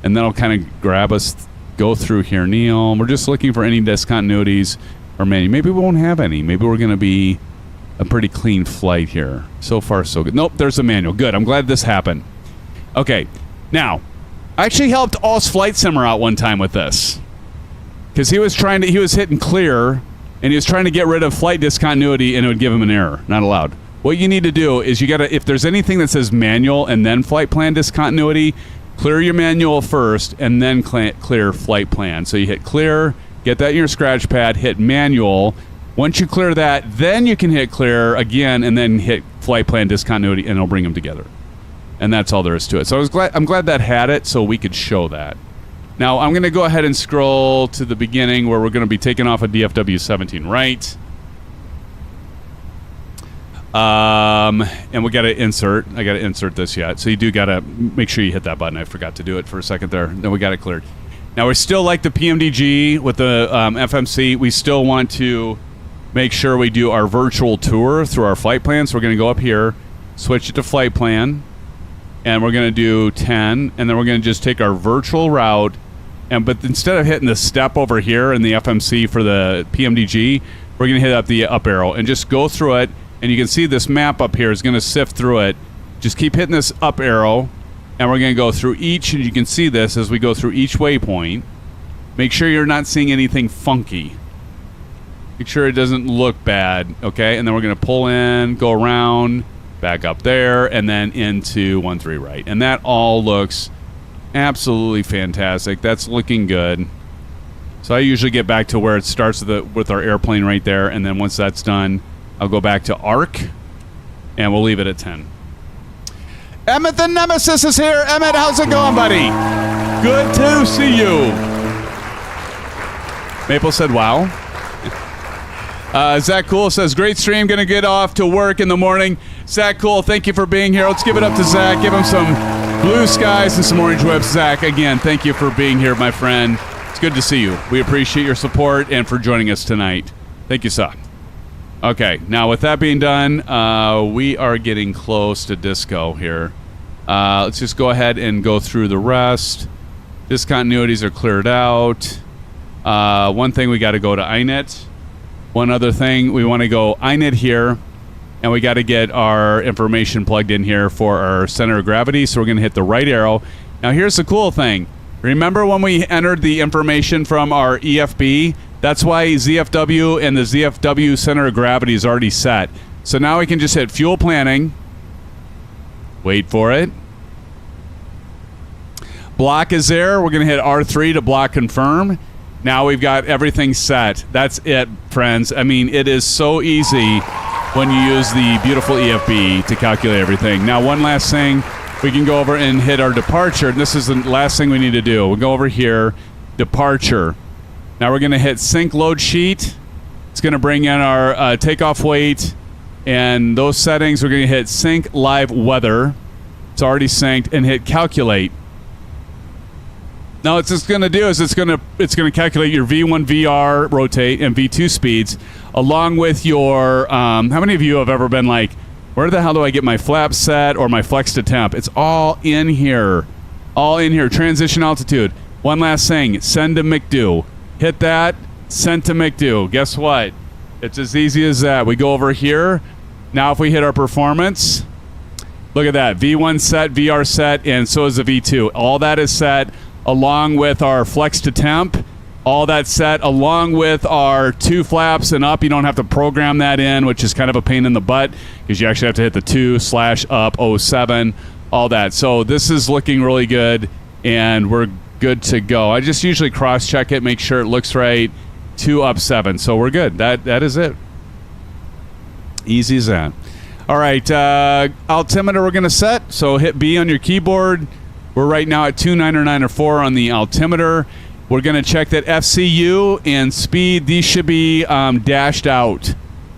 And that'll kind of grab us, go through here, Neil. We're just looking for any discontinuities or manual. Maybe we won't have any. Maybe we're going to be a pretty clean flight here. So far, so good. Nope, there's a manual. Good. I'm glad this happened. Okay. Now, I actually helped All's Flight Simmer out one time with this. Because he was hitting clear, and he was trying to get rid of flight discontinuity, and it would give him an error. Not allowed. What you need to do is if there's anything that says manual and then flight plan discontinuity, clear your manual first, and then clear flight plan. So you hit clear, get that in your scratch pad, hit manual. Once you clear that, then you can hit clear again, and then hit flight plan discontinuity, and it'll bring them together. And that's all there is to it. So I'm glad that had it, so we could show that. Now I'm going to go ahead and scroll to the beginning where we're going to be taking off a DFW 17 right. And we got to insert. I got to insert this yet. So you do got to make sure you hit that button. I forgot to do it for a second there. Then we got it cleared. Now we still like the PMDG with the FMC. We still want to make sure we do our virtual tour through our flight plan. So we're going to go up here, switch it to flight plan, and we're going to do 10, and then we're going to just take our virtual route. But instead of hitting the step over here in the FMC for the PMDG, we're going to hit up the up arrow and just go through it. And you can see this map up here is going to sift through it. Just keep hitting this up arrow, and we're going to go through each, and you can see this as we go through each waypoint. Make sure you're not seeing anything funky. Make sure it doesn't look bad, okay? And then we're going to pull in, go around, back up there, and then into 13 right. And that all looks absolutely fantastic. That's looking good. So I usually get back to where it starts with our airplane right there, and then once that's done, I'll go back to ARC, and we'll leave it at 10. Emmett the Nemesis is here. Emmett, how's it going, buddy? Good to see you. Maple said, wow. Zach Cool says, great stream. Going to get off to work in the morning. Zach Cool, thank you for being here. Let's give it up to Zach. Give him some blue skies and some orange whips. Zach, again, thank you for being here, my friend. It's good to see you. We appreciate your support and for joining us tonight. Thank you, sir. Okay, now with that being done, we are getting close to disco here. Let's just go ahead and go through the rest. Discontinuities are cleared out. One thing, we got to go to INET. One other thing, we want to go INET here, and we got to get our information plugged in here for our center of gravity, so we're going to hit the right arrow. Now here's the cool thing. Remember when we entered the information from our EFB? That's why ZFW and the ZFW center of gravity is already set. So now we can just hit fuel planning. Wait for it. Block is there. We're going to hit R3 to block confirm. Now we've got everything set. That's it, friends. I mean, it is so easy when you use the beautiful EFB to calculate everything. Now, one last thing. We can go over and hit our departure. And this is the last thing we need to do. We'll go over here, departure. Now we're going to hit sync load sheet. It's going to bring in our takeoff weight and those settings. We're going to hit sync live weather. It's already synced, and hit calculate. Now what it's going to do is it's going to calculate your V1 VR rotate and V2 speeds along with your how many of you have ever been like, where the hell do I get my flap set or my flex to temp? It's all in here. All in here. Transition altitude. One last thing. Send to McDo. Hit that. Send to McDo. Guess what? It's as easy as that. We go over here. Now if we hit our performance, look at that. V1 set, VR set, and so is the V2. All that is set along with our flex to temp. All that set along with our 2 flaps and up. You don't have to program that in, which is kind of a pain in the butt because you actually have to hit the 2/up 07, all that. So this is looking really good, and we're good to go. I just usually cross-check it, make sure it looks right. 2 up 7, so we're good. That is it. Easy as that. All right, altimeter we're going to set. So hit B on your keyboard. We're right now at 2994 on the altimeter. We're going to check that FCU and speed. These should be dashed out.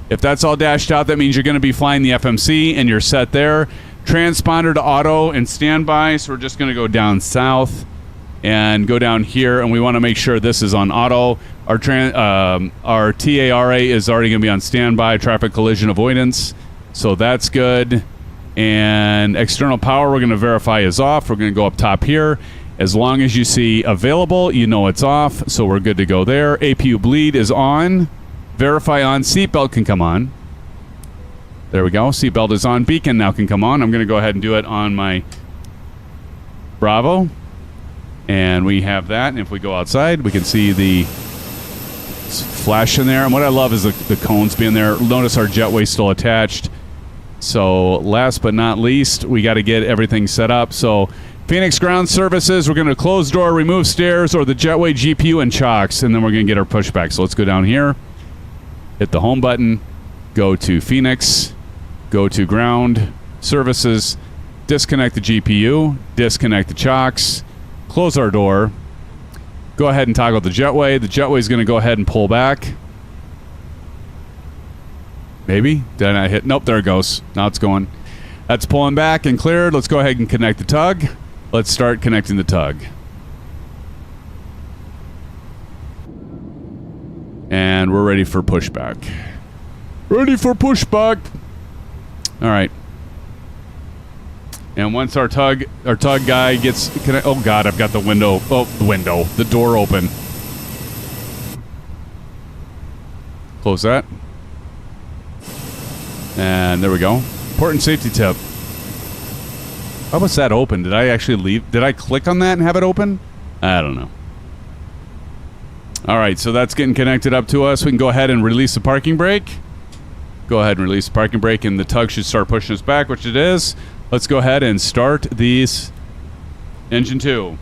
If that's all dashed out, that means you're going to be flying the FMC and you're set there. Transponder to auto and standby. So we're just going to go down south and go down here, and we want to make sure this is on auto. Our TARA is already going to be on standby, traffic collision avoidance. So that's good. And external power, we're going to verify is off. We're going to go up top here. As long as you see available, you know it's off. So we're good to go there. APU bleed is on. Verify on. Seatbelt can come on. There we go. Seatbelt is on. Beacon now can come on. I'm going to go ahead and do it on my Bravo. And we have that. And if we go outside, we can see the flash in there. And what I love is the cones being there. Notice our jetway still attached. So last but not least, we got to get everything set up. So Phoenix Ground Services, we're going to close door, remove stairs, or the jetway GPU and chocks, and then we're going to get our pushback. So let's go down here, hit the home button, go to Phoenix, go to Ground Services, disconnect the GPU, disconnect the chocks, close our door, go ahead and toggle the jetway. The jetway is going to go ahead and pull back. Maybe. Did I hit? Nope, there it goes. Now it's going. That's pulling back and cleared. Let's go ahead and connect the tug. Let's start connecting the tug. And we're ready for pushback. Ready for pushback. All right. And once our tug guy gets connected. Oh God, I've got the window. Oh, the door open. Close that. And there we go. Important safety tip. Why was that open? Did I actually leave? Did I click on that and have it open? I don't know. All right, so that's getting connected up to us. We can go ahead and release the parking brake. Go ahead and release the parking brake, and the tug should start pushing us back, which it is. Let's go ahead and start these engine 2.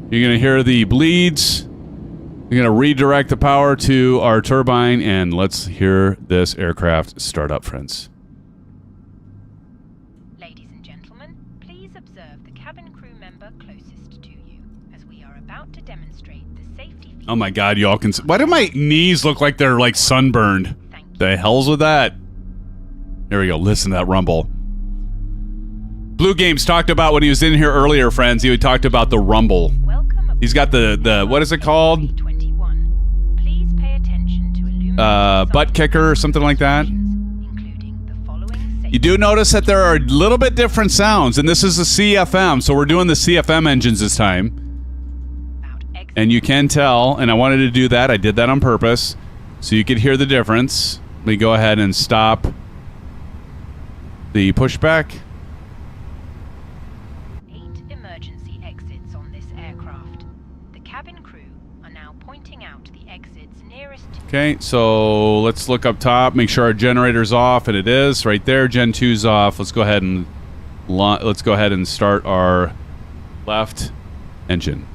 You're going to hear the bleeds. We're going to redirect the power to our turbine, and let's hear this aircraft start up, friends. Ladies and gentlemen, please observe the cabin crew member closest to you, as we are about to demonstrate the safety features. Oh my God, y'all can... Why do my knees look like they're like sunburned? The hell's with that? There we go. Listen to that rumble. Blue Games talked about when he was in here earlier, friends. He talked about the rumble. He's got the what is it called? Please pay attention to butt kicker or something like that. You do notice that there are a little bit different sounds, and this is a CFM, so we're doing the CFM engines this time. And you can tell, and I wanted to do that. I did that on purpose, so you could hear the difference. Let me go ahead and stop the pushback. 8 emergency exits on this aircraft. The cabin crew are now pointing out the exits nearest to... Okay, so let's look up top, make sure our generator's off, and it is right there. Gen 2's off. Let's go ahead and start our left engine.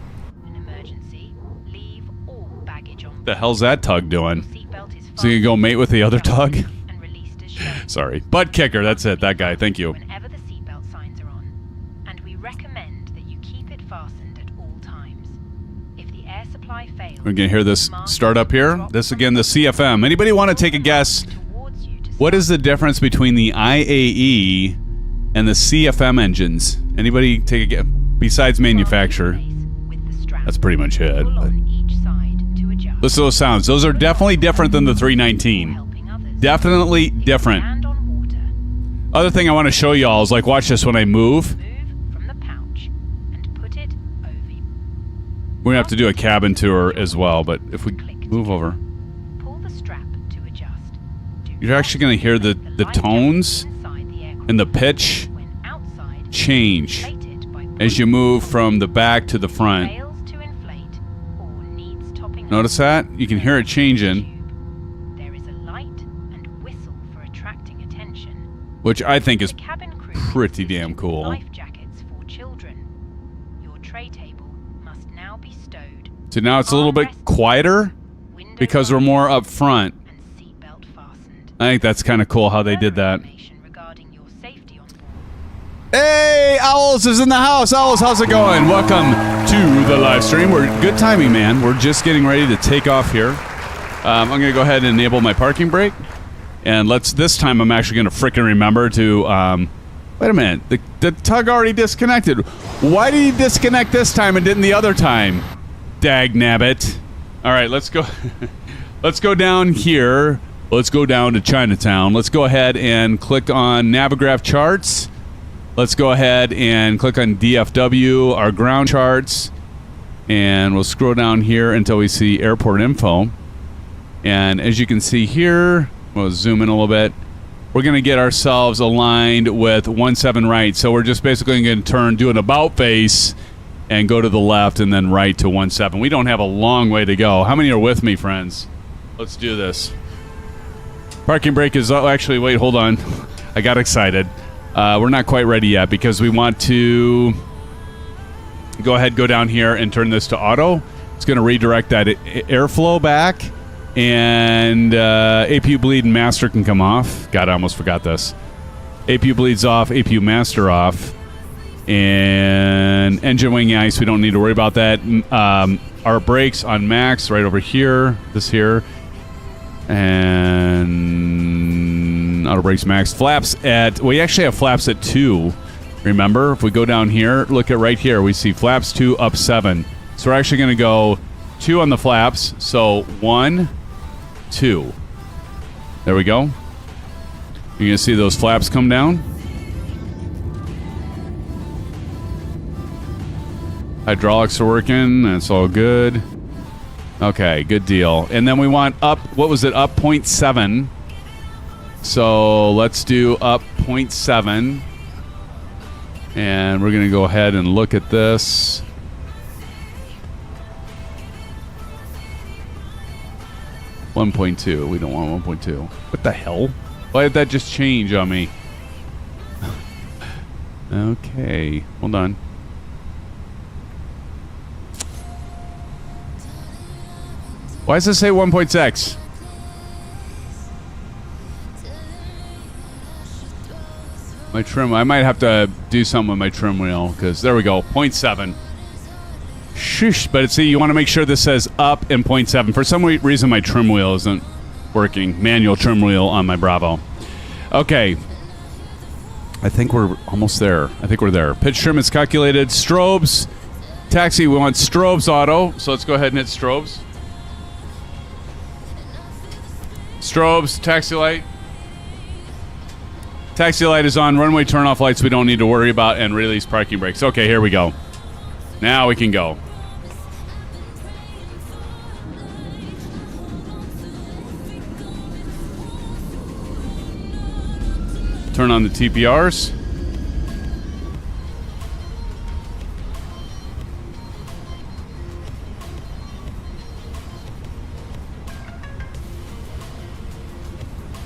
An emergency. Leave all baggage on. What the hell's that tug doing? Seatbelt is Is he gonna go mate with the other tug? and released as shown. Sorry. Butt kicker, that's it. That guy. Thank you. Whenever the seatbelt signs are on, and we recommend that you keep it fastened at all times. If the air supply fails, We're gonna hear this start up here. This again, the CFM. Anybody want to take a guess? What is the difference between the IAE and the CFM engines? Anybody take a guess? Besides manufacturer. That's pretty much it. But listen to those sounds. Those are definitely different than the 319. Definitely different. Other thing I want to show y'all is, like, watch this when I move. From the pouch and put it over. We're gonna have to do a cabin tour as well, but if we move over, Pull the strap to adjust. you're actually gonna hear the tones and the pitch When outside, change inflate it by as you move from the back to the front. fails to inflate or needs topping up. Notice that? You can hear it changing, There is a light and whistle for attracting attention. which I think is The cabin crew pretty insist damn on cool. Life jackets for children. Your tray table must now be stowed. So now it's a little bit quieter because we're more up front. And seatbelt fastened. I think that's kind of cool how they did that. Information regarding your safety on board. Hey, Owls is in the house. Owls, how's it going? Welcome to the live stream. We're good timing, man. We're just getting ready to take off here. I'm going to go ahead and enable my parking brake. And this time I'm actually going to frickin' remember to, wait a minute. The tug already disconnected. Why did he disconnect this time and didn't the other time? Dag nabbit. All right, let's go. Let's go down here. Let's go down to Chinatown. Let's go ahead and click on Navigraph charts. Let's go ahead and click on DFW, our ground charts. And we'll scroll down here until we see airport info. And as you can see here, we'll zoom in a little bit. We're going to get ourselves aligned with 17 right. So we're just basically going to do an about face and go to the left and then right to 17. We don't have a long way to go. How many are with me, friends? Let's do this. Parking brake is... Oh, actually, wait, hold on. I got excited. We're not quite ready yet because we want to go ahead, go down here and turn this to auto. It's going to redirect that airflow back, and APU bleed and master can come off. God, I almost forgot this. APU bleeds off, APU master off, and engine wing ice. We don't need to worry about that. Our brakes on max right over here. This here. And auto brakes max. Flaps at... We actually have flaps at 2. Remember? If we go down here, look at right here. We see flaps 2 up 7. So we're actually going to go 2 on the flaps. So 1, 2. There we go. You're going to see those flaps come down. Hydraulics are working. That's all good. Okay, good deal. And then we want up, what was it, up 0.7. So let's do up 0.7. And we're going to go ahead and look at this. $1.2. We don't want 1.2. What the hell? Why did that just change on me? Okay, hold on. Why does it say 1.6? My trim, I might have to do something with my trim wheel, because there we go, 0.7. Shush, but see, you want to make sure this says up and 0.7. For some reason, my trim wheel isn't working. Manual trim wheel on my Bravo. Okay. I think we're almost there. I think we're there. Pitch trim is calculated. Strobes. Taxi, we want strobes auto, so let's go ahead and hit strobes. Strobes, taxi light. Taxi light is on. Runway turn-off lights we don't need to worry about, and release parking brakes. Okay, here we go. Now we can go. Turn on the TPRs.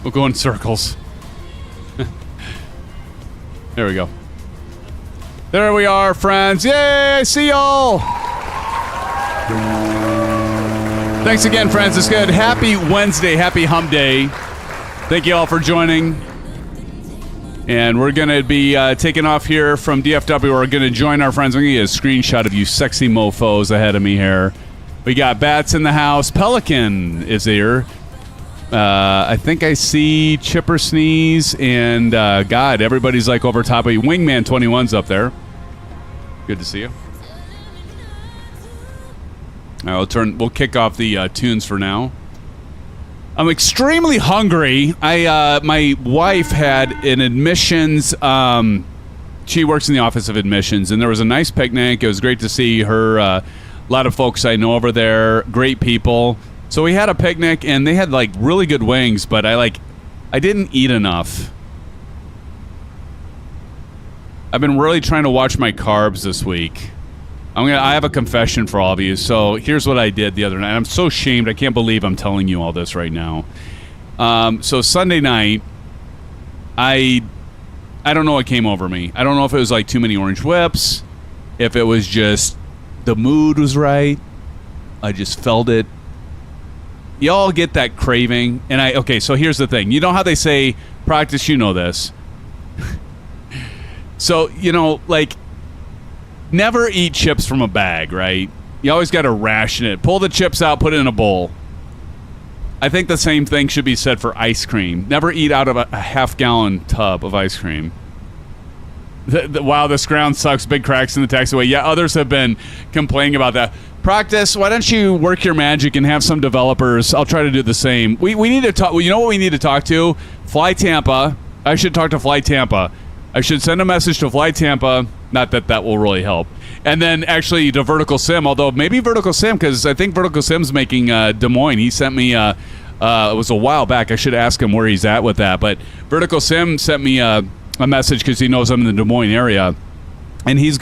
We'll go in circles. There we go. There we are, friends. Yay! See y'all! Thanks again, friends. It's good. Happy Wednesday. Happy Hump Day. Thank you all for joining. And we're going to be taking off here from DFW. We're going to join our friends. I'm going to get a screenshot of you sexy mofos ahead of me here. We got Bats in the house. Pelican is here. I think I see Chipper Sneeze and God, everybody's like over top of you. Wingman 21's up there. Good to see you. All right, we'll kick off the tunes for now. I'm extremely hungry. My wife had an admissions. She works in the office of admissions, and there was a nice picnic. It was great to see her. A lot of folks I know over there. Great people. So we had a picnic, and they had like really good wings, but I didn't eat enough. I've been really trying to watch my carbs this week. I have a confession for all of you. So here's what I did the other night. I'm so ashamed. I can't believe I'm telling you all this right now. So Sunday night, I don't know what came over me. I don't know if it was like too many orange whips, if it was just the mood was right. I just felt it. y'all get that craving. And okay, so here's the thing. You know how they say practice, you know this. So, you know, like, never eat chips from a bag, right? You always got to ration it. Pull the chips out, put it in a bowl. I think the same thing should be said for ice cream. Never eat out of a half-gallon tub of ice cream. Wow, this ground sucks. Big cracks in the taxiway. Yeah, others have been complaining about that. Practice, why don't you work your magic and have some developers? I'll try to do the same. We need to talk. You know what we need to talk to? Fly Tampa. I should talk to Fly Tampa. I should send a message to Fly Tampa. Not that that will really help. And then actually to Vertical Sim, although maybe Vertical Sim, because I think Vertical Sim's making Des Moines. He sent me, it was a while back. I should ask him where he's at with that. But Vertical Sim sent me a message because he knows I'm in the Des Moines area. And he's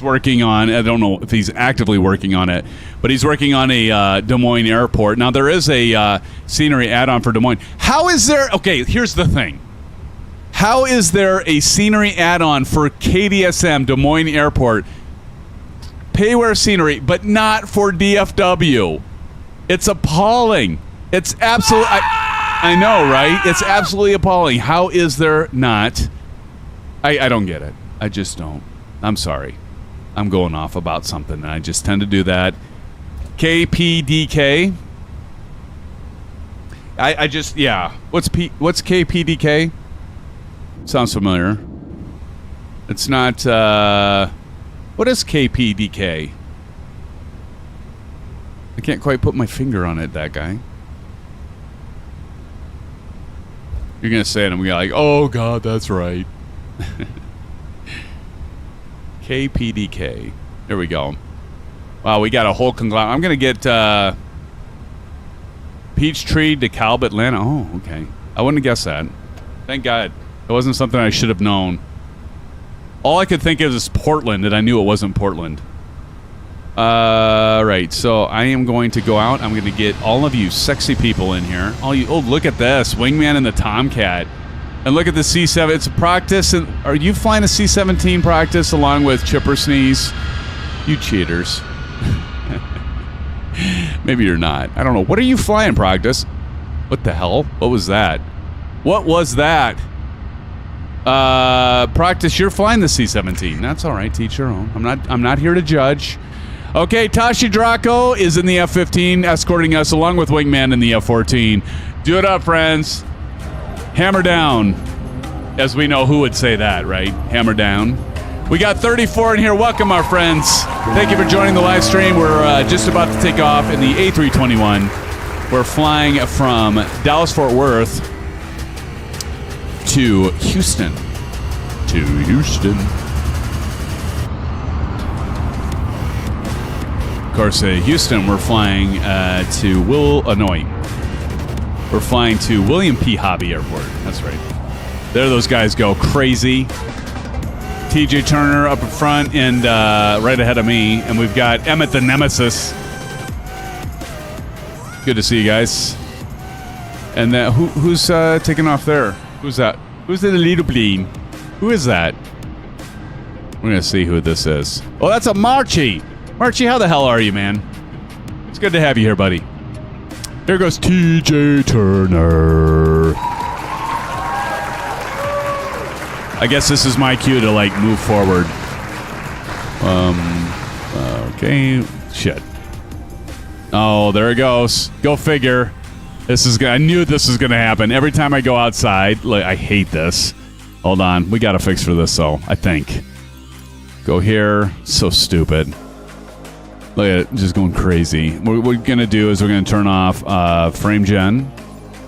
working on, I don't know if he's actively working on it, but he's working on a Des Moines airport. Now, there is a scenery add-on for Des Moines. How is there, okay, here's the thing. How is there a scenery add-on for KDSM, Des Moines Airport, payware scenery, but not for DFW? It's appalling. It's absolutely, I know, right? It's absolutely appalling. How is there not? I don't get it. I just don't. I'm sorry. I'm going off about something, and I just tend to do that. KPDK. I just, yeah. What's KPDK? Sounds familiar. It's not, what is KPDK? I can't quite put my finger on it, that guy. You're going to say it, and I'm going to be like, oh, God, that's right. KPDK. There we go. Wow, we got a whole conglomerate. I'm going to get Peachtree, DeKalb, Atlanta. Oh, okay. I wouldn't have guessed that. Thank God. It wasn't something I should have known. All I could think of is Portland, and I knew it wasn't Portland. Right, so I am going to go out. I'm going to get all of you sexy people in here. All you. Oh, look at this. Wingman and the Tomcat. And look at the C7. It's a practice. And are you flying a C-17 practice along with Chipper Sneeze? You cheaters. Maybe you're not. I don't know. What are you flying, practice? What the hell? What was that? What was that? Practice, you're flying the C-17. That's all right. Teach your own. I'm not here to judge. Okay, Tashi Draco is in the F-15 escorting us along with Wingman in the F-14. Do it up, friends. Hammer down. As we know who would say that, right? Hammer down. We got 34 in here. Welcome, our friends. Thank you for joining the live stream. We're just about to take off in the A321. We're flying from Dallas-Fort Worth to Houston. Of course, Houston, we're flying to we're flying to William P. Hobby Airport. That's right. There those guys go. Crazy. TJ Turner up in front and right ahead of me. And we've got Emmett the Nemesis. Good to see you guys. And who's taking off there? Who's that? Who's the little plane? Who is that? We're going to see who this is. Oh, that's a Marchie. Marchie, how the hell are you, man? It's good to have you here, buddy. There goes TJ Turner. I guess this is my cue to, like, move forward. Okay. Shit. Oh, there it goes. Go figure. I knew this was going to happen. Every time I go outside, like, I hate this. Hold on. We got a fix for this, though, I think. Go here. So stupid. Look at it. Just going crazy. What we're going to do is we're going to turn off frame gen.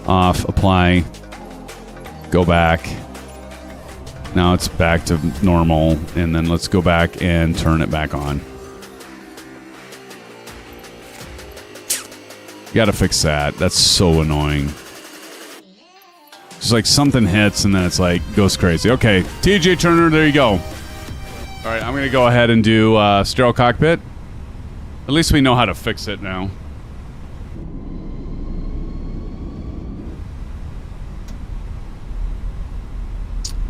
Off. Apply. Go back. Now it's back to normal. And then let's go back and turn it back on. You gotta fix that. That's so annoying. Just like something hits and then it's like goes crazy. Okay, TJ Turner, there you go. All right, I'm gonna go ahead and do sterile cockpit. At least we know how to fix it now.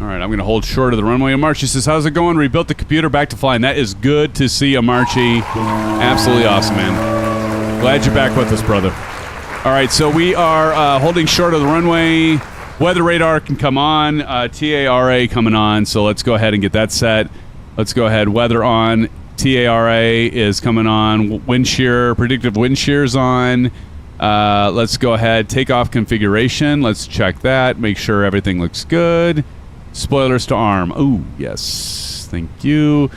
All right, I'm gonna hold short of the runway. Amarchi says, "How's it going? Rebuilt the computer, back to flying." That is good to see, Amarchi. Absolutely awesome, man. Glad you're back with us, brother. All All right, so we are holding short of the runway. Weather radar can come on. TARA coming on, so let's go ahead and get that set. Let's go ahead. Weather on. TARA is coming on. Wind shear, predictive wind shear's on. Let's go ahead. Takeoff configuration. Let's check that. Make sure everything looks good. Spoilers to arm. Ooh, yes. Thank you.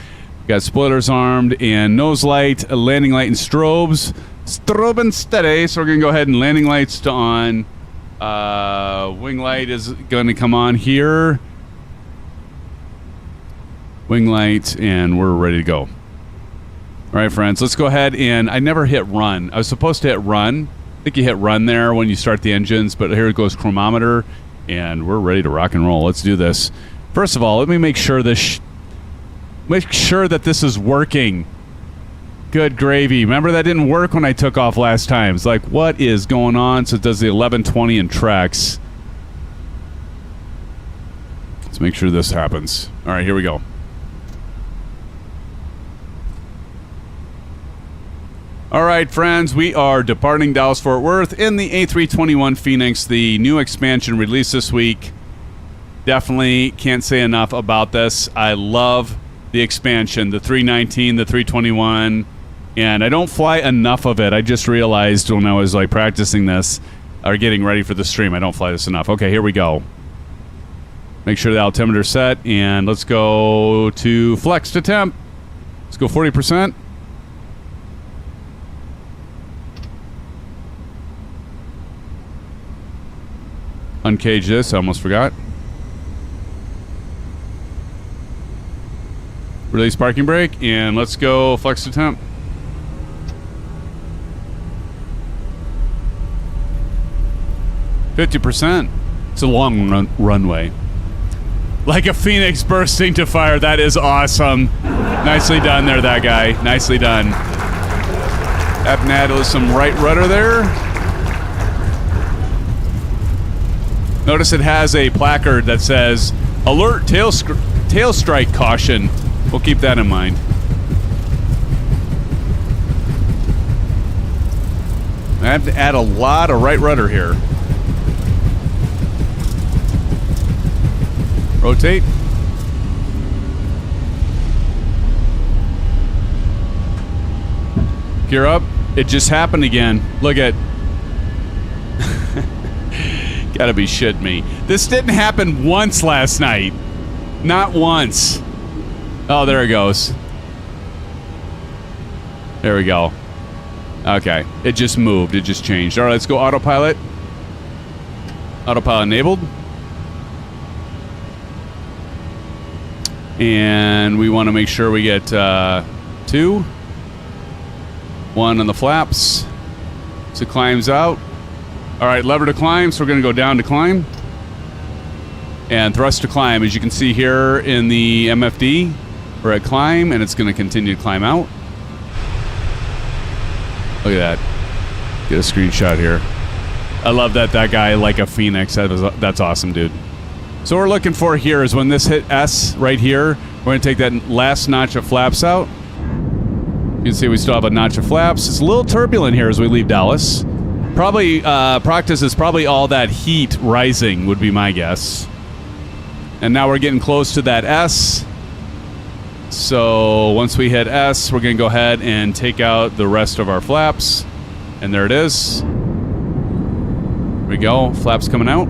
Got spoilers armed and nose light, landing light, and strobes. Strobe and steady. So we're going to go ahead and landing lights to on. Wing light is going to come on here. Wing light, and we're ready to go. All right, friends, let's go ahead. And I never hit run. I was supposed to hit run. I think you hit run there when you start the engines, but here it goes chronometer, and we're ready to rock and roll. Let's do this. First of all, let me make sure this that this is working. Good gravy. Remember that didn't work when I took off last time. It's like, what is going on? So it does the 1120 and treks. Let's make sure this happens. All right, here we go. All right, friends, we are departing Dallas-Fort Worth in the A321 Fenix, the new expansion released this week. Definitely can't say enough about this. I love the expansion, the 319, the 321, and I don't fly enough of it. I just realized when I was like practicing this or getting ready for the stream, I don't fly this enough. Okay, here we go. Make sure the altimeter's set, and let's go to flex to temp. Let's go 40%. Uncage this, I almost forgot. Release parking brake, and let's go flex to temp. %. It's a long runway. Like a Phoenix bursting to fire. That is awesome. Nicely done there, that guy. Nicely done. Add some right rudder there. Notice it has a placard that says, alert tail strike caution. We'll keep that in mind. I have to add a lot of right rudder here. Rotate. Gear up. It just happened again. Look at... Gotta be shitting me. This didn't happen once last night. Not once. Oh, there it goes. There we go. Okay. It just moved. It just changed. All right, let's go autopilot. Autopilot enabled. And we want to make sure we get 2. 1 on the flaps. So it climbs out. All right, lever to climb. So we're going to go down to climb. And thrust to climb. As you can see here in the MFD, we're at climb, and it's going to continue to climb out. Look at that. Get a screenshot here. I love that guy like a Phoenix. That's awesome, dude. So what we're looking for here is when this hit S right here, we're going to take that last notch of flaps out. You can see we still have a notch of flaps. It's a little turbulent here as we leave Dallas. Probably, practice is probably all that heat rising would be my guess. And now we're getting close to that S. So once we hit S, we're going to go ahead and take out the rest of our flaps. And there it is. There we go. Flaps coming out.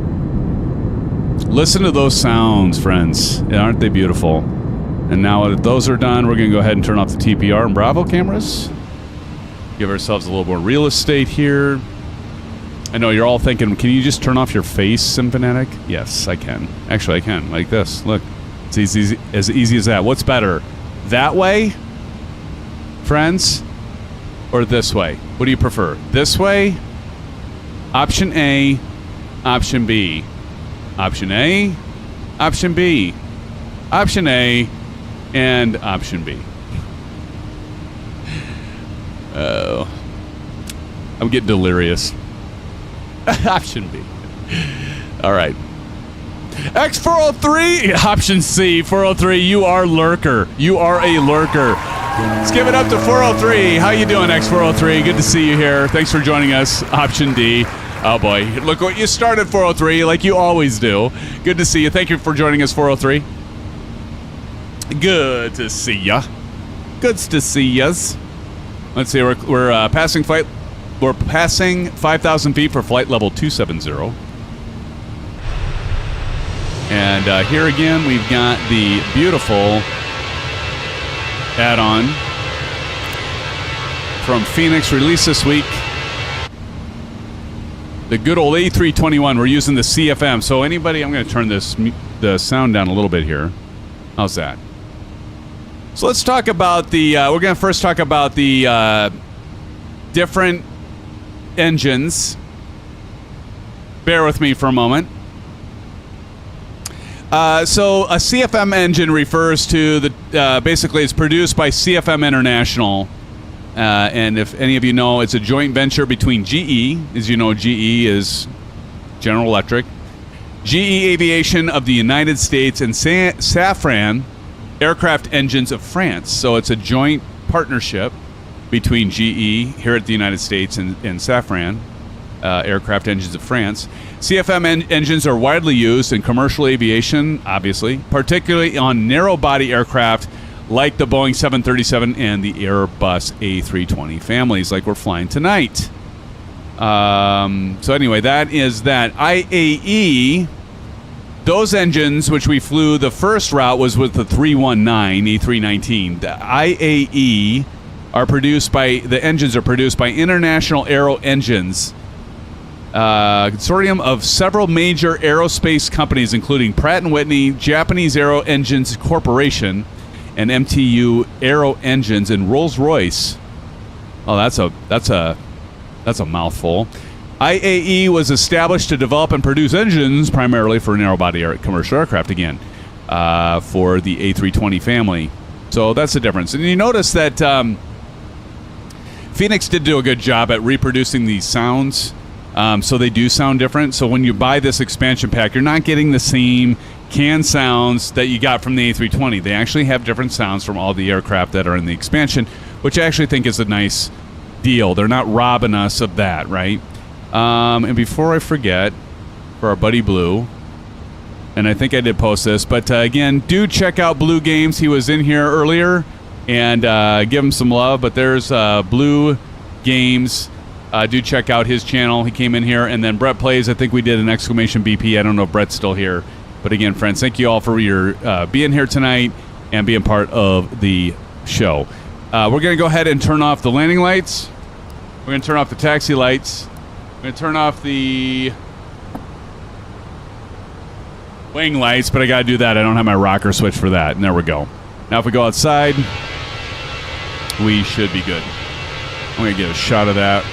Listen to those sounds, friends. Aren't they beautiful? And now that those are done, we're going to go ahead and turn off the TPR and Bravo cameras. Give ourselves a little more real estate here. I know you're all thinking, can you just turn off your face, SimFanatic? Yes, I can. Actually, I can. Like this. Look. It's easy, as easy as that. What's better? That way, friends, or this way? What do you prefer? This way? Option A, option B. Option A, option B. Option A, and option B. Oh. I'm getting delirious. Option B. All right. X403, option C, 403, you are lurker. You are a lurker. Let's give it up to 403. How you doing, X403? Good to see you here. Thanks for joining us. Option D. Oh, boy. Look what you started, 403, like you always do. Good to see you. Thank you for joining us, 403. Good to see ya. Good to see yas. Let's see. We're passing flight. We're passing 5,000 feet for flight level 270. And here again, we've got the beautiful add-on from Fenix, released this week. The good old A321. We're using the CFM. So anybody, I'm going to turn the sound down a little bit here. How's that? So let's talk about the, we're going to first talk about the different engines. Bear with me for a moment. So a CFM engine refers to the, basically it's produced by CFM International. And if any of you know, it's a joint venture between GE, as you know, GE is General Electric, GE Aviation of the United States, and Safran Aircraft Engines of France. So it's a joint partnership between GE here at the United States and Safran Aircraft Engines of France. CFM engines are widely used in commercial aviation, obviously, particularly on narrow-body aircraft like the Boeing 737 and the Airbus A320 families, like we're flying tonight. So anyway, that is that. IAE, those engines which we flew, the first route was with the 319, A319. The IAE are produced by, the engines are produced by International Aero Engines, consortium of several major aerospace companies, including Pratt & Whitney, Japanese Aero Engines Corporation, and MTU Aero Engines, and Rolls-Royce. Oh, that's a mouthful. IAE was established to develop and produce engines primarily for narrow-body commercial aircraft, again, for the A320 family. So that's the difference. And you notice that Fenix did do a good job at reproducing these sounds, so they do sound different. So when you buy this expansion pack, you're not getting the same canned sounds that you got from the A320. They actually have different sounds from all the aircraft that are in the expansion, which I actually think is a nice deal. They're not robbing us of that, right? And before I forget, for our buddy Blue, and I think I did post this, but again, do check out Blue Games. He was in here earlier, and give him some love. But there's Blue Games. Do check out his channel. He came in here, and then Brett Plays. I think we did an exclamation BP. I don't know if Brett's still here. But again, friends, thank you all for your being here tonight and being part of the show. We're going to go ahead and turn off the landing lights. We're going to turn off the taxi lights. I'm going to turn off the wing lights, but I got to do that. I don't have my rocker switch for that. And there we go. Now if we go outside, we should be good. I'm going to get a shot of that.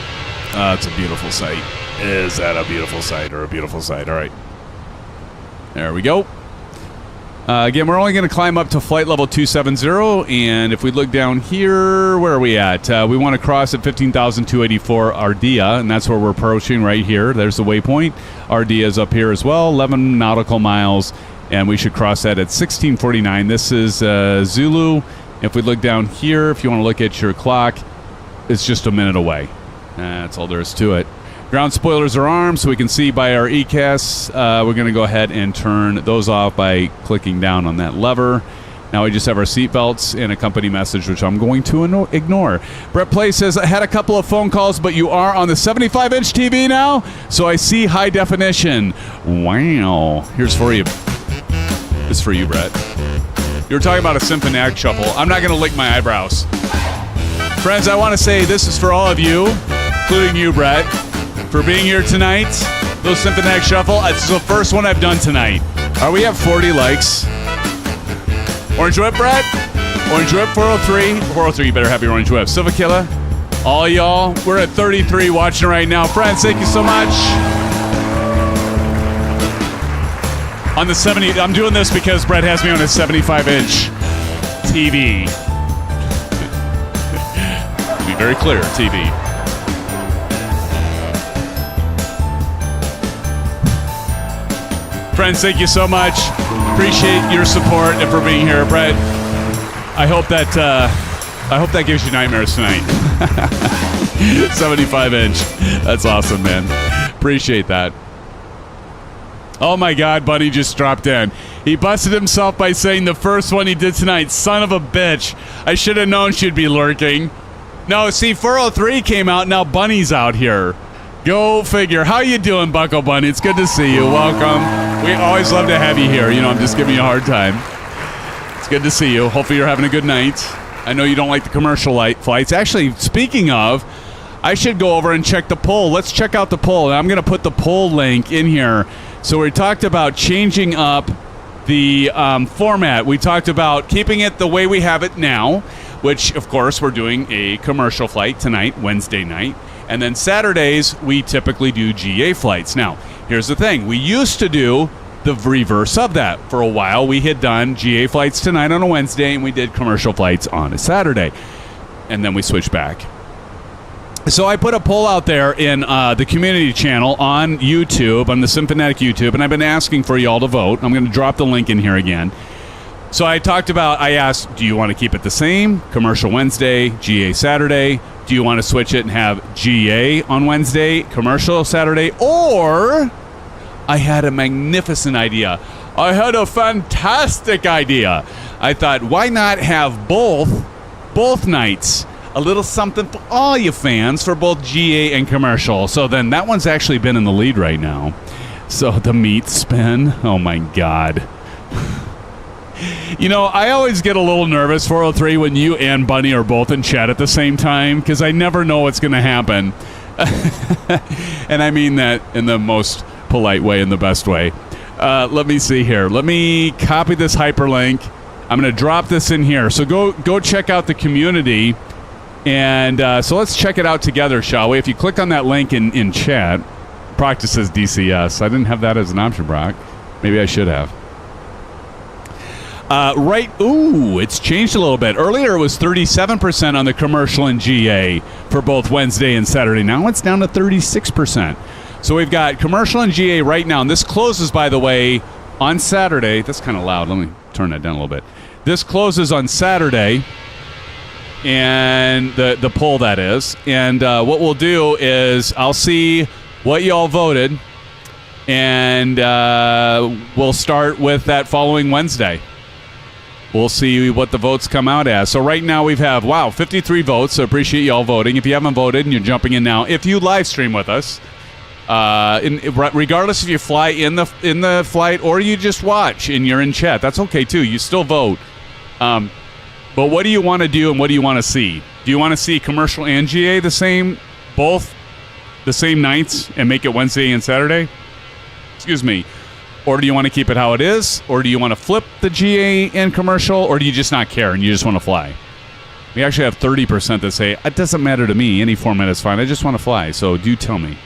It's a beautiful sight. Is that a beautiful sight or a beautiful sight? All right. There we go. Again, we're only going to climb up to flight level 270, and if we look down here, where are we at? We want to cross at 15,284 Ardea, and that's where we're approaching right here. There's the waypoint. Ardea is up here as well, 11 nautical miles, and we should cross that at 1649. This is Zulu. If we look down here, if you want to look at your clock, it's just a minute away. That's all there is to it. Ground spoilers are armed, so we can see by our ECAS. We're going to go ahead and turn those off by clicking down on that lever. Now we just have our seatbelts and a company message, which I'm going to ignore. Brett Play says, I had a couple of phone calls, but you are on the 75-inch TV now, so I see high definition. Wow. Here's for you. This is for you, Brett. You were talking about a SimFanatic shuffle. I'm not going to lick my eyebrows. Friends, I want to say this is for all of you, including you, Brett, for being here tonight. Little SimFanatic shuffle. It's the first one I've done tonight. We have 40 likes. Orange Whip, Brett. Orange Whip, 403. 403, you better have your Orange Whip. Silva Killer. All y'all, we're at 33 watching right now. Friends, thank you so much. On the 70, I'm doing this because Brett has me on a 75-inch TV. To be very clear, TV. Friends, thank you so much. Appreciate your support and for being here, Brett. I hope that I hope that gives you nightmares tonight. 75-inch. That's awesome, man. Appreciate that. Oh my God, Bunny just dropped in. He busted himself by saying the first one he did tonight, son of a bitch. I should have known she'd be lurking. No, see, 403 came out, now Bunny's out here. Go figure. How you doing, Buckle Bunny? It's good to see you. Welcome. We always love to have you here. You know, I'm just giving you a hard time. It's good to see you. Hopefully you're having a good night. I know you don't like the commercial flights. Actually, speaking of, I should go over and check the poll. Let's check out the poll. I'm going to put the poll link in here. So we talked about changing up the format. We talked about keeping it the way we have it now, which, of course, we're doing a commercial flight tonight, Wednesday night. And then Saturdays, we typically do GA flights. Now, here's the thing. We used to do the reverse of that. For a while, we had done GA flights tonight on a Wednesday, and we did commercial flights on a Saturday. And then we switched back. So I put a poll out there in the community channel on YouTube, on the SimFanatic YouTube, and I've been asking for y'all to vote. I'm going to drop the link in here again. So I asked, do you want to keep it the same? Commercial Wednesday, GA Saturday. Do you want to switch it and have GA on Wednesday, commercial Saturday? Or I had a magnificent idea. I had a fantastic idea. I thought, why not have both nights? A little something for all you fans for both GA and commercial. So then that one's actually been in the lead right now. So the meat spin, oh my God. You know, I always get a little nervous, 403, when you and Bunny are both in chat at the same time, because I never know what's going to happen. And I mean that in the most polite way and the best way. Let me see here. Let me copy this hyperlink. I'm going to drop this in here. So go check out the community. And so let's check it out together, shall we? If you click on that link in chat, Brock just says DCS. I didn't have that as an option, Brock. Maybe I should have. It's changed a little bit. Earlier it was 37% on the commercial and GA for both Wednesday and Saturday. Now it's down to 36%. So we've got commercial and GA right now. And this closes, by the way, on Saturday. That's kind of loud. Let me turn that down a little bit. This closes on Saturday. And the poll, that is. And what we'll do is I'll see what y'all voted. And we'll start with that following Wednesday. We'll see what the votes come out as. So right now we have, 53 votes. So appreciate y'all voting. If you haven't voted and you're jumping in now, if you live stream with us, regardless if you fly in the flight or you just watch and you're in chat, that's okay too. You still vote. But what do you want to do and what do you want to see? Do you want to see commercial and GA both the same nights and make it Wednesday and Saturday? Excuse me. Or do you want to keep it how it is? Or do you want to flip the GA and commercial? Or do you just not care and you just want to fly? We actually have 30% that say, it doesn't matter to me. Any format is fine. I just want to fly. So do tell me.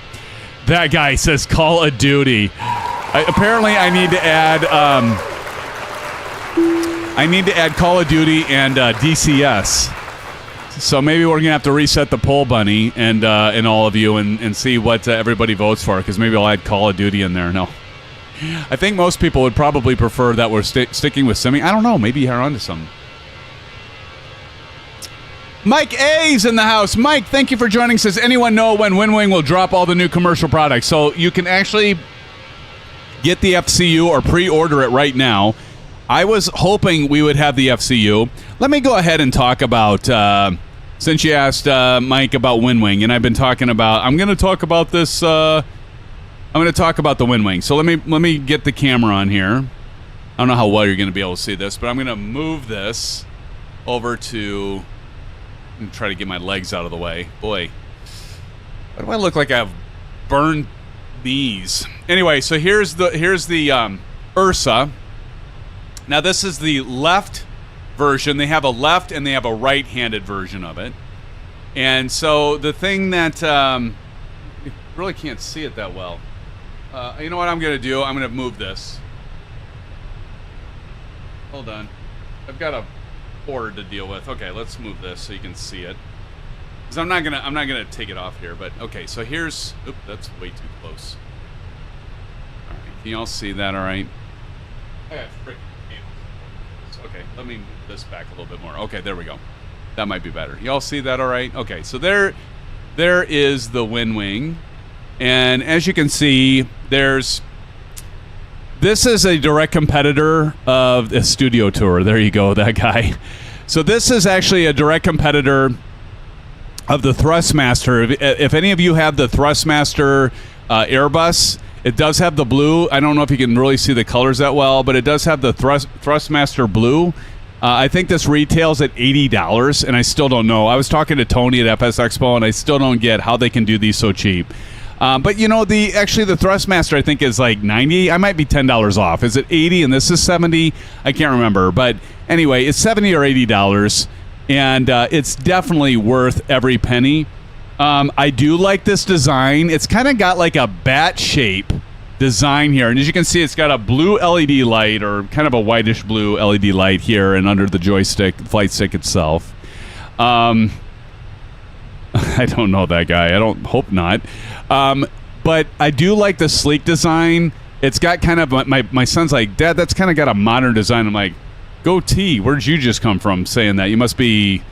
That guy says Call of Duty. Apparently I need to add... Call of Duty and DCS. So maybe we're going to have to reset the poll, Bunny, and all of you and see what everybody votes for, because maybe I'll add Call of Duty in there. No. I think most people would probably prefer that we're sticking with Simi. I don't know. Maybe you're onto something. Mike A's in the house. Mike, thank you for joining. Says, anyone know when WinWing will drop all the new commercial products? So you can actually get the FCU or pre-order it right now. I was hoping we would have the FCU. Let me go ahead and talk about, since you asked Mike about WinWing, and I've been talking about, I'm going to talk about this, I'm going to talk about the WinWing. So let me get the camera on here. I don't know how well you're going to be able to see this, but I'm going to move this over to, I'm going to try to get my legs out of the way. Boy, why do I look like I have burned knees? Anyway, so here's the Ursa. Now, this is the left version. They have a left and they have a right-handed version of it. And so the thing that you really can't see it that well. You know what I'm going to do? I'm going to move this. Hold on. I've got a board to deal with. Okay, let's move this so you can see it. Because I'm not gonna take it off here. But okay, so here's. Oop, that's way too close. All right, can y'all see that? All right. I got freaking cables. Okay, let me move this back a little bit more. Okay, there we go. That might be better. Y'all see that all right? Okay, so there is the WINWING. And as you can see, this is a direct competitor of the Studio Tour. There you go, that guy. So this is actually a direct competitor of the Thrustmaster. If any of you have the Thrustmaster Airbus, it does have the blue. I don't know if you can really see the colors that well, but it does have the Thrustmaster blue. I think this retails at $80, and I still don't know. I was talking to Tony at FS Expo, and I still don't get how they can do these so cheap. But you know, the Thrustmaster I think is like $90. I might be $10 off. Is it $80 and this is $70? I can't remember. But anyway, it's $70 or $80, and it's definitely worth every penny. I do like this design. It's kind of got like a bat shape design here, and as you can see, it's got a blue LED light, or kind of a whitish blue LED light here and under the joystick, flight stick itself. I don't know that guy. I don't hope not. But I do like the sleek design. It's got kind of my son's like, Dad, that's kind of got a modern design. I'm like, go T. Where'd you just come from saying that? You must be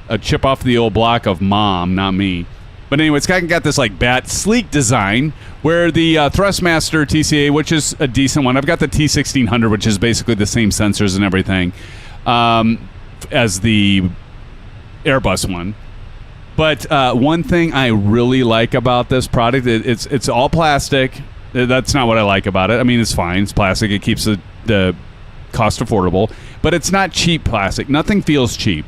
a chip off the old block of Mom, not me. But anyway, it's kind of got this like bat sleek design, where the Thrustmaster TCA, which is a decent one. I've got the T1600, which is basically the same sensors and everything as the Airbus one. But one thing I really like about this product, it's all plastic. That's not what I like about it. I mean, it's fine. It's plastic. It keeps the cost affordable. But it's not cheap plastic. Nothing feels cheap.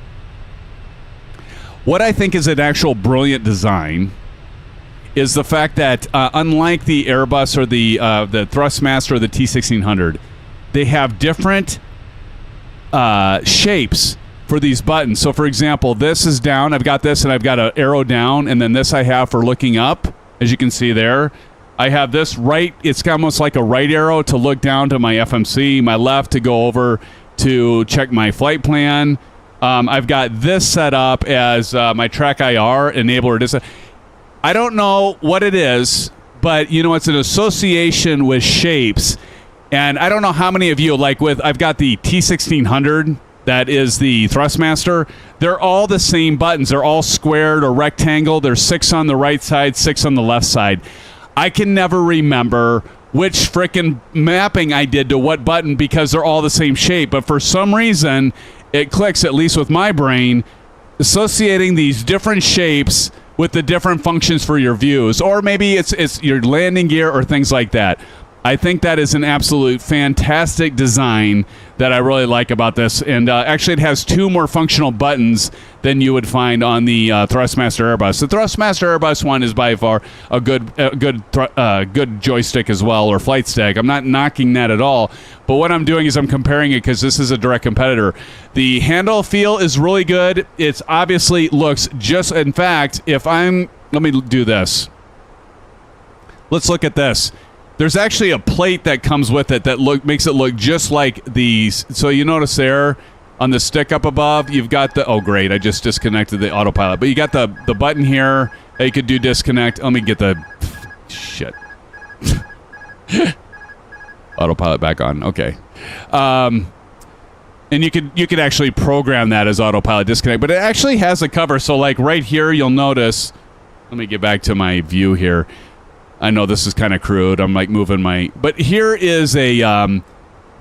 What I think is an actual brilliant design is the fact that unlike the Airbus or the Thrustmaster or the T1600, they have different shapes for these buttons. So for example, this is down. I've got this and I've got an arrow down, and then this I have for looking up, as you can see there. I have this right, it's almost like a right arrow to look down to my FMC, my left to go over to check my flight plan. I've got this set up as my track IR enabler. I don't know what it is, but you know, it's an association with shapes. And I don't know how many of you, I've got the T1600, that is the Thrustmaster. They're all the same buttons. They're all squared or rectangle. There's 6 on the right side, 6 on the left side. I can never remember which frickin' mapping I did to what button because they're all the same shape. But for some reason, it clicks, at least with my brain, associating these different shapes with the different functions for your views. Or maybe it's your landing gear or things like that. I think that is an absolute fantastic design that I really like about this. And actually, it has 2 more functional buttons than you would find on the Thrustmaster Airbus. The Thrustmaster Airbus one is by far a good joystick as well, or flight stick. I'm not knocking that at all. But what I'm doing is I'm comparing it because this is a direct competitor. The handle feel is really good. It's obviously looks just, in fact, let me do this. Let's look at this. There's actually a plate that comes with it that makes it look just like these. So you notice there on the stick up above, you've got the, oh great, I just disconnected the autopilot. But you got the button here that you could do disconnect. Let me get the, shit. Autopilot back on, okay. And you could actually program that as autopilot disconnect. But it actually has a cover. So like right here, you'll notice, let me get back to my view here. I know this is kind of crude. I'm like moving but here is a,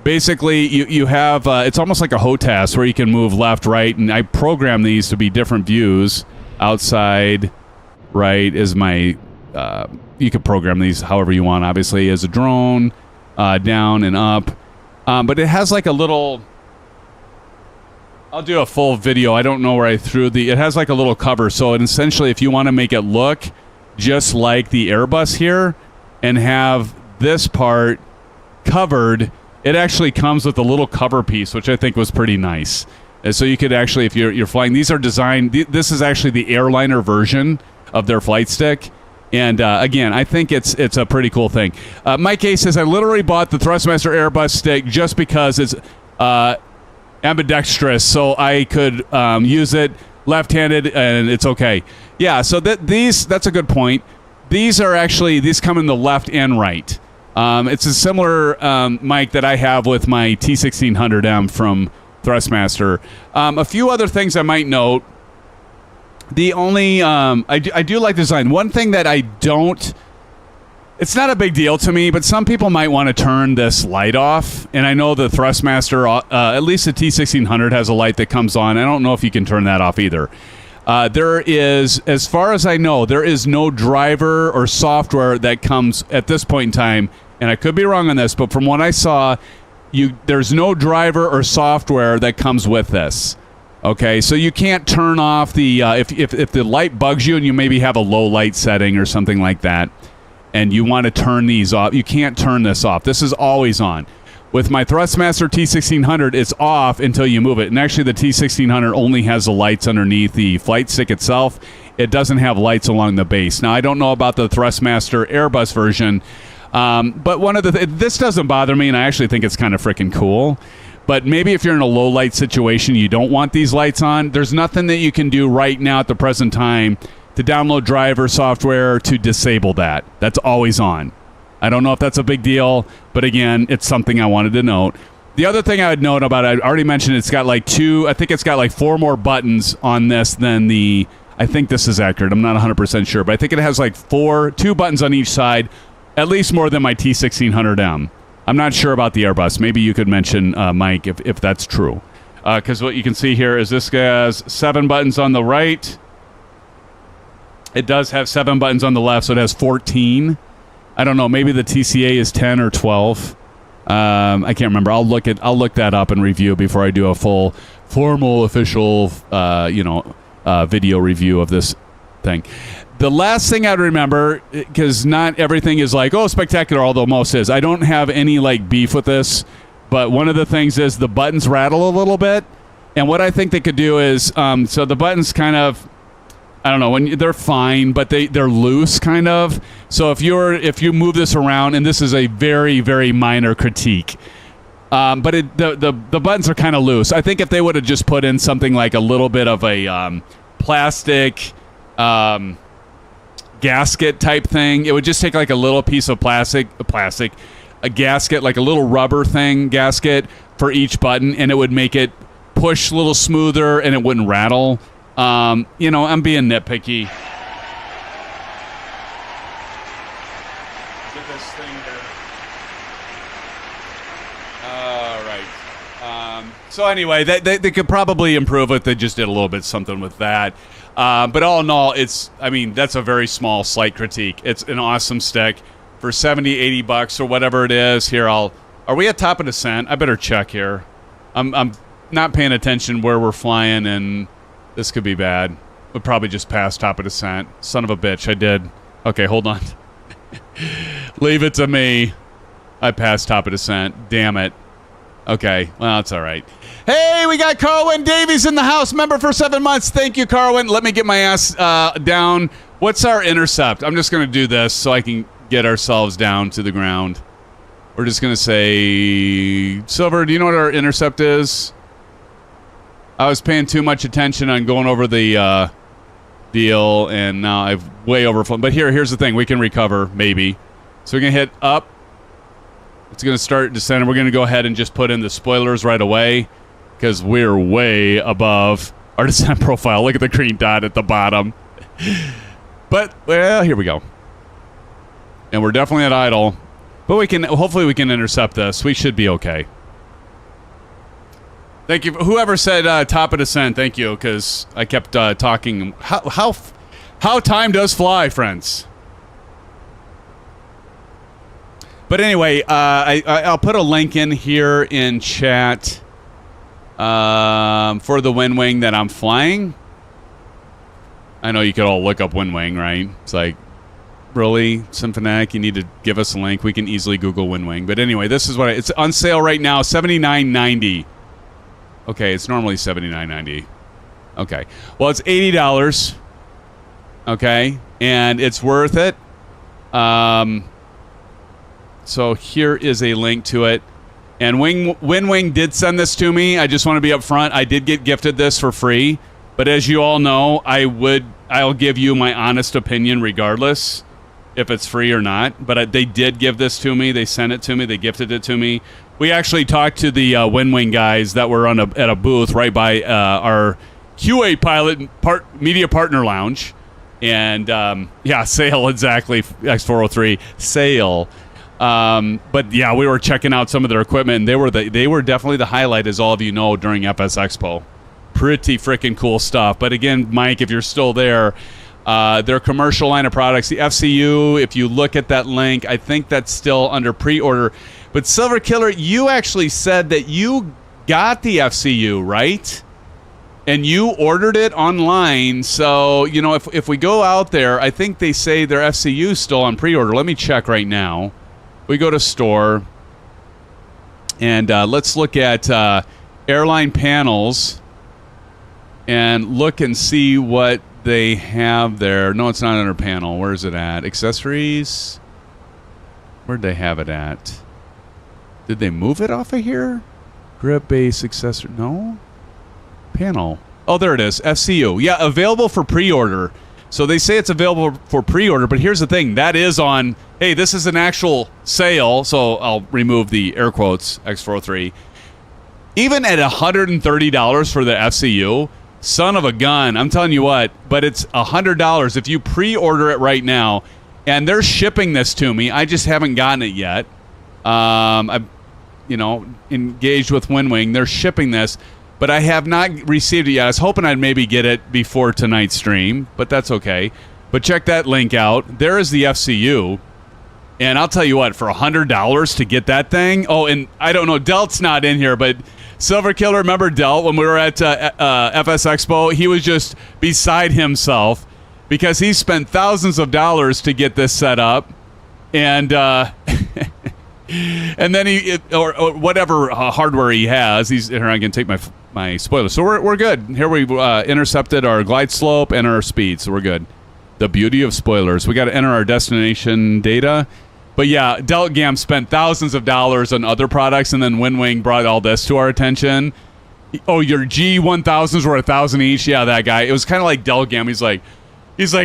basically you have, it's almost like a HOTAS where you can move left, right, and I program these to be different views. Outside, right is my, you can program these however you want, obviously, as a drone, down and up. But it has like a little, I'll do a full video. I don't know where I threw it has like a little cover. So essentially, if you want to make it look just like the Airbus here and have this part covered, it actually comes with a little cover piece, which I think was pretty nice. And so you could actually, if you're flying, these are designed, this is actually the airliner version of their flight stick. And again, I think it's a pretty cool thing. My case is I literally bought the Thrustmaster Airbus stick just because it's ambidextrous, so I could use it left-handed and it's okay. Yeah, so that's a good point. These come in the left and right. It's a similar mic that I have with my T1600M from Thrustmaster. A few other things I might note. The only I do like the design. One thing that I don't, it's not a big deal to me, but some people might want to turn this light off. And I know the Thrustmaster, at least the T1600 has a light that comes on. I don't know if you can turn that off either. There is, as far as I know, there is no driver or software that comes at this point in time. And I could be wrong on this, but from what I saw, there's no driver or software that comes with this. Okay, so you can't turn off the if the light bugs you and you maybe have a low light setting or something like that, and you want to turn these off, you can't turn this off. This is always on. With my Thrustmaster T1600, it's off until you move it. And actually, the T1600 only has the lights underneath the flight stick itself. It doesn't have lights along the base. Now, I don't know about the Thrustmaster Airbus version, but one of this doesn't bother me, and I actually think it's kind of freaking cool. But maybe if you're in a low light situation, you don't want these lights on. There's nothing that you can do right now at the present time to download driver software to disable that. That's always on. I don't know if that's a big deal, but again, it's something I wanted to note. The other thing I would note about it, I already mentioned it's got like I think it's got like 4 more buttons on this than I think this is accurate. I'm not 100% sure, but I think it has like 2 buttons on each side, at least more than my T1600M. I'm not sure about the Airbus. Maybe you could mention, Mike, if that's true. Because what you can see here is this has 7 buttons on the right. It does have 7 buttons on the left, so it has 14. I don't know. Maybe the TCA is 10 or 12. I can't remember. I'll look that up and review before I do a full, formal, official, video review of this thing. The last thing I'd remember, because not everything is like, oh, spectacular, although most is. I don't have any like beef with this, but one of the things is the buttons rattle a little bit. And what I think they could do is, so the buttons kind of, I don't know, they're fine, but they're loose kind of. So if you move this around, and this is a very, very minor critique, but the buttons are kind of loose. I think if they would have just put in something like a little bit of a plastic gasket type thing, it would just take like a little piece of plastic, a gasket, like a little rubber thing gasket for each button, and it would make it push a little smoother and it wouldn't rattle. I'm being nitpicky. Get this thing here. All right. So anyway, they could probably improve it. They just did a little bit something with that. But all in all, that's a very small, slight critique. It's an awesome stick for $70, $80 or whatever it is. Here, are we at top of descent? I better check here. I'm not paying attention where we're flying, and this could be bad. We'll probably just pass top of descent. Son of a bitch, I did. Okay, hold on. Leave it to me. I passed top of descent. Damn it. Okay, well, it's all right. Hey, we got Carwin Davies in the house, member for 7 months. Thank you, Carwin. Let me get my ass down. What's our intercept? I'm just going to do this so I can get ourselves down to the ground. We're just going to say, Silver, do you know what our intercept is? I was paying too much attention on going over the deal, and now I've way overflown. But here's the thing. We can recover, maybe. So we're going to hit up. It's going to start descending. We're going to go ahead and just put in the spoilers right away because we're way above our descent profile. Look at the green dot at the bottom. But, well, here we go. And we're definitely at idle. But hopefully we can intercept this. We should be okay. Thank you. Whoever said top of descent, thank you, because I kept talking. How time does fly, friends. But anyway, I'll put a link in here in chat for the WinWing that I'm flying. I know you could all look up WinWing, right? It's like, really, SimFanatic, you need to give us a link. We can easily Google WinWing. But anyway, this is it's on sale right now, $79.90. Okay, it's normally $79.90. Okay. Well, it's $80. Okay. And it's worth it. So here is a link to it. And WinWing did send this to me. I just want to be up front. I did get gifted this for free. But as you all know, I'll give you my honest opinion regardless if it's free or not. But they did give this to me. They sent it to me. They gifted it to me, we actually talked to the WINWING guys that were at a booth right by our QA pilot media partner lounge. And, sale, exactly, X403, sale. But, yeah, we were checking out some of their equipment, and they were definitely the highlight, as all of you know, during FS Expo. Pretty freaking cool stuff. But, again, Mike, if you're still there, their commercial line of products, the FCU, if you look at that link, I think that's still under pre-order. But, Silver Killer, you actually said that you got the FCU, right? And you ordered it online, so, you know, if we go out there, I think they say their FCU is still on pre-order. Let me check right now. We go to store, and let's look at Airline panels and look and see what they have there. No, it's not under panel. Where is it at? Accessories? Where'd they have it at? Did they move it off of here? Grip base accessory. No? Panel. Oh, there it is. FCU. Yeah, available for pre-order. So they say it's available for pre-order, but here's the thing. That is on, hey, this is an actual sale, so I'll remove the air quotes, X403. Even at $130 for the FCU, son of a gun, I'm telling you what, but it's $100 if you pre-order it right now, and they're shipping this to me. I just haven't gotten it yet. I've, engaged with WinWing. They're shipping this. But I have not received it yet. I was hoping I'd maybe get it before tonight's stream, but that's okay. But check that link out. There is the FCU. And I'll tell you what, for $100 to get that thing. Oh, and I don't know, Delt's not in here, but Silver Killer, remember Delt when we were at FS Expo? He was just beside himself because he spent thousands of dollars to get this set up. And and then or whatever hardware he has, here I can take my spoiler. So we're good. Here we intercepted our glide slope and our speed, so we're good. The beauty of spoilers. We got to enter our destination data. But yeah, Deltgam spent thousands of dollars on other products, and then WinWing brought all this to our attention. Oh, your G1000s were $1,000 each. Yeah, that guy. It was kind of like Deltgam. He's like,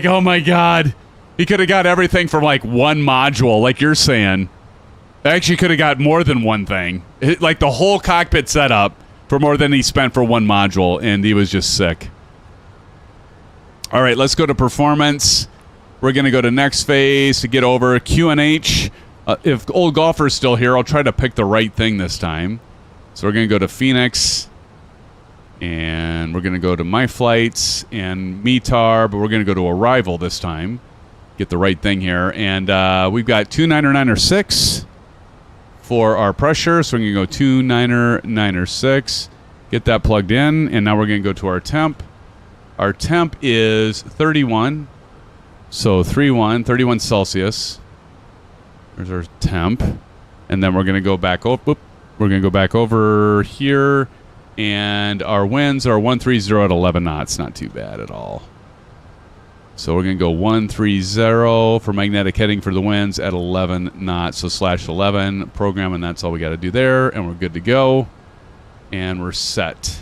oh my god, he could have got everything from like one module, like you're saying. Actually, could have got more than one thing. Like the whole cockpit setup for more than he spent for one module, and he was just sick. All right, let's go to performance. We're going to go to next phase to get over QNH. If Old Golfer's still here, I'll try to pick the right thing this time. So we're going to go to Fenix, and we're going to go to My Flights and METAR, but we're going to go to Arrival this time. Get the right thing here. And we've got 2996 for our pressure, so we're going to go 2996. Get that plugged in, and now we're going to go to our temp. Our temp is 31. So 31 Celsius. There's our temp. And then we're going to go back over. We're going to go back over here. And our winds are 130 at 11 knots. Not too bad at all. So we're going to go 130 for magnetic heading for the winds at 11 knots. So /11 program, and that's all we got to do there. And we're good to go. And we're set.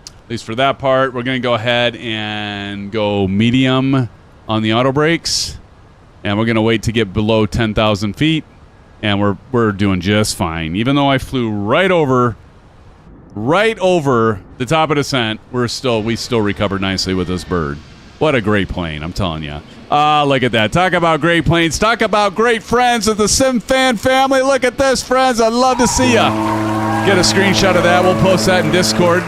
At least for that part, we're going to go ahead and go medium on the auto brakes. And we're going to wait to get below 10,000 feet. And we're doing just fine. Even though I flew right over the top of descent, we still recovered nicely with this bird. What a great plane, I'm telling you. Look at that. Talk about great planes. Talk about great friends of the SimFan family. Look at this, friends. I'd love to see ya. Get a screenshot of that. We'll post that in Discord.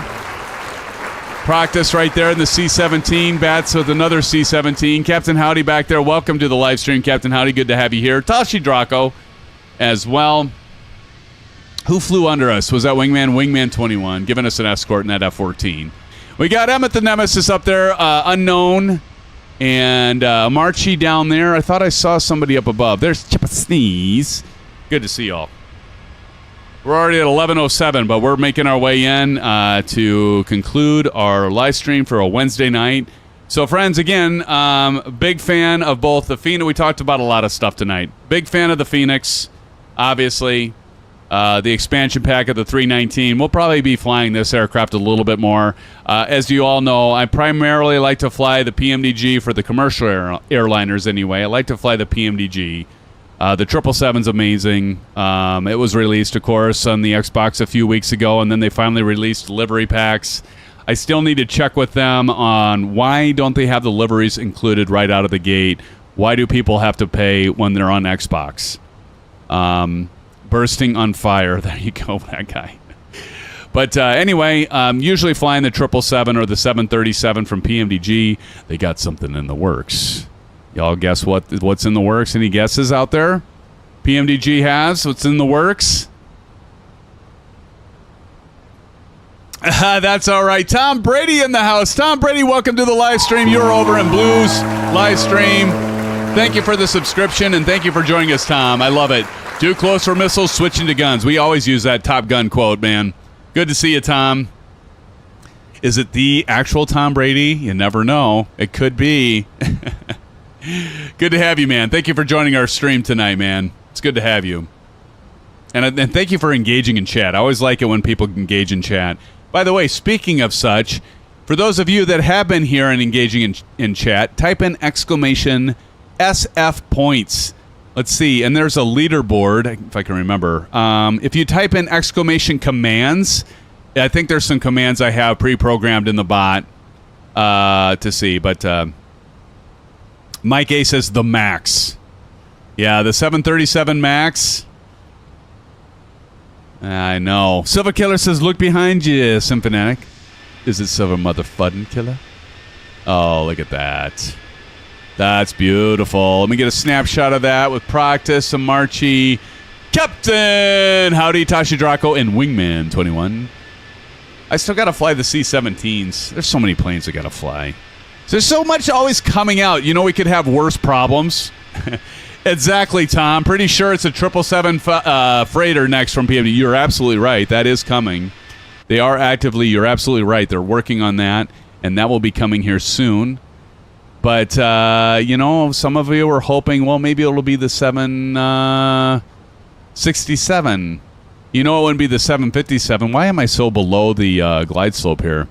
Practice right there in the C-17. Bats with another C-17. Captain Howdy back there. Welcome to the live stream, Captain Howdy. Good to have you here. Tashi Draco as well. Who flew under us? Was that Wingman 21, giving us an escort in that F-14. We got Emmett the Nemesis up there, unknown, and Marchie down there. I thought I saw somebody up above. There's Chippa Sneeze. Good to see y'all. We're already at 11:07, but we're making our way in to conclude our live stream for a Wednesday night. So, friends, again, big fan of both the Phoenix. We talked about a lot of stuff tonight. Big fan of the Phoenix, obviously. The expansion pack of the 319. We'll probably be flying this aircraft a little bit more. As you all know, I primarily like to fly the PMDG for the commercial airliners anyway. I like to fly the PMDG. The 777's amazing. It was released, of course, on the Xbox a few weeks ago, and then they finally released livery packs. I still need to check with them on why don't they have the liveries included right out of the gate. Why do people have to pay when they're on Xbox? Bursting on fire. There you go, that guy. But anyway, usually flying the 777 or the 737 from PMDG. They got something in the works. Y'all guess what's in the works? Any guesses out there? PMDG has what's in the works? That's all right. Tom Brady in the house. Tom Brady, welcome to the live stream. You're over in Blues live stream. Thank you for the subscription, and thank you for joining us, Tom. I love it. Too close for missiles, switching to guns. We always use that Top Gun quote, man. Good to see you, Tom. Is it the actual Tom Brady? You never know. It could be. Good to have you, man. Thank you for joining our stream tonight, man. It's good to have you. And thank you for engaging in chat. I always like it when people engage in chat. By the way, speaking of such, for those of you that have been here and engaging in chat, type in exclamation SF points. Let's see. And there's a leaderboard, if I can remember. If you type in exclamation commands, I think there's some commands I have pre-programmed in the bot to see. But Mike A says the Max. Yeah, the 737 Max. I know. Silver Killer says, look behind you, SimFanatic. Is it Silver Motherfuddin' Killer? Oh, look at that. That's beautiful. Let me get a snapshot of that with Proctus, some Marchi. Captain! Howdy, Tashi Draco, and Wingman 21. I still got to fly the C-17s. There's so many planes I got to fly. There's so much always coming out. You know, we could have worse problems. Exactly, Tom. Pretty sure it's a 777 freighter next from PMD. You're absolutely right. That is coming. They are actively, you're absolutely right. They're working on that, and that will be coming here soon. But, you know, some of you were hoping, well, maybe it'll be the 767. You know, it wouldn't be the 757. Why am I so below the glide slope here?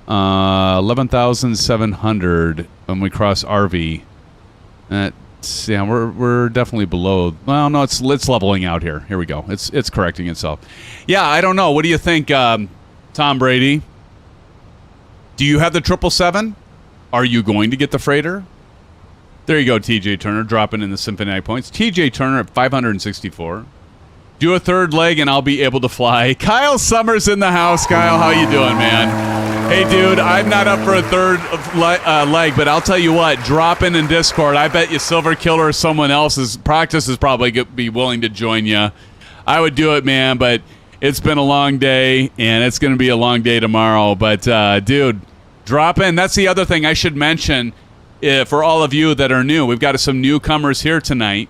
11,700 when we cross RV. Yeah, we're definitely below. Well, no, it's leveling out here. Here we go. It's correcting itself. Yeah, I don't know. What do you think, Tom Brady? Do you have the 777? Are you going to get the freighter? There you go, TJ Turner, dropping in the SimFanatic points. TJ Turner at 564. Do a third leg and I'll be able to fly. Kyle Summers in the house. Kyle, how you doing, man? Hey, dude, I'm not up for a third leg, but I'll tell you what, drop in Discord. I bet you Silver Killer or someone else's practice is probably going to be willing to join you. I would do it, man, but it's been a long day, and it's going to be a long day tomorrow. But, dude, drop in. That's the other thing I should mention for all of you that are new. We've got some newcomers here tonight.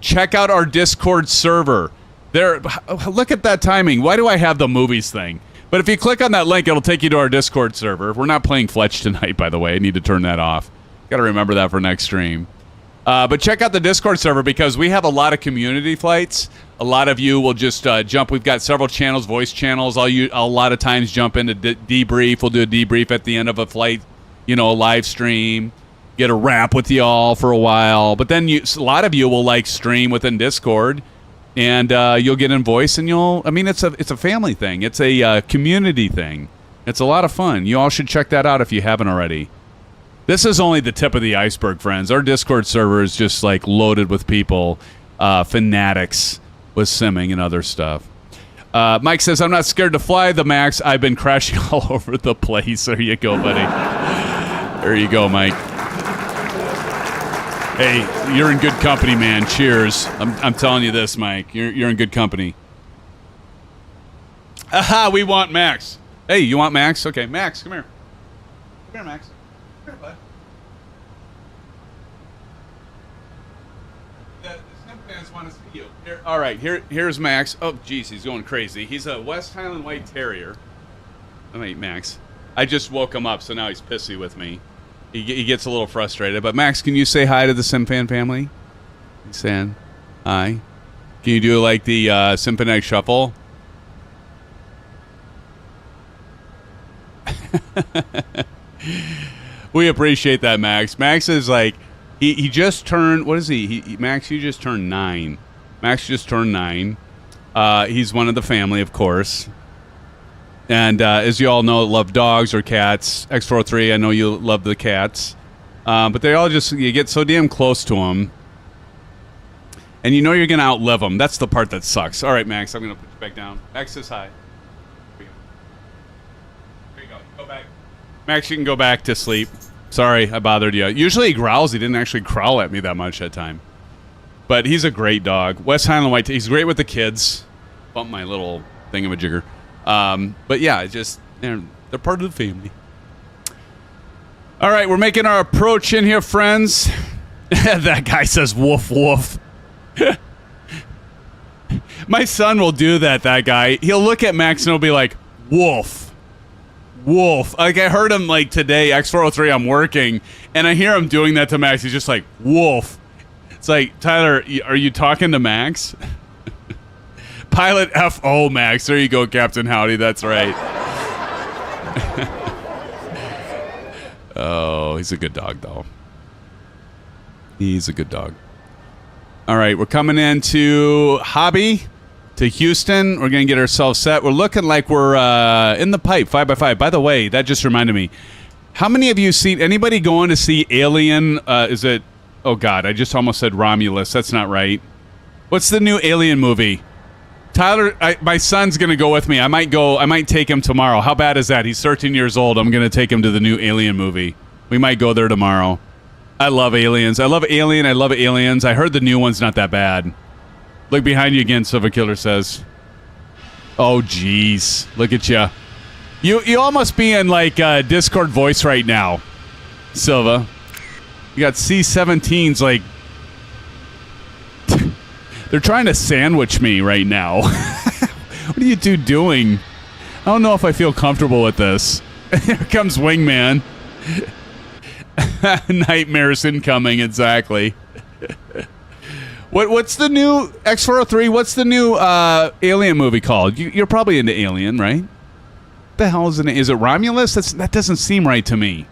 Check out our Discord server. Look at that timing. Why do I have the movies thing? But if you click on that link, it'll take you to our Discord server. We're not playing Fletch tonight, by the way. I need to turn that off. Got to remember that for next stream. But check out the Discord server because we have a lot of community flights. A lot of you will just jump. We've got several channels, voice channels. A lot of times jump into debrief. We'll do a debrief at the end of a flight, you know, a live stream. Get a rap with y'all for a while. But then a lot of you will like stream within Discord. And you'll get in voice, and it's a family thing. It's a community thing. It's a lot of fun. You all should check that out if you haven't already. This is only the tip of the iceberg, friends. Our Discord server is just like loaded with people, fanatics with simming and other stuff. Mike says, I'm not scared to fly the Max. I've been crashing all over the place. There you go, buddy. There you go, Mike. Hey, you're in good company, man. Cheers. I'm telling you this, Mike. You're in good company. Aha, we want Max. Hey, you want Max? Okay, Max, come here. Come here, Max. Come here, bud. The SimFans want to see you. Here, all right, here's Max. Oh, geez, he's going crazy. He's a West Highland White Terrier. Oh, wait, Max. I just woke him up, so now he's pissy with me. He gets a little frustrated. But, Max, can you say hi to the SimFan family? He's saying hi. Can you do, like, the SimFanatic shuffle? We appreciate that, Max. Max is, like, He just turned, what is he? Max, you just turned 9. Max just turned 9. He's one of the family, of course. And as you all know, love dogs or cats. X403, I know you love the cats. But they all just, you get so damn close to them. And you know you're going to outlive them. That's the part that sucks. All right, Max, I'm going to put you back down. Max is high. Here you go. Go back. Max, you can go back to sleep. Sorry, I bothered you. Usually he growls. He didn't actually growl at me that much that time. But he's a great dog. West Highland White. He's great with the kids. Bump my little thingamajigger. But yeah, they're part of the family. All right, we're making our approach in here, friends. That guy says woof woof. My son will do that guy. He'll look at Max and he'll be like, woof. Woof. Like I heard him like today, X403, I'm working, and I hear him doing that to Max. He's just like, woof. It's like, Tyler, are you talking to Max? Pilot F.O. Max. There you go, Captain Howdy. That's right. Oh, he's a good dog, though. He's a good dog. All right, we're coming into Hobby to Houston. We're going to get ourselves set. We're looking like we're in the pipe, 5x5. By the way, that just reminded me. How many of you seen anybody going to see Alien? Is it? Oh, God, I just almost said Romulus. That's not right. What's the new Alien movie? Tyler, my son's going to go with me. I might take him tomorrow. How bad is that? He's 13 years old. I'm going to take him to the new Alien movie. We might go there tomorrow. I love Aliens. I love Alien. I love Aliens. I heard the new one's not that bad. Look behind you again, Silver Killer says. Oh, jeez. Look at you. You almost be in, like, Discord voice right now, Silva. You got C-17s, like... They're trying to sandwich me right now. What are you two doing? I don't know if I feel comfortable with this. Here comes Wingman. Nightmares incoming, exactly. What's the new X403? What's the new Alien movie called? You're probably into Alien, right? What the hell is it? Is it Romulus? That doesn't seem right to me.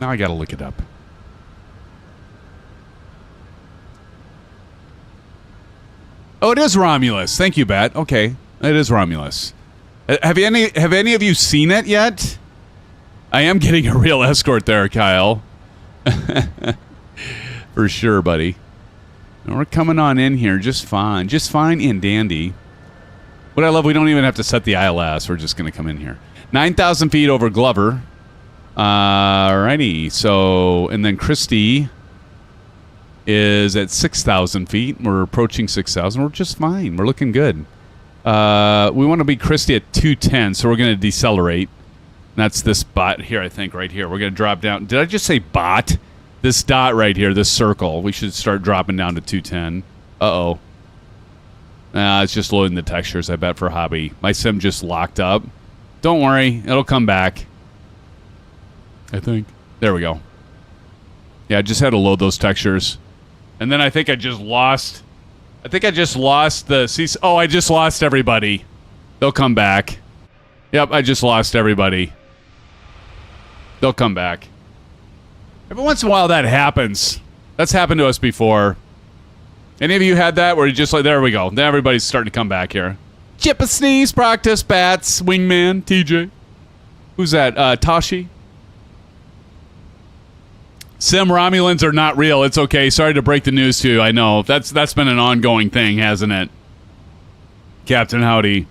Now I gotta look it up. Oh, it is Romulus. Thank you, Bat. Okay, it is Romulus. Have any of you seen it yet? I am getting a real escort there, Kyle. For sure, buddy. And we're coming on in here just fine and dandy. What I love, we don't even have to set the ILS. We're just going to come in here. 9,000 feet over Glover. Alrighty. So, and then Christie is at 6,000 feet. We're approaching 6,000. We're just fine. We're looking good. We want to be Christie at 210, so we're going to decelerate. That's this bot here, I think, right here. We're going to drop down. Did I just say bot? This dot right here, this circle. We should start dropping down to 210. Uh-oh. It's just loading the textures, I bet, for Hobby. My sim just locked up. Don't worry. It'll come back. I think. There we go. Yeah, I just had to load those textures. And then I think I just lost... the... Oh, I just lost everybody. They'll come back. Yep, I just lost everybody. They'll come back. Every once in a while that happens. That's happened to us before. Any of you had that where you just like, there we go. Now everybody's starting to come back here. Chip a sneeze, practice, bats, wingman, TJ. Who's that? Tashi? Sim Romulans are not real. It's okay. Sorry to break the news to you. I know. That's been an ongoing thing, hasn't it? Captain Howdy.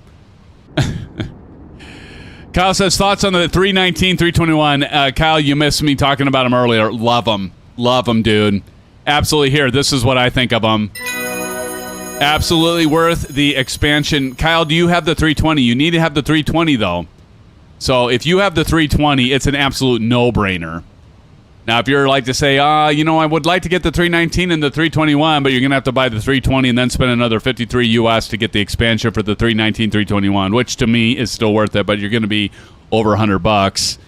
Kyle says, thoughts on the 319, 321. Kyle, you missed me talking about them earlier. Love them. Love them, dude. Absolutely here. This is what I think of them. Absolutely worth the expansion. Kyle, do you have the 320? You need to have the 320, though. So if you have the 320, it's an absolute no-brainer. Now, if you're like to say, I would like to get the 319 and the 321, but you're going to have to buy the 320 and then spend another $53 US to get the expansion for the 319, 321, which to me is still worth it, but you're going to be over $100.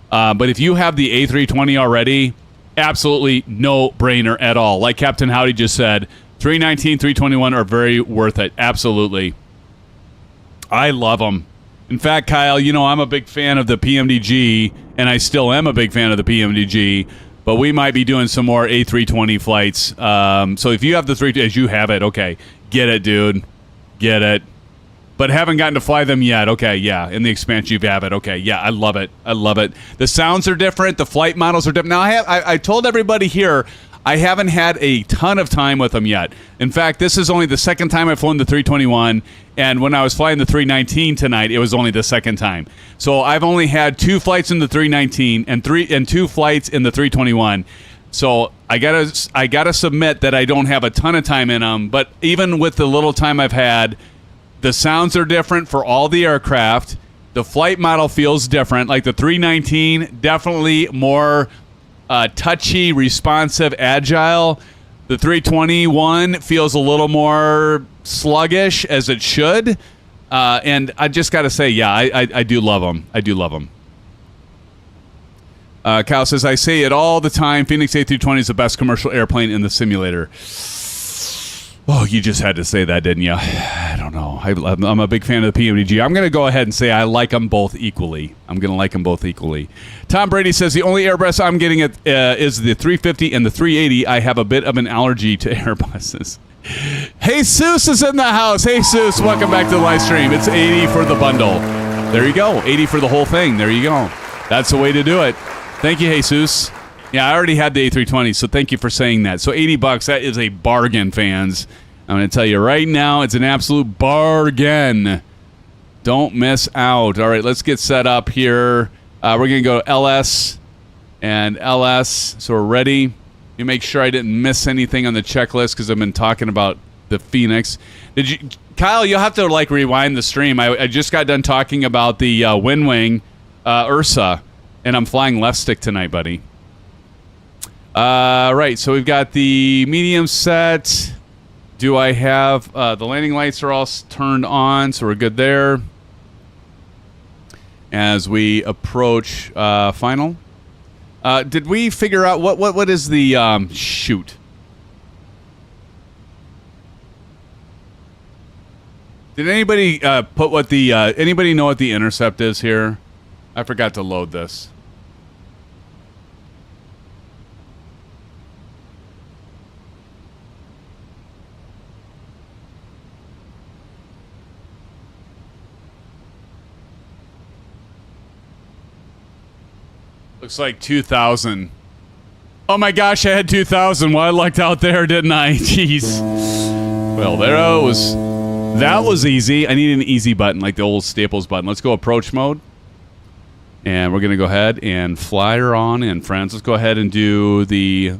But if you have the A320 already, absolutely no brainer at all. Like Captain Howdy just said, 319, 321 are very worth it. Absolutely. I love them. In fact, Kyle, you know I'm a big fan of the PMDG, and I still am a big fan of the PMDG, but we might be doing some more A320 flights. So if you have the 3, as you have it, okay, get it, dude. Get it. But haven't gotten to fly them yet. Okay, yeah. In the expansion, you have it. Okay, yeah, I love it. I love it. The sounds are different. The flight models are different. Now, I told everybody here, I haven't had a ton of time with them yet. In fact, this is only the second time I've flown the 321, and when I was flying the 319 tonight, it was only the second time. So I've only had 2 flights in the 319 and 2 flights in the 321. So I gotta submit that I don't have a ton of time in them. But even with the little time I've had, the sounds are different for all the aircraft. The flight model feels different. Like the 319, definitely more touchy, responsive, agile. The 321 feels a little more sluggish, as it should. And I just got to say, yeah, I do love them. I do love them. Kyle says, I say it all the time, Fenix A320 is the best commercial airplane in the simulator. Oh, you just had to say that, didn't you? I don't know. I'm a big fan of the PMDG. I'm going to go ahead and say I like them both equally. I'm going to like them both equally. Tom Brady says, the only Airbus I'm getting is the 350 and the 380. I have a bit of an allergy to Airbuses. Jesus is in the house. Jesus, welcome back to the live stream. It's 80 for the bundle. There you go. 80 for the whole thing. There you go. That's the way to do it. Thank you, Jesus. Yeah, I already had the A320, so thank you for saying that. So $80, that is a bargain, fans. I'm going to tell you right now, it's an absolute bargain. Don't miss out. All right, let's get set up here. We're going to go LS and LS, so we're ready. You make sure I didn't miss anything on the checklist because I've been talking about the Fenix. Did you, Kyle? You'll have to like rewind the stream. I just got done talking about the WINWING URSA, and I'm flying left stick tonight, buddy. Right, so we've got the medium set. Do I have the landing lights are all turned on, so we're good there. As we approach final. Did we figure out what is the shoot? Did anybody put what the anybody know what the intercept is here? I forgot to load this. Looks like 2,000. Oh my gosh, I had 2,000. Well, I lucked out there, didn't I? Jeez. Well, that was easy. I need an easy button, like the old Staples button. Let's go approach mode. And we're going to go ahead and fly her on in, friends. Let's go ahead and do the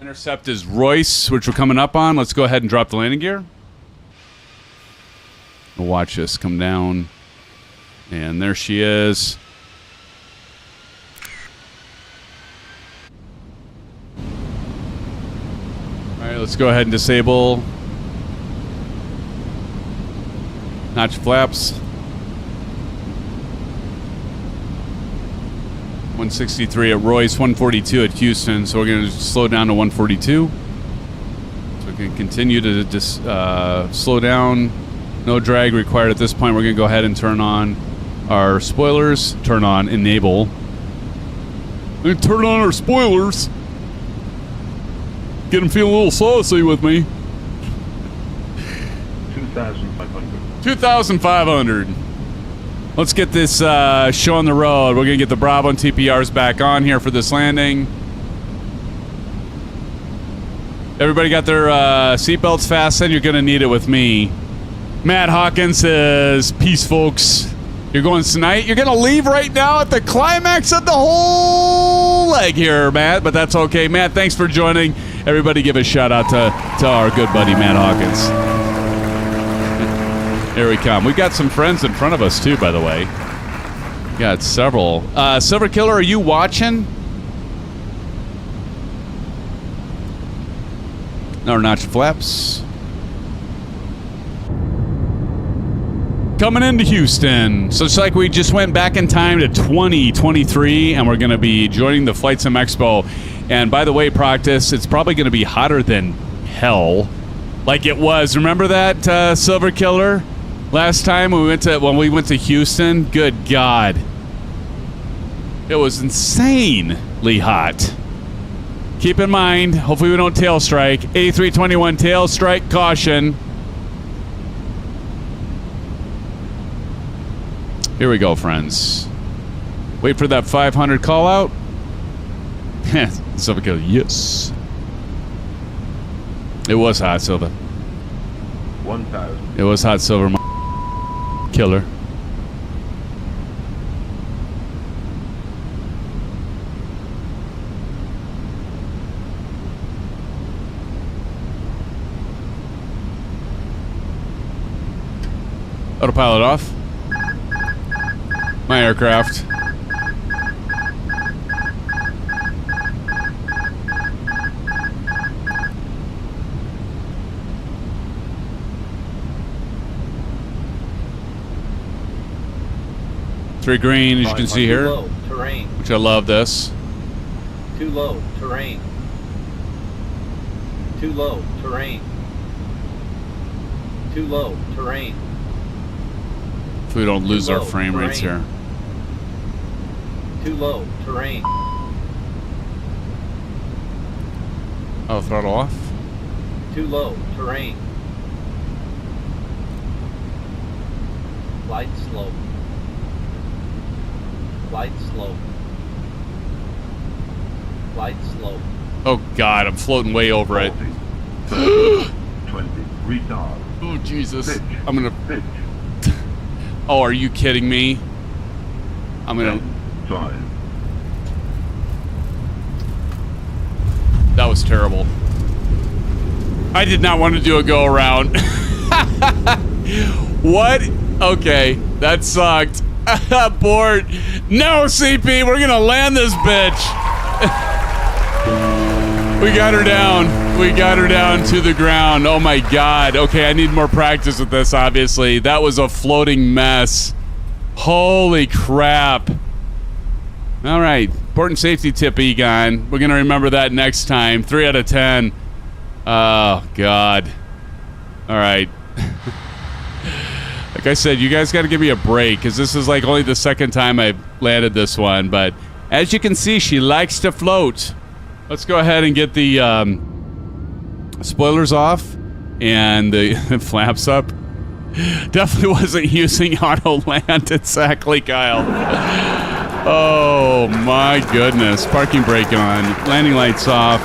intercept is Royce, which we're coming up on. Let's go ahead and drop the landing gear. We'll watch this come down. And there she is. Let's go ahead and disable notch flaps. 163 at Royce, 142 at Houston. So we're going to slow down to 142. So we can continue to just slow down. No drag required at this point. We're going to go ahead and turn on our spoilers. Turn on enable. We're going to turn on our spoilers. Get him feeling a little saucy with me. 2,500. 2,500. Let's get this show on the road. We're going to get the Bravo and TPRs back on here for this landing. Everybody got their seatbelts fastened? You're going to need it with me. Matt Hawkins says, peace, folks. You're going tonight? You're going to leave right now at the climax of the whole leg here, Matt, but that's okay. Matt, thanks for joining. Everybody give a shout out to our good buddy, Matt Hawkins. Here we come. We've got some friends in front of us, too, by the way. Got several. Silver Killer, are you watching? No, notch flaps. Coming into Houston. So it's like we just went back in time to 2023, and we're going to be joining the Flight Sim Expo. And by the way, Proctus, it's probably going to be hotter than hell. Like it was. Remember that, Silver Killer? Last time when we went to Houston, good God. It was insanely hot. Keep in mind, hopefully we don't tail strike. A321 tail strike caution. Here we go, friends. Wait for that 500 call out. Silva goes, yes. It was hot, Silva. 1,000. It was hot, Silver. Killer. Autopilot off. My aircraft. Three green, as you can see here. Too low, terrain. Which I love this. Too low, terrain. Too low, terrain. Too low, terrain. If we don't lose our low, frame rates terrain. here. Too low, terrain. Oh, throttle off. Too low, terrain. Flight slow. Flight slow. Flight slow. Oh God, I'm floating way over it. 40, 20, retard. Oh Jesus, Pitch. I'm gonna. Pitch. Oh, are you kidding me? I'm gonna. 5. That was terrible. I did not want to do a go around. What? Okay, that sucked. Board. No, CP, we're gonna land this bitch. We got her down. We got her down to the ground. Oh my God. Okay, I need more practice with this, obviously. That was a floating mess. Holy crap. All right, important safety tip, Egon. We're gonna remember that next time. 3 out of 10. Oh God. All right. Like I said, you guys got to give me a break because this is like only the second time I've landed this one. But as you can see, she likes to float. Let's go ahead and get the spoilers off and the flaps up. Definitely wasn't using auto land exactly, Kyle. Oh my goodness. Parking brake on. Landing lights off.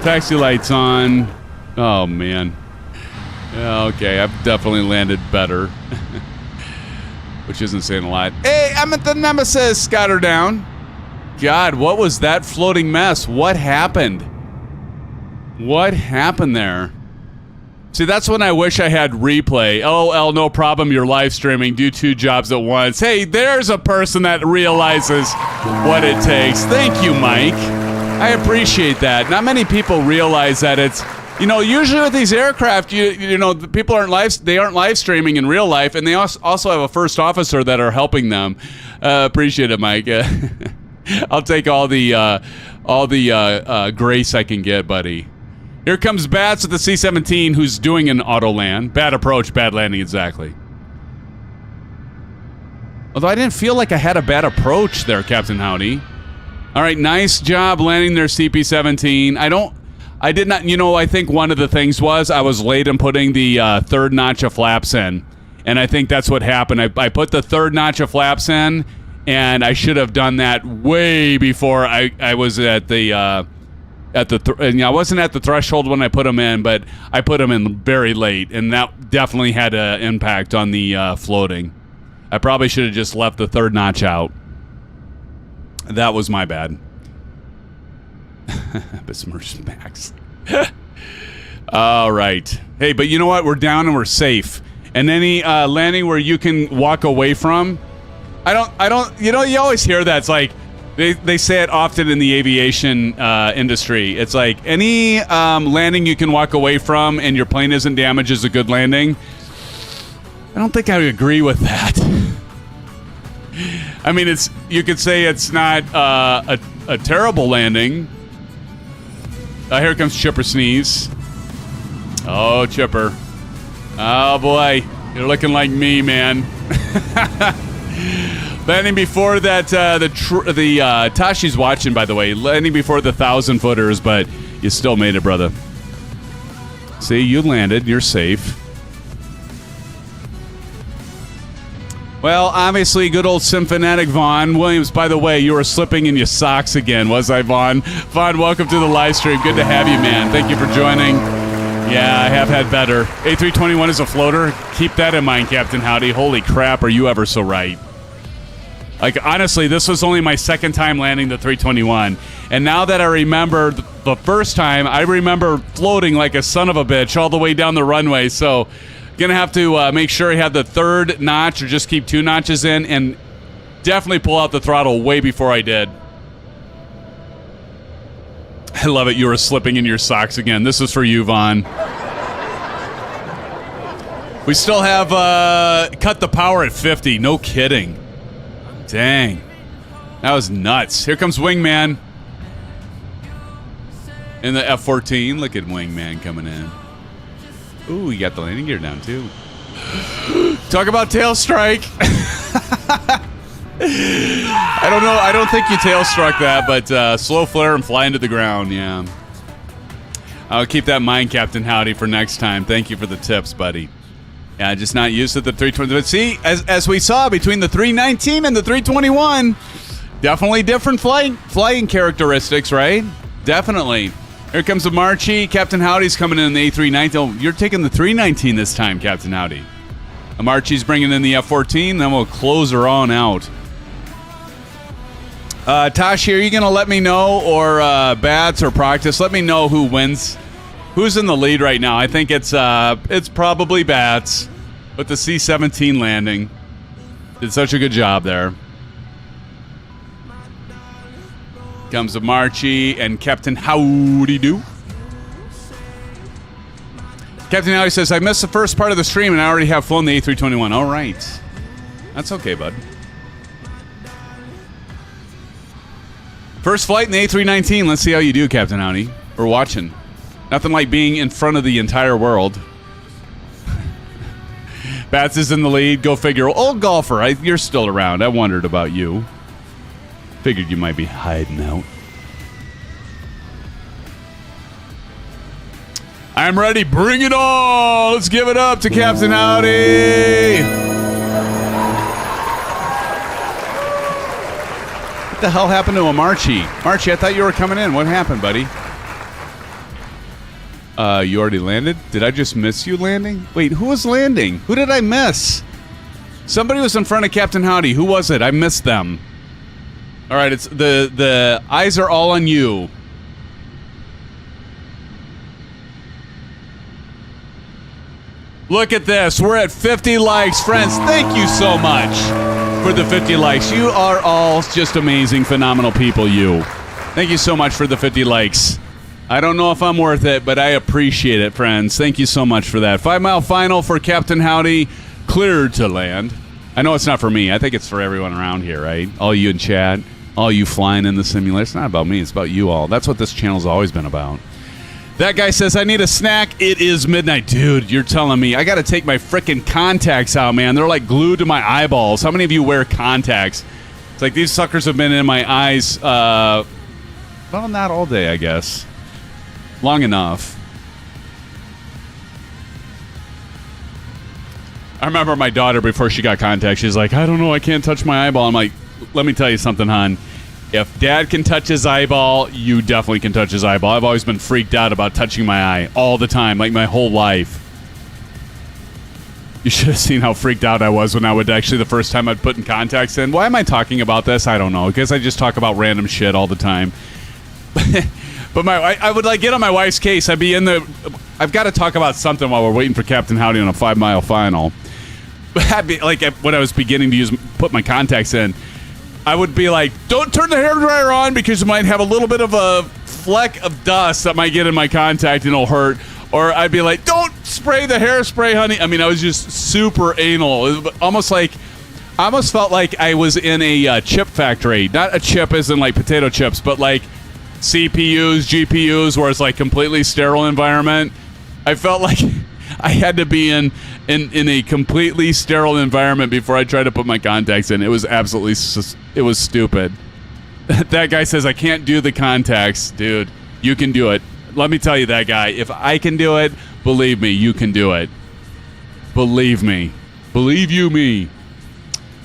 Taxi lights on. Oh man. Yeah, okay, I've definitely landed better. Which isn't saying a lot. Hey, I'm at the Nemesis. Got her down. God, what was that floating mess? What happened? What happened there? See, that's when I wish I had replay. LOL, no problem. You're live streaming. Do 2 jobs at once. Hey, there's a person that realizes what it takes. Thank you, Mike. I appreciate that. Not many people realize that it's, you know, usually with these aircraft, you know, the people aren't live streaming in real life, and they also have a first officer that are helping them. Appreciate it, Mike. I'll take all the grace I can get, buddy. Here comes Bats with the C-17, who's doing an auto land. Bad approach, bad landing, exactly. Although I didn't feel like I had a bad approach there, Captain Howdy. All right, nice job landing their CP-17. I did not, you know, I think one of the things was I was late in putting the third notch of flaps in. And I think that's what happened. I put the third notch of flaps in, and I should have done that way before I was at the, and I wasn't at the threshold when I put them in, but I put them in very late, and that definitely had an impact on the floating. I probably should have just left the third notch out. That was my bad. Besmirched Max. All right. Hey, but you know what? We're down and we're safe. And any landing where you can walk away from, I don't, you know, you always hear that. It's like, they say it often in the aviation industry. It's like, any landing you can walk away from and your plane isn't damaged is a good landing. I don't think I would agree with that. I mean, you could say it's not a terrible landing. Here comes Chipper Sneeze. Oh, Chipper. Oh, boy. You're looking like me, man. Landing before that, Tashi's watching, by the way. Landing before the 1,000-footers, but you still made it, brother. See, you landed. You're safe. Well, obviously, good old SimFanatic Vaughn Williams. By the way, you were slipping in your socks again, was I, Vaughn? Vaughn, welcome to the live stream. Good to have you, man. Thank you for joining. Yeah, I have had better. A321 is a floater. Keep that in mind, Captain Howdy. Holy crap, are you ever so right? Like, honestly, this was only my second time landing the 321. And now that I remember the first time, I remember floating like a son of a bitch all the way down the runway. So, gonna have to make sure I have the third notch or just keep 2 notches in and definitely pull out the throttle way before I did. I love it. You were slipping in your socks again. This is for you, Vaughn. We still have cut the power at 50. No kidding. Dang. That was nuts. Here comes Wingman. In the F-14. Look at Wingman coming in. Ooh, you got the landing gear down, too. Talk about tail strike. I don't know. I don't think you tail struck that, but slow flare and fly into the ground, yeah. I'll keep that in mind, Captain Howdy, for next time. Thank you for the tips, buddy. Yeah, just not used to the 320. But see, as we saw between the 319 and the 321, definitely different flying characteristics, right? Definitely. Here comes the Marchi. Captain Howdy's coming in the A319. Oh, you're taking the 319 this time, Captain Howdy. Marchi's bringing in the F-14. Then we'll close her on out. Tashi, are you going to let me know, or Bats or Proctus? Let me know who wins. Who's in the lead right now? I think it's probably Bats with the C-17 landing. Did such a good job there. Comes the Marchi and Captain Howdy Do. Captain Howdy says, I missed the first part of the stream and I already have flown the A321. All right. That's okay, bud. First flight in the A319. Let's see how you do, Captain Howdy. We're watching. Nothing like being in front of the entire world. Bats is in the lead. Go figure. Old golfer, you're still around. I wondered about you. Figured you might be hiding out. I'm ready. Bring it on. Let's give it up to Captain Howdy. What the hell happened to a Marchi? Marchi, I thought you were coming in. What happened, buddy? You already landed? Did I just miss you landing? Wait, who was landing? Who did I miss? Somebody was in front of Captain Howdy. Who was it? I missed them. All right, it's the eyes are all on you. Look at this. We're at 50 likes. Friends, thank you so much for the 50 likes. You are all just amazing, phenomenal people, you. Thank you so much for the 50 likes. I don't know if I'm worth it, but I appreciate it, friends. Thank you so much for that. 5-mile final for Captain Howdy. Cleared to land. I know it's not for me. I think it's for everyone around here, right? All you in chat. All you flying in the simulator. It's not about me. It's about you all. That's what this channel's always been about. That guy says, I need a snack. It is midnight. Dude, you're telling me. I got to take my freaking contacts out, man. They're like glued to my eyeballs. How many of you wear contacts? It's like these suckers have been in my eyes, well, not all day, I guess. Long enough. I remember my daughter, before she got contacts, she's like, I don't know, I can't touch my eyeball. I'm like, let me tell you something, hon. If Dad can touch his eyeball, you definitely can touch his eyeball. I've always been freaked out about touching my eye all the time, like my whole life. You should have seen how freaked out I was when I would actually, the first time I'd put in contacts in. Why am I talking about this? I don't know. Because I just talk about random shit all the time. But I would like get on my wife's case. I'd be in the... I've got to talk about something while we're waiting for Captain Howdy on a 5-mile final. But I'd be like, when I was beginning to put my contacts in, I would be like, don't turn the hairdryer on because you might have a little bit of a fleck of dust that might get in my contact and it'll hurt. Or I'd be like, don't spray the hairspray, honey. I mean, I was just super anal. Almost like, I almost felt like I was in a chip factory. Not a chip as in like potato chips, but like CPUs, GPUs, where it's like completely sterile environment. I felt like I had to be in a completely sterile environment before I tried to put my contacts in. It was absolutely, it was stupid. That guy says I can't do the contacts. Dude, you can do it. Let me tell you that guy. If I can do it, believe me, you can do it. Believe me. Believe you me.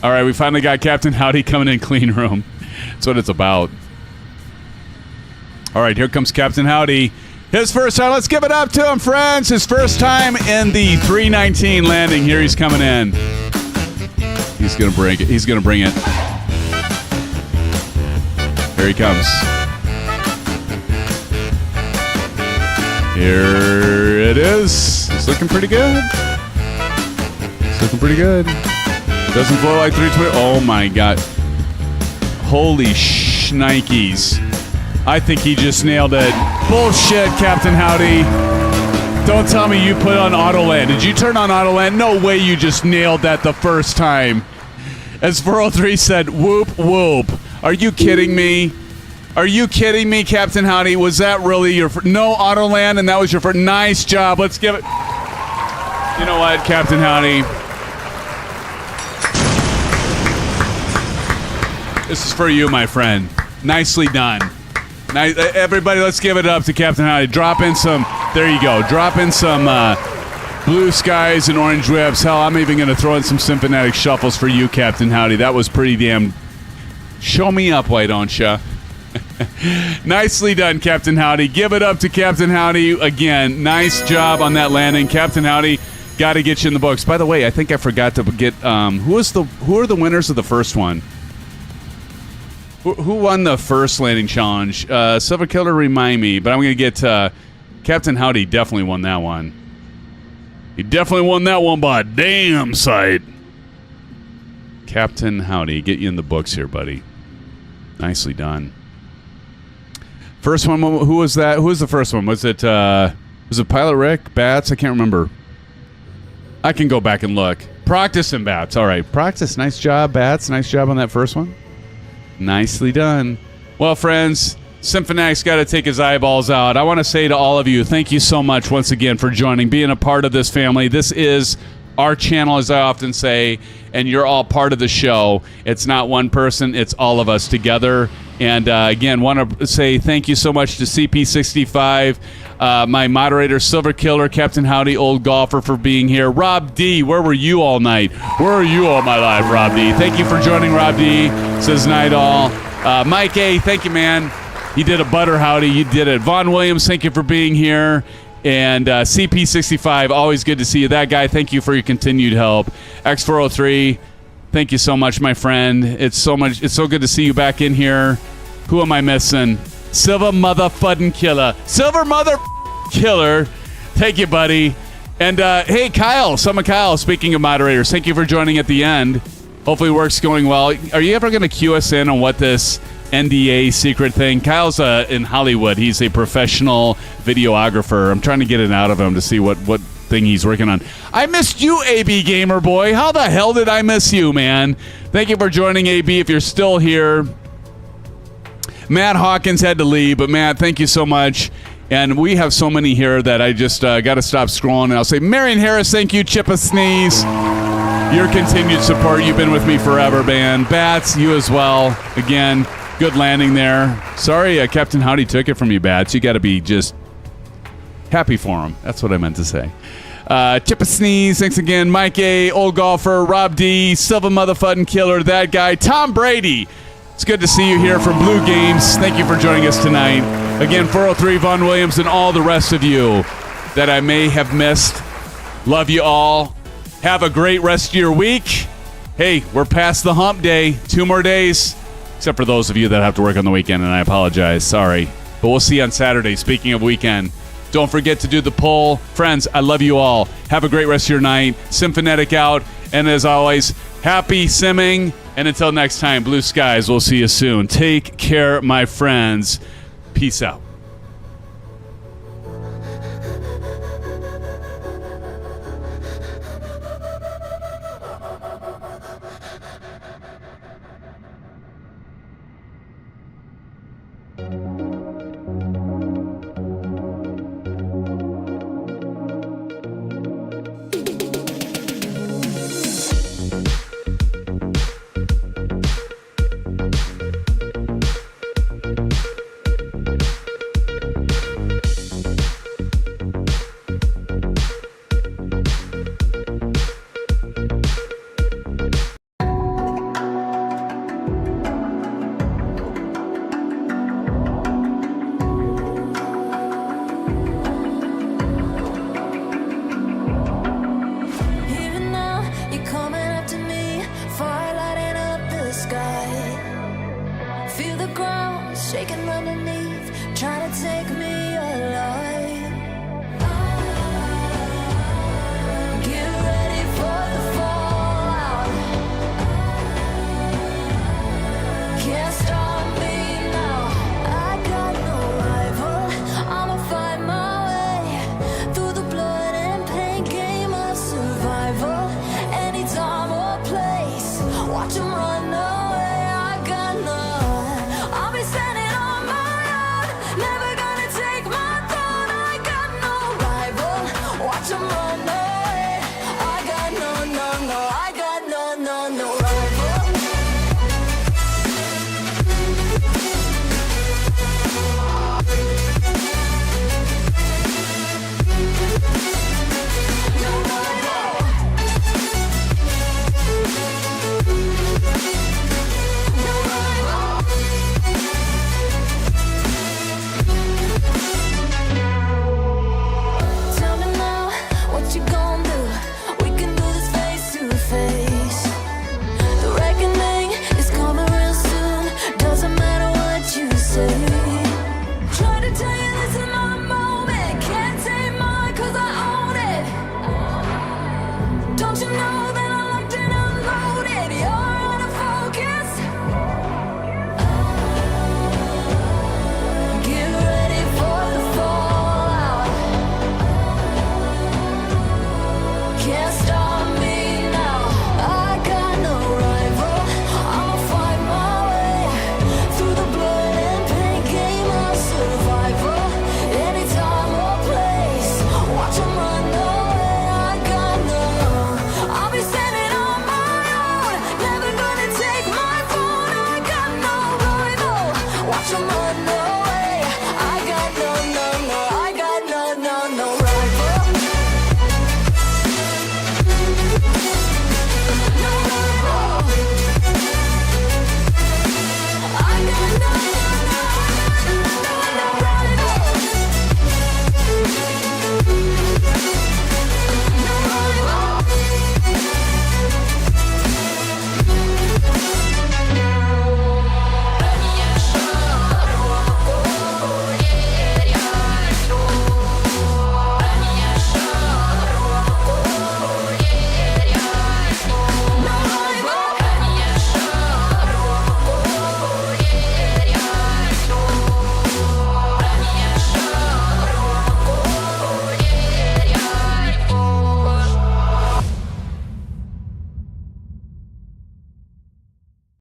All right, we finally got Captain Howdy coming in clean room. That's what it's about. All right, here comes Captain Howdy. His first time. Let's give it up to him, friends. His first time in the 319 landing. Here he's coming in. He's going to bring it. He's going to bring it. Here he comes. Here it is. It's looking pretty good. It's looking pretty good. Doesn't flow like 320. Oh my God. Holy shnikes. I think he just nailed it. Bullshit, Captain Howdy. Don't tell me you put on auto land. Did you turn on auto land? No way you just nailed that the first time. As 403 said, whoop, whoop. Are you kidding me? Are you kidding me, Captain Howdy? Was that really your no auto land and that was your first? Nice job. Let's give it. You know what, Captain Howdy? This is for you, my friend. Nicely done. Nice, everybody, let's give it up to Captain Howdy. Drop in some, there you go. Drop in some blue skies and orange whips. Hell, I'm even going to throw in some SimFanatic shuffles for you, Captain Howdy. That was pretty damn... Show me up, why don't ya? Nicely done, Captain Howdy. Give it up to Captain Howdy again. Nice job on that landing. Captain Howdy, got to get you in the books. By the way, I think I forgot to get... who are the winners of the first one? Who won the first landing challenge? Silver Killer, remind me. But I'm going to get Captain Howdy definitely won that one. He definitely won that one by a damn sight. Captain Howdy, get you in the books here, buddy. Nicely done. First one, who was that? Who was the first one? Was it Pilot Rick? Bats? I can't remember. I can go back and look. Practice and Bats. All right. Practice. Nice job, Bats. Nice job on that first one. Nicely done. Well, friends, SimFanatic's got to take his eyeballs out. I want to say to all of you, thank you so much once again for joining, being a part of this family. This is our channel, as I often say, and you're all part of the show. It's not one person, it's all of us together. And again, want to say thank you so much to CP65, my moderator, Silver Killer, Captain Howdy, Old Golfer, for being here. Rob D, where were you all night? Where were you all my life, Rob D? Thank you for joining, Rob D. Says night all. Mike A, thank you, man. You did a butter howdy. You did it. Vaughn Williams, thank you for being here. And CP65, always good to see you. That guy, thank you for your continued help. X403, thank you so much, my friend. It's so good to see you back in here. Who am I missing? Silver Mother Fuddin' Killer. Silver Mother Killer. Thank you, buddy. And hey, Kyle, Summer Kyle, speaking of moderators, thank you for joining at the end. Hopefully work's going well. Are you ever going to cue us in on what this NDA secret thing? Kyle's in Hollywood. He's a professional videographer. I'm trying to get it out of him to see what thing he's working on. I missed you, AB Gamer Boy. How the hell did I miss you, man? Thank you for joining, AB, if you're still here. Matt Hawkins had to leave, but Matt, thank you so much. And we have so many here that I just got to stop scrolling. And I'll say, Marion Harris, thank you. Chip a Sneeze. Your continued support. You've been with me forever, man. Bats, you as well. Again, good landing there. Sorry, Captain Howdy took it from you, Bats. You got to be just happy for him. That's what I meant to say. Chip a Sneeze, thanks again. Mike A, Old Golfer, Rob D, Silver Motherfucking Killer, that guy. Tom Brady. It's good to see you here from Blue Games. Thank you for joining us tonight. Again, 403, Vaughn Williams, and all the rest of you that I may have missed. Love you all. Have a great rest of your week. Hey, we're past the hump day. 2 more days. Except for those of you that have to work on the weekend, and I apologize. Sorry. But we'll see you on Saturday. Speaking of weekend, don't forget to do the poll. Friends, I love you all. Have a great rest of your night. SimFanatic out. And as always, happy simming. And until next time, blue skies. We'll see you soon. Take care, my friends. Peace out. shaking underneath, trying to take me alive. Get ready for the fallout. Can't stop me now. I got no rival. I'ma find my way through the blood and pain game of survival. Any time or place, watch 'em run away. I got none. I'll be standing on my own, never gonna take my throne. I got no rival. Watch 'em run away. I got no, I got no rival. Tell me now, what you gon' do? We can do this face to face. The reckoning is coming real soon. Doesn't matter what you say. Try to tell you this is my moment. Can't take mine 'cause I own it. Don't you know that